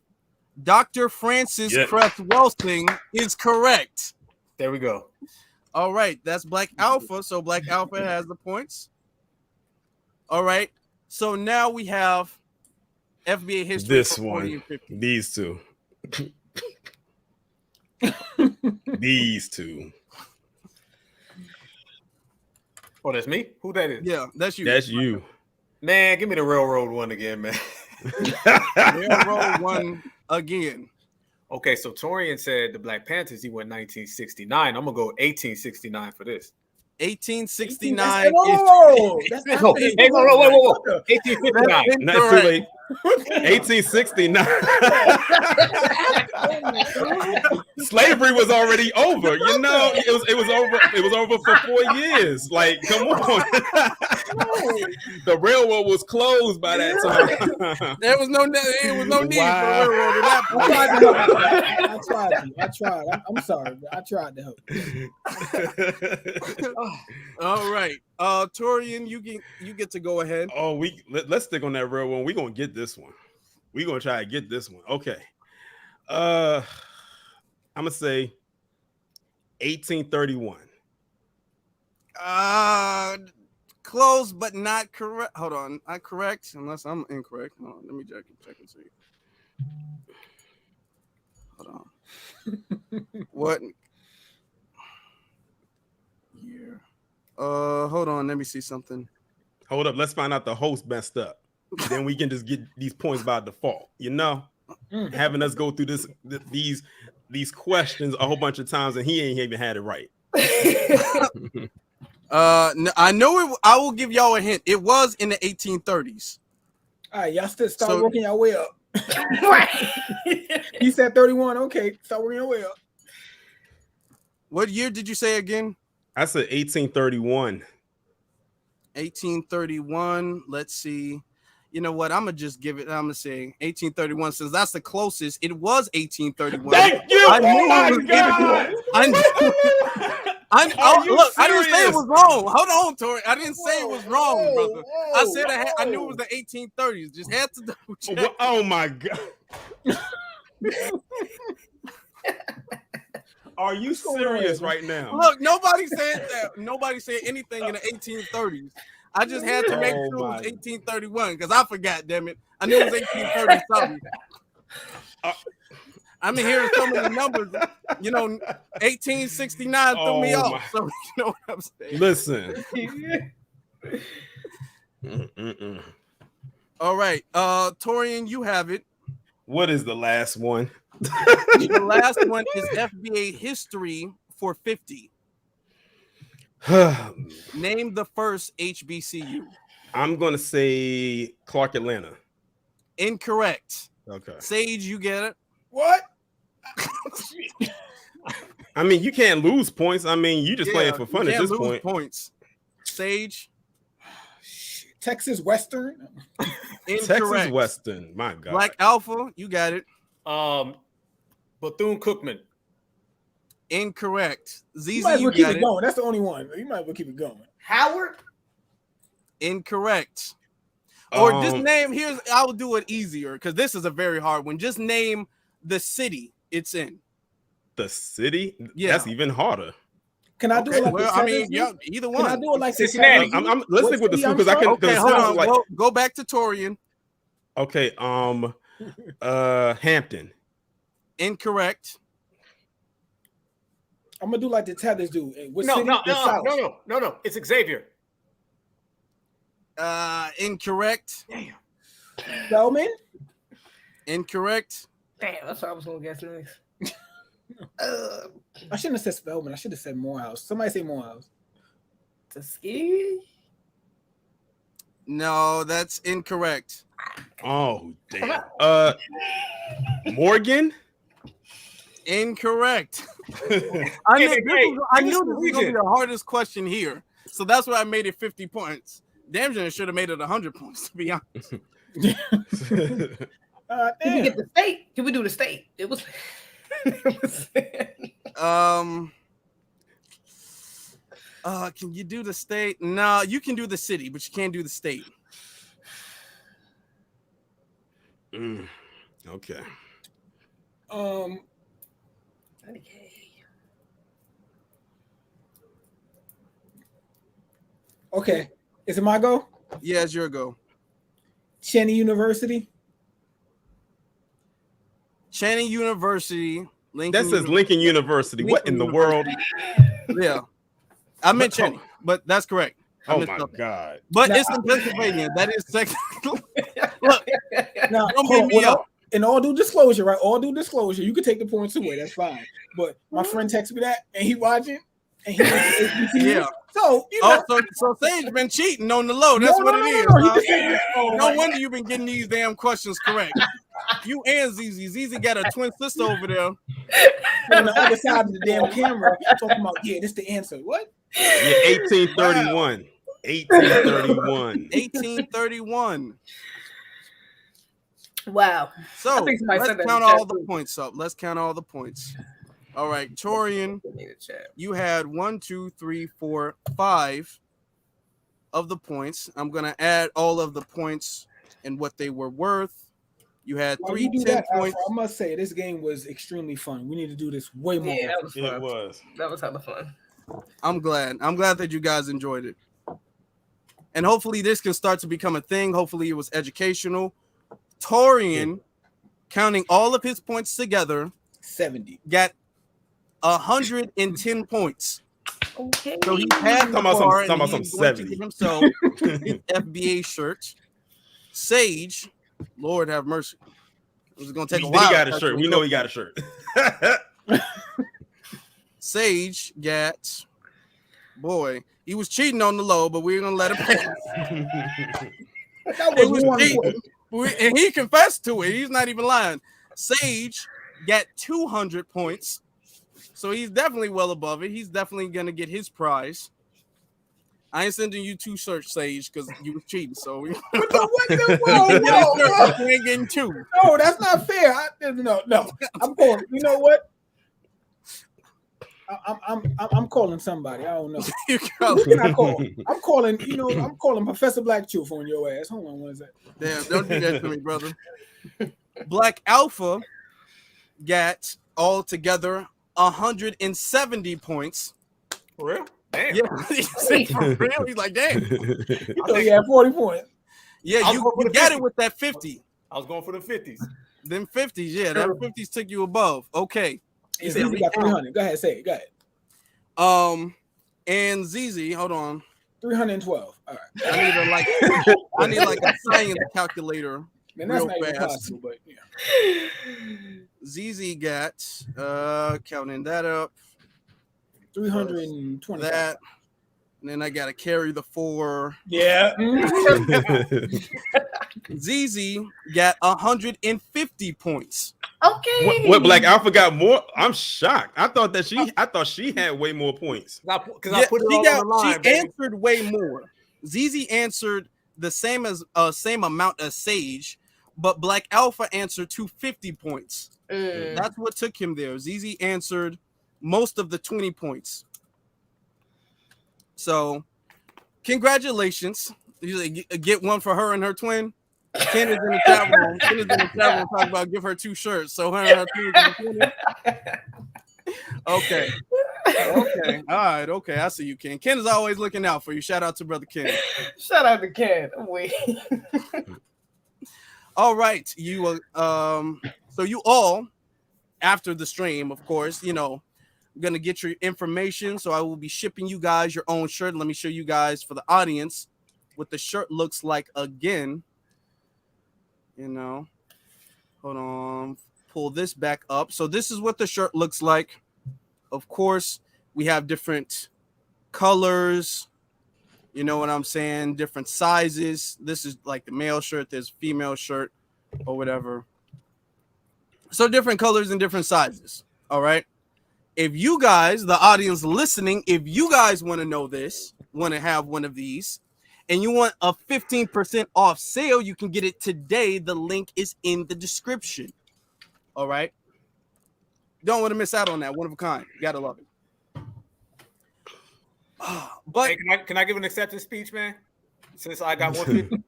Dr. Francis Cress Wilson is correct. There we go. All right, that's Black Alpha. So Black Alpha has the points. All right. So now we have FBA history. This one. These two. These two. Oh, that's me? Who that is? Yeah, that's you. That's you. Man, give me the railroad one again, man. Railroad one again. Okay, so Torian said the Black Panthers, he went 1969. I'm going to go 1869 for this. 1869 whoa. 1859. Not too late. 1869. Slavery was already over. You know, it was over. It was over for 4 years. Like, come on. The railroad was closed by that time. There was no need for the railroad at that point. I tried. I'm sorry. I tried to help. All right. Torian, you get to go ahead. Oh, let's stick on that railroad. We're gonna get this one. We're gonna try to get this one. Okay. I'm gonna say 1831. Close but not correct. Hold on. I correct unless I'm incorrect. Hold on, let me check and see. Hold on. What year? Hold on, let me see something. Hold up, let's find out the host messed up. Then we can just get these points by default. You know, having us go through these questions a whole bunch of times and he ain't even had it right. I know it. I will give y'all a hint. It was in the 1830s. All right, y'all still start working your way up. Right. He said 31. Okay, start working your way up. What year did you say again? I said 1831. 1831. Let's see. You know what? I'm gonna just give it. I'm gonna say 1831 since that's the closest. It was 1831. Thank you. I knew Oh it was my God. I didn't say it was wrong. Hold on, Tori. I didn't say it was wrong, brother. I said I knew it was the 1830s. Just had to double check. Oh my God. Are you serious right now? Look, nobody said that. Nobody said anything in the 1830s. I just had to make sure it was 1831 because I forgot, damn it. I knew it was 1830 something. I'm hearing so many numbers. You know, 1869 threw me off. So you know what I'm saying. Listen. All right. Torian, you have it. What is the last one? The last one is FBA history for 50. Name the first HBCU. I'm gonna say Clark, Atlanta. Incorrect. Okay. Sage, you get it. What? I mean, you can't lose points. I mean, you just playing for fun at this point. Points. Sage. Texas Western. Incorrect. Texas Western. My God. Black Alpha, you got it. Bethune-Cookman. Incorrect. You might as well keep it going. That's the only one. You might as well keep it going. Howard. Incorrect. Or just name. I will do it easier because this is a very hard one. Just name the city it's in. The city? Yeah, that's even harder. Can I do it like either one. Can I do it like Cincinnati? Let's stick with the school because I can. Okay, hold on. Like, go back to Torian. Okay. Hampton. Incorrect. I'm gonna do like the Tethers do. No. It's Xavier. Incorrect. Damn. Spelman. Incorrect. Damn, that's what I was gonna guess next. I shouldn't have said Spelman. I should have said Morehouse. Somebody say Morehouse. Tuskegee. No, that's incorrect. Oh damn. Morgan. Incorrect. I knew this was gonna be the hardest question here, so that's why I made it 50 points. Damn, should have made it 100 points to be honest. Did we get the state? Can we do the state? It was. Can you do the state? No, you can do the city, but you can't do the state. Okay. Okay. Is it my go? Yeah, it's your go. Cheney University. Channing University. That says Lincoln University. What in the world? Yeah. I meant Channing, but that's correct. Oh my God. But it's in Pennsylvania. That is technical. Look, now, don't beat me up. In all due disclosure, right? All due disclosure, you can take the points away. That's fine. But my friend texted me that, and he watching. And he went to HBCU. Yeah. So you know, so Sage been cheating on the low. That's what it is. No wonder you've been getting these damn questions correct. You and ZZ got a twin sister over there on the other side of the damn camera talking about, yeah, this the answer. What? Yeah, 1831. Wow. 1831. 1831. Wow. So let's count all the points up. Let's count all the points. All right, Torian, you had 1, 2, 3, 4, 5 of the points. I'm gonna add all of the points and what they were worth. You had 3 10 points. I must say this game was extremely fun. We need to do this way more. Yeah, that was fun. It was. That was hella fun. I'm glad that you guys enjoyed it. And hopefully this can start to become a thing. Hopefully it was educational. Torian, counting all of his points together, 70. Got 110 points. Okay. So he had some 70. Give himself his FBA shirt. Sage, Lord have mercy. It was gonna take a while. He got a shirt. We know he got a shirt. Sage got, boy, he was cheating on the low, but we're gonna let him pass. That was cheating. And he confessed to it. He's not even lying. Sage got 200 points. So he's definitely well above it. He's definitely going to get his prize. I ain't sending you 2 shirts, Sage, because you was cheating. So you ain't getting 2. No, that's not fair. No. I'm calling. You know what? I'm calling somebody. I don't know. I'm calling. You know, I'm calling Professor Black Truth on your ass. Hold on, what is that? Damn, don't do that to me, brother. Black Alpha got all together 170 points. For real? Damn. Yeah, for real. He's like, damn. You thought he had 40 points. Yeah, you got it with that 50. I was going for the 50s. Them 50s, yeah. That 50s took you above. Okay. He said he got 300. Go ahead, say it. Go ahead. And ZZ, hold on. 312. All right. I need like a science calculator. Man, that's not even possible, but yeah. ZZ got counting that up. 320. That, and then I gotta carry the 4. Yeah. ZZ got 150 points. Okay. What Black Alpha got more? I'm shocked. I thought she had way more points. I put it on the line. She answered way more. ZZ answered the same amount as Sage, but Black Alpha answered 250 points. That's what took him there. ZZ answered most of the 20 points. So, congratulations. You get one for her and her twin. Ken is in the chat room. Talking about give her 2 shirts. So her and her twin is in the Okay. All right. Okay. I see you, Ken. Ken is always looking out for you. Shout out to brother Ken. Shout out to Ken. Wait. All right. You so you all, after the stream, of course, you know, I'm gonna get your information. So I will be shipping you guys your own shirt. Let me show you guys for the audience what the shirt looks like again. You know, hold on, pull this back up. So this is what the shirt looks like. Of course, we have different colors. You know what I'm saying? Different sizes. This is like the male shirt. There's female shirt or whatever. So different colors and different sizes. All right. If you guys, the audience listening, if you guys want to know this, want to have one of these, and you want a 15% off sale, you can get it today. The link is in the description. All right. Don't want to miss out on that. One of a kind. You gotta love it. But hey, can I give an acceptance speech, man? Since I got 150.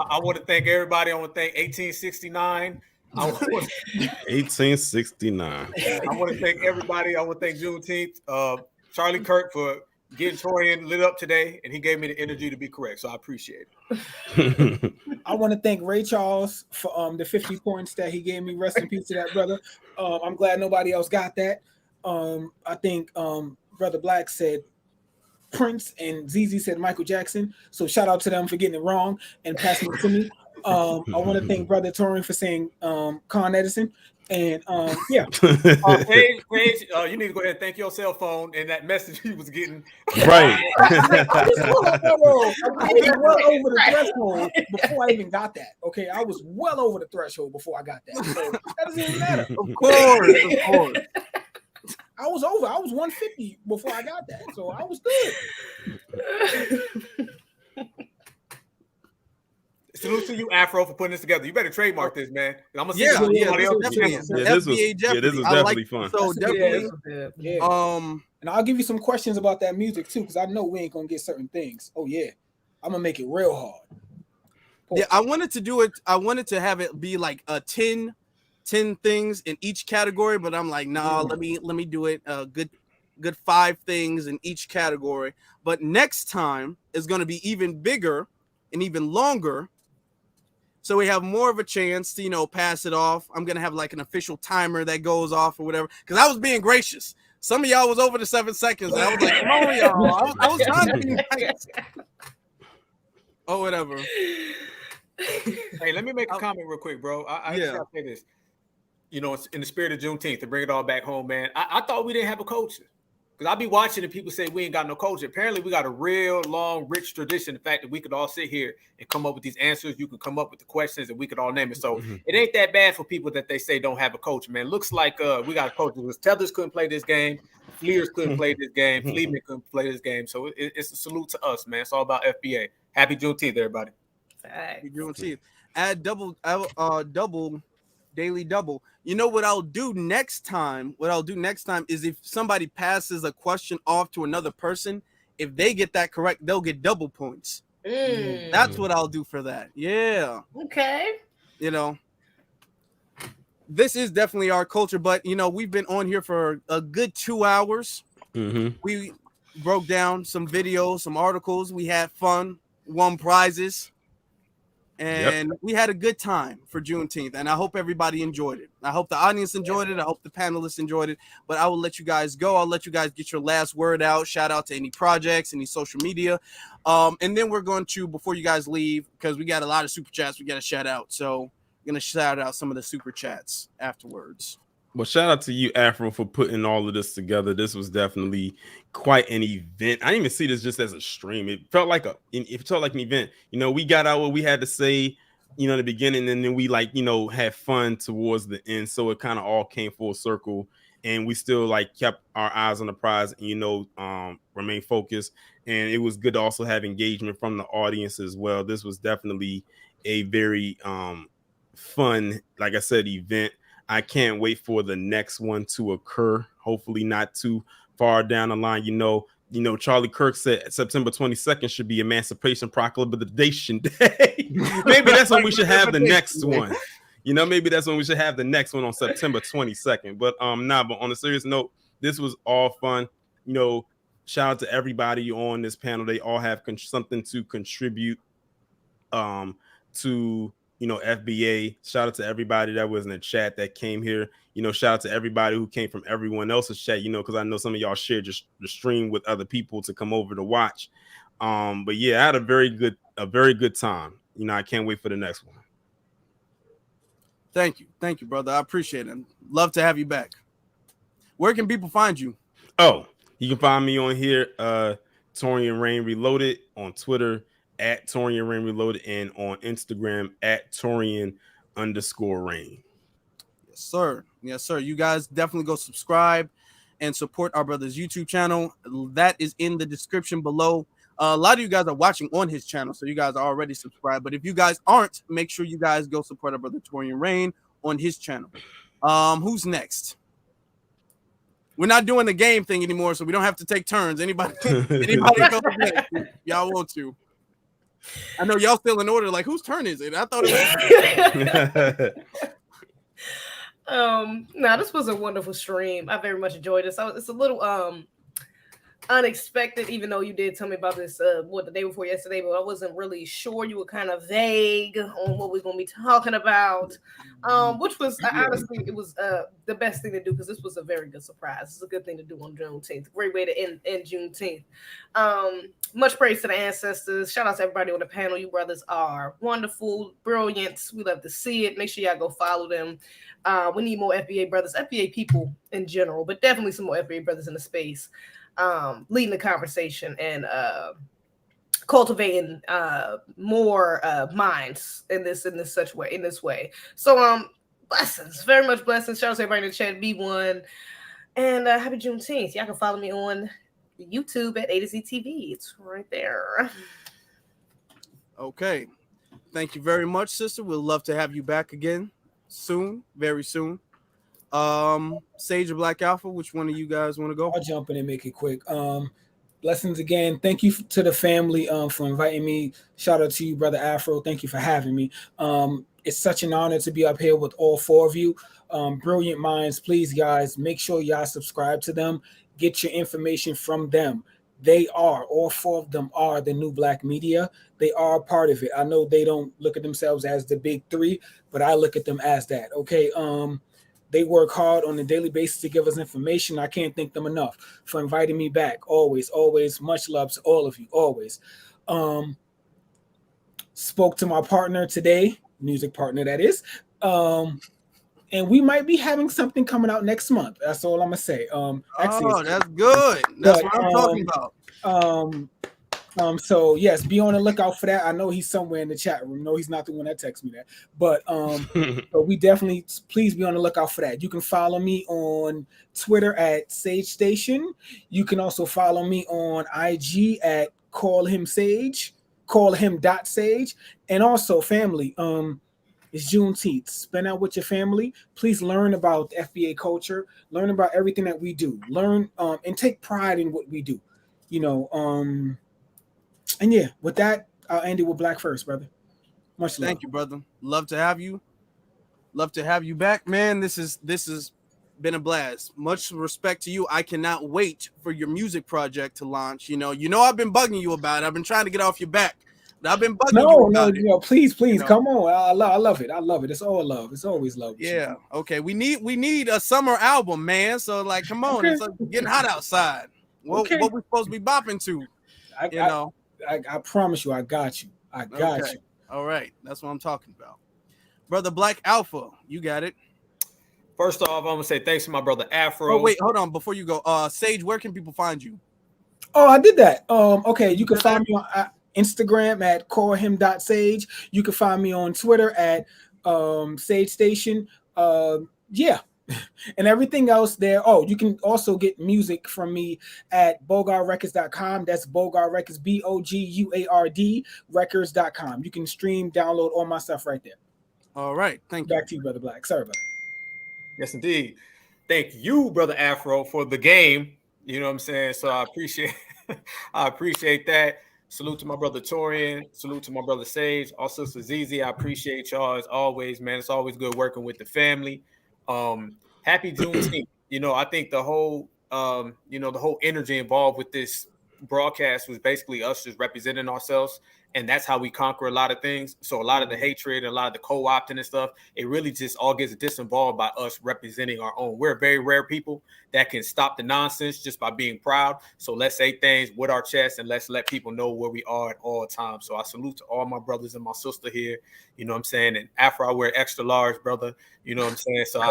I want to thank everybody. I want to thank 1869. 1869. I want to thank everybody. I want to thank Juneteenth. Charlie Kirk for getting Torian lit up today, and he gave me the energy to be correct, so I appreciate it. I want to thank Ray Charles for the 50 points that he gave me. Rest in peace to that brother. I'm glad nobody else got that. I think Brother Black said Prince and ZZ said Michael Jackson, so shout out to them for getting it wrong and passing it to me. I want to thank Brother Torian for saying Con Edison. And yeah. Paige, you need to go ahead and thank your cell phone and that message he was getting. Right. I was well over the threshold before I even got that. Okay, I was well over the threshold before I got that. So that doesn't even matter. Of course. I was over. I was 150 before I got that. So I was good. Salute to you, Afro, for putting this together. You better trademark this, man. I'm gonna see this was definitely fun. So definitely, and I'll give you some questions about that music too, because I know we ain't gonna get certain things. Oh yeah, I'm gonna make it real hard. Yeah, I wanted to do it. I wanted to have it be like a 10 things in each category, but I'm like, nah, let me do it good 5 things in each category. But next time is going to be even bigger and even longer, so we have more of a chance to, you know, pass it off. I'm gonna have like an official timer that goes off or whatever, because I was being gracious. Some of y'all was over the 7 seconds, and I was like, come on, y'all. I was trying to be nice. Oh, whatever. Hey, let me make a comment real quick, bro. I just gotta say this. You know, in the spirit of Juneteenth, to bring it all back home, man. I thought we didn't have a culture. Because I'll be watching and people say we ain't got no culture. Apparently, we got a real long, rich tradition. The fact that we could all sit here and come up with these answers. You can come up with the questions and we could all name it. So it ain't that bad for people that they say don't have a culture, man. Looks like we got a culture. Because Tethers couldn't play this game. Fleers couldn't play this game. Fleetman couldn't play this game. So it's a salute to us, man. It's all about FBA. Happy Juneteenth, everybody. Happy Juneteenth. Add double daily double. You know what I'll do next time? What I'll do next time is, if somebody passes a question off to another person, if they get that correct, they'll get double points. That's what I'll do for that. Yeah. Okay. You know, this is definitely our culture, but you know, we've been on here for a good 2 hours. We broke down some videos, some articles. We had fun, won prizes. And we had a good time for Juneteenth, and I hope everybody enjoyed it. I hope the audience enjoyed it. I hope the panelists enjoyed it. But I will let you guys go. I'll let you guys get your last word out. Shout out to any projects, any social media. And then we're going to, before you guys leave, because we got a lot of super chats we got to shout out. So I'm going to shout out some of the super chats afterwards. Well, shout out to you, Afro, for putting all of this together. This was definitely quite an event. I didn't even see this just as a stream. It felt like an event. You know, we got out what we had to say, you know, in the beginning, and then we had fun towards the end. So it kind of all came full circle, and we still kept our eyes on the prize and, remain focused. And it was good to also have engagement from the audience as well. This was definitely a very fun, like I said, event. I can't wait for the next one to occur. Hopefully not too far down the line. You know, Charlie Kirk said September 22nd should be Emancipation Proclamation Day. Maybe that's when we should have the next one. You know, maybe that's when we should have the next one on September 22nd. But but on a serious note, this was all fun. You know, shout out to everybody on this panel. They all have something to contribute to FBA. Shout out to everybody that was in the chat that came here. You know, shout out to everybody who came from everyone else's chat, because I know some of y'all shared just the stream with other people to come over to watch. But yeah, I had a very good time. You know, I can't wait for the next one. Thank you, brother. I appreciate it. Love to have you back. Where can people find you? Oh, you can find me on here, Torian Rain Reloaded, on Twitter at Torian Rain Reloaded, and on Instagram at Torian_Rain. Yes, sir. You guys definitely go subscribe and support our brother's YouTube channel. That is in the description below. A lot of you guys are watching on his channel, so you guys are already subscribed. But if you guys aren't, make sure you guys go support our brother Torian Rain on his channel. Who's next? We're not doing the game thing anymore, so we don't have to take turns. Anybody go next? Y'all want to? I know y'all still in order. Like, whose turn is it? I thought it was. No, this was a wonderful stream. I very much enjoyed this. It's a little unexpected, even though you did tell me about this the day before yesterday, but I wasn't really sure. You were kind of vague on what we're going to be talking about, which was honestly, it was the best thing to do because this was a very good surprise. It's a good thing to do on Juneteenth. Great way to end Juneteenth. Much praise to the ancestors. Shout out to everybody on the panel. You brothers are wonderful, brilliant. We love to see it. Make sure y'all go follow them. We need more FBA brothers, FBA people in general, but definitely some more FBA brothers in the space. Leading the conversation and cultivating more minds in this way. So blessings, very much blessings. Shout out to everybody in the chat, B1, and happy Juneteenth. Y'all can follow me on YouTube at A to Z TV. It's right there. Okay, thank you very much, sister. We'd love to have you back again soon, very soon. Sage or Black Alpha, which one of you guys want to go? I'll jump in and make it quick. Blessings again. Thank you to the family for inviting me. Shout out to you, brother Afro. Thank you for having me. It's such an honor to be up here with all four of you. Brilliant minds. Please, guys, make sure y'all subscribe to them. Get your information from them. They are, all four of them are the new black media. They are a part of it. I know they don't look at themselves as the big three, but I look at them as that. Okay. They work hard on a daily basis to give us information. I can't thank them enough for inviting me back. Always, always. Much love to all of you. Always. Spoke to my partner today, music partner that is. And we might be having something coming out next month. That's all I'm gonna say. Actually, that's good. That's what I'm talking about. So yes, be on the lookout for that. I know he's somewhere in the chat room. No, he's not the one that texts me that. But but we definitely, please be on the lookout for that. You can follow me on Twitter at Sage Station. You can also follow me on IG at Call Him Sage, callhim.sage. And also, family, it's Juneteenth. Spend out with your family. Please learn about FBA culture. Learn about everything that we do. Learn and take pride in what we do. You know, and yeah, with that, I'll end it with Black first, brother. Much love. Thank you, brother. Love to have you. Love to have you back, man. This has been a blast. Much respect to you. I cannot wait for your music project to launch. You know, I've been bugging you about it. I've been trying to get off your back. I've been bugging you about it. No, please, come on. I love it. I love it. It's all love. It's always love. Yeah. Okay. We need a summer album, man. So like, come on. Okay. It's getting hot outside. What we supposed to be bopping to? I promise you, I got you. I got you. All right. That's what I'm talking about. Brother Black Alpha, you got it. First off, I'm going to say thanks to my brother Afro. Oh, wait, hold on. Before you go, Sage, where can people find you? Oh, I did that. Okay, you can find me on Instagram at callhim.sage. You can find me on Twitter at Sage Station. Yeah. And everything else there. Oh, you can also get music from me at bogarrecords.com. That's Bogard Records, BOGUARD records.com. You can stream, download all my stuff right there. All right. Thank you. Back to you, Brother Black. Sorry about that. Yes, indeed. Thank you, Brother Afro, for the game. You know what I'm saying? So I appreciate that. Salute to my brother Torian. Salute to my brother Sage. Also to Zizi. I appreciate y'all as always, man. It's always good working with the family. Happy Juneteenth. You know, I think the whole the whole energy involved with this broadcast was basically us just representing ourselves, and that's how we conquer a lot of things. So a lot of the hatred and a lot of the co-opting and stuff, it really just all gets disinvolved by us representing our own. We're very rare people that can stop the nonsense just by being proud. So let's say things with our chest and let's let people know where we are at all times. So I salute to all my brothers and my sister here. You know what I'm saying? And Afro, I wear extra large, brother. You know what I'm saying? So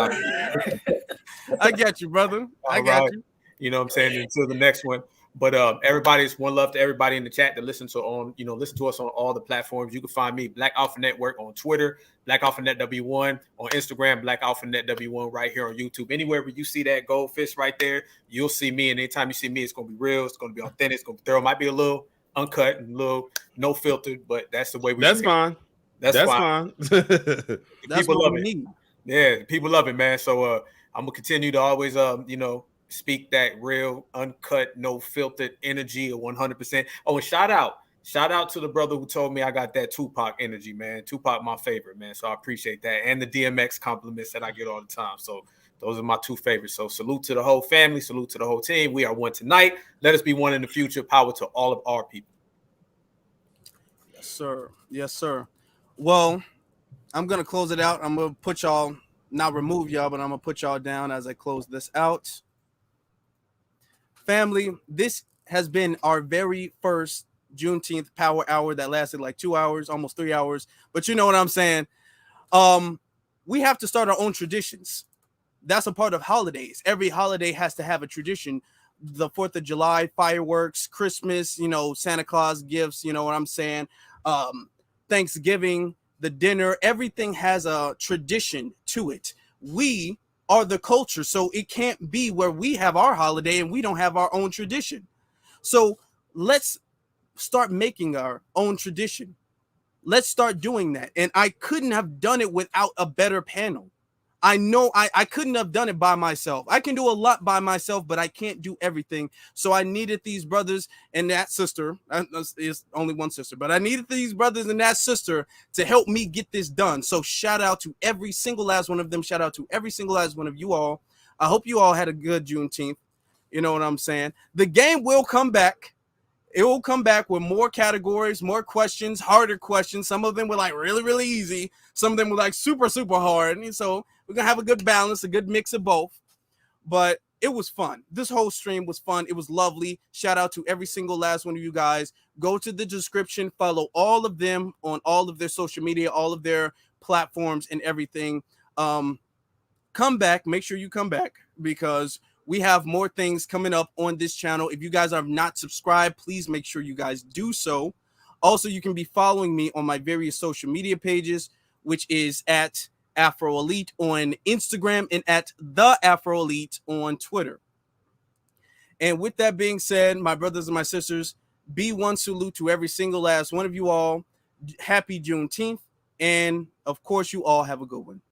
I get you, brother. I got you. You know what I'm saying? Until the next one. But everybody's one love to everybody in the chat that listen to us on all the platforms. You can find me, Black Alpha Network, on Twitter, Black Alpha Net W1, on Instagram, Black Alpha Net W1, right here on YouTube. Anywhere where you see that goldfish right there, you'll see me. And anytime you see me, it's gonna be real, it's gonna be authentic, it's gonna be thorough. Might be a little uncut and a little no filtered, but that's the way we. That's fine. That's fine. That's people what love we it. need. Yeah, people love it, man. So I'm gonna continue to always speak that real, uncut, no filtered energy of 100%. Oh, and shout out to the brother who told me I got that Tupac energy, man. Tupac, my favorite, man. So I appreciate that. And the DMX compliments that I get all the time. So Those are my two favorites. So salute to the whole family. Salute to the whole team. We are one tonight. Let us be one in the future. Power to all of our people. Yes, sir. Yes, sir. Well, I'm going to close it out. I'm going to put y'all, not remove y'all, but I'm going to put y'all down as I close this out. Family, this has been our very first Juneteenth Power Hour that lasted like 2 hours, almost 3 hours. But you know what I'm saying? We have to start our own traditions. That's a part of holidays. Every holiday has to have a tradition. The 4th of July, fireworks, Christmas, you know, Santa Claus gifts, you know what I'm saying? Thanksgiving, the dinner, everything has a tradition to it. We are the culture, so it can't be where we have our holiday and we don't have our own tradition. So let's start making our own tradition. Let's start doing that. And I couldn't have done it without a better panel. I know I couldn't have done it by myself. I can do a lot by myself, but I can't do everything. So I needed these brothers and that sister. It's only one sister, but I needed these brothers and that sister to help me get this done. So shout out to every single last one of them. Shout out to every single last one of you all. I hope you all had a good Juneteenth. You know what I'm saying? The game will come back. It will come back with more categories, more questions, harder questions. Some of them were like really, really easy. Some of them were like super, super hard. And so we're going to have a good balance, a good mix of both. But it was fun. This whole stream was fun. It was lovely. Shout out to every single last one of you guys. Go to the description. Follow all of them on all of their social media, all of their platforms and everything. Come back. Make sure you come back because we have more things coming up on this channel. If you guys are not subscribed, please make sure you guys do so. Also, you can be following me on my various social media pages, which is at Afro Elite on Instagram and at The Afro Elite on Twitter. And with that being said, my brothers and my sisters, be one salute to every single last one of you all. Happy Juneteenth. And of course, you all have a good one.